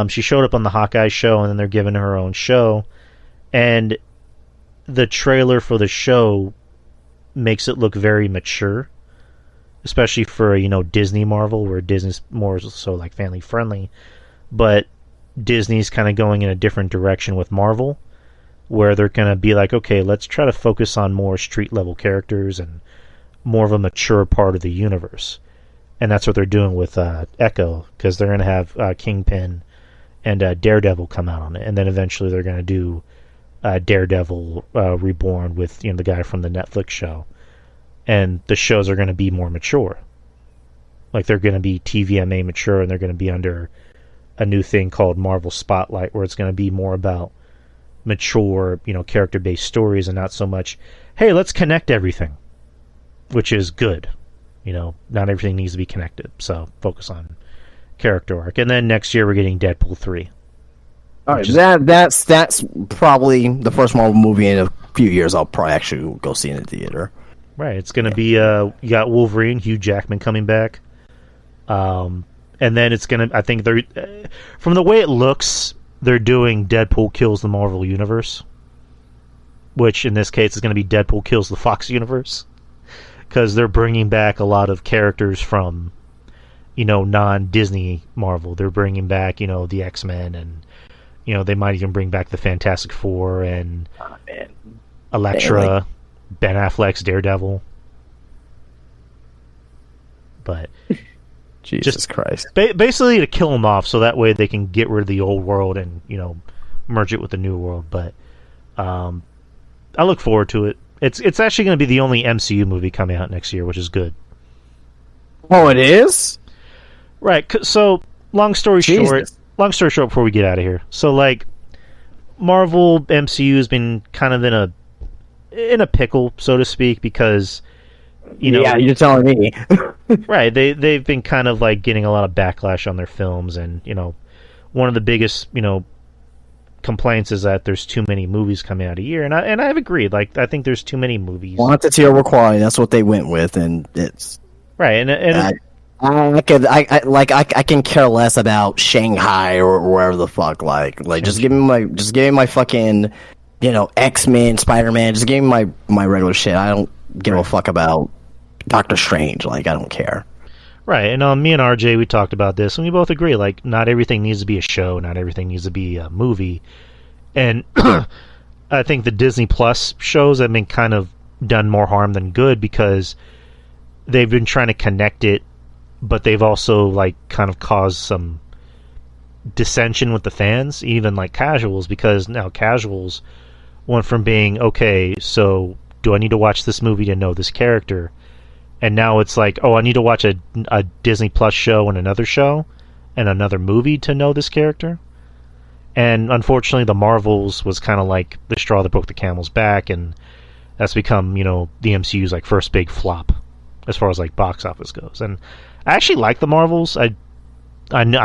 Speaker 2: She showed up on the Hawkeye show, and then they're giving her own show. And the trailer for the show makes it look very mature, especially for, you know, Disney Marvel, where Disney's more so like family friendly. But Disney's kind of going in a different direction with Marvel, where they're going to be like, okay, let's try to focus on more street level characters and more of a mature part of the universe. And that's what they're doing with Echo, because they're going to have Kingpin and Daredevil come out on it, and then eventually they're going to do Daredevil Reborn with, you know, the guy from the Netflix show, and the shows are going to be more mature. Like, they're going to be TVMA mature, and they're going to be under a new thing called Marvel Spotlight, where it's going to be more about mature, you know, character-based stories, and not so much, hey, let's connect everything, which is good. You know, not everything needs to be connected, so focus on character arc. And then next year we're getting Deadpool 3.
Speaker 3: All right, that's probably the first Marvel movie in a few years I'll probably actually go see in the theater.
Speaker 2: Right, it's going to be you got Wolverine, Hugh Jackman coming back. And then it's going to, I think they're from the way it looks, they're doing Deadpool Kills the Marvel Universe, which in this case is going to be Deadpool Kills the Fox Universe, because they're bringing back a lot of characters from, you know, non-Disney Marvel. They're bringing back, you know, the X-Men, and, you know, they might even bring back the Fantastic Four and Elektra, Ben Affleck's Daredevil. But
Speaker 3: Jesus Christ.
Speaker 2: Basically to kill them off, so that way they can get rid of the old world and, you know, merge it with the new world. But I look forward to it. It's actually going to be the only MCU movie coming out next year, which is good.
Speaker 3: Oh, it is?
Speaker 2: Right. So, long story short, before we get out of here. So, like, Marvel MCU has been kind of in a pickle, so to speak, because, you know,
Speaker 3: yeah, you're telling me.
Speaker 2: Right. They've been kind of like getting a lot of backlash on their films, and, you know, one of the biggest, you know, complaints is that there's too many movies coming out a year, and I've agreed. Like, I think there's too many movies.
Speaker 3: Quantity over quality. That's what they went with, and it's
Speaker 2: right. And
Speaker 3: I can care less about Shanghai or wherever the fuck. Like just give me my fucking, you know, X-Men, Spider-Man. Just give me my regular shit. I don't give a fuck about Doctor Strange. Like, I don't care.
Speaker 2: Right, and me and RJ, we talked about this, and we both agree, like, not everything needs to be a show, not everything needs to be a movie. And I think the Disney Plus shows have been kind of done more harm than good, because they've been trying to connect it, but they've also, like, kind of caused some dissension with the fans, even, like, casuals, because now casuals went from being, okay, so do I need to watch this movie to know this character? And now it's like, oh, I need to watch a Disney Plus show and another movie to know this character. And unfortunately, the Marvels was kind of like the straw that broke the camel's back, and that's become, you know, the MCU's like first big flop as far as like box office goes. And I actually like the Marvels. I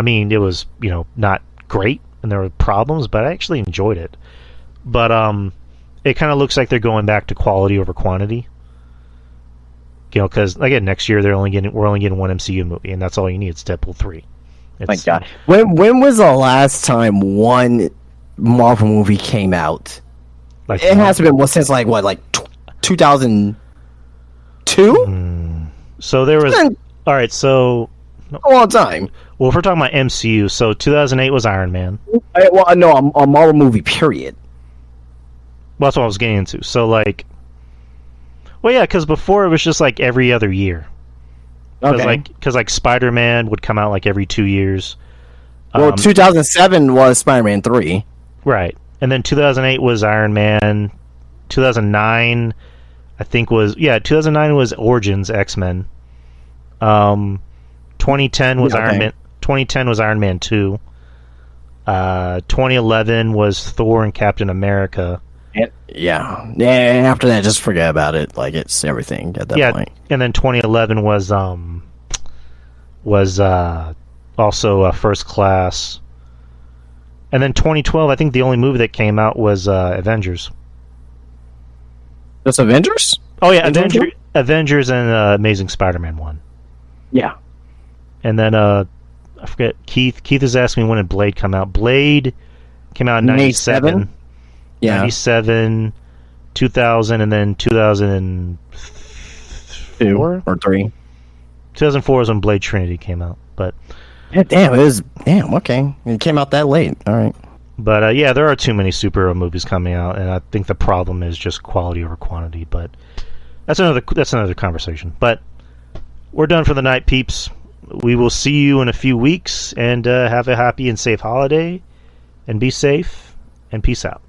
Speaker 2: mean, it was, you know, not great, and there were problems, but I actually enjoyed it. But it kind of looks like they're going back to quality over quantity. You know, because again, next year we're only getting one MCU movie, and that's all you need. It's Deadpool 3.
Speaker 3: My God, when was the last time one Marvel movie came out?
Speaker 2: Like,
Speaker 3: it has been since like 2002.
Speaker 2: So there was all right. So
Speaker 3: a long time.
Speaker 2: Well, if we're talking about MCU, so 2008 was Iron Man.
Speaker 3: Well, no, a Marvel movie. Period.
Speaker 2: Well, that's what I was getting into. So like. Well, yeah, because before it was just like every other year.
Speaker 3: Okay.
Speaker 2: Because like Spider-Man would come out like every 2 years.
Speaker 3: Well, 2007 was Spider-Man 3.
Speaker 2: Right. And then 2008 was Iron Man. 2009, I think 2009 was Origins X-Men. 2010 was Iron Man. 2010 was Iron Man 2. 2011 was Thor and Captain America.
Speaker 3: Yeah. After that, just forget about it. Like, it's everything at that point.
Speaker 2: And then 2011 was also First Class. And then 2012, I think the only movie that came out was Avengers.
Speaker 3: That's Avengers?
Speaker 2: Oh yeah, Avengers and Amazing Spider-Man 1.
Speaker 3: Yeah.
Speaker 2: And then I forget, Keith is asking me when did Blade come out. Blade came out in 97.
Speaker 3: Yeah.
Speaker 2: 97, 2000, and then 2004
Speaker 3: or 3.
Speaker 2: 2004 is when Blade Trinity came out. But
Speaker 3: Yeah, damn, okay. It came out that late. All right.
Speaker 2: But yeah, there are too many superhero movies coming out, and I think the problem is just quality over quantity. But that's another conversation. But we're done for the night, peeps. We will see you in a few weeks, and have a happy and safe holiday, and be safe, and peace out.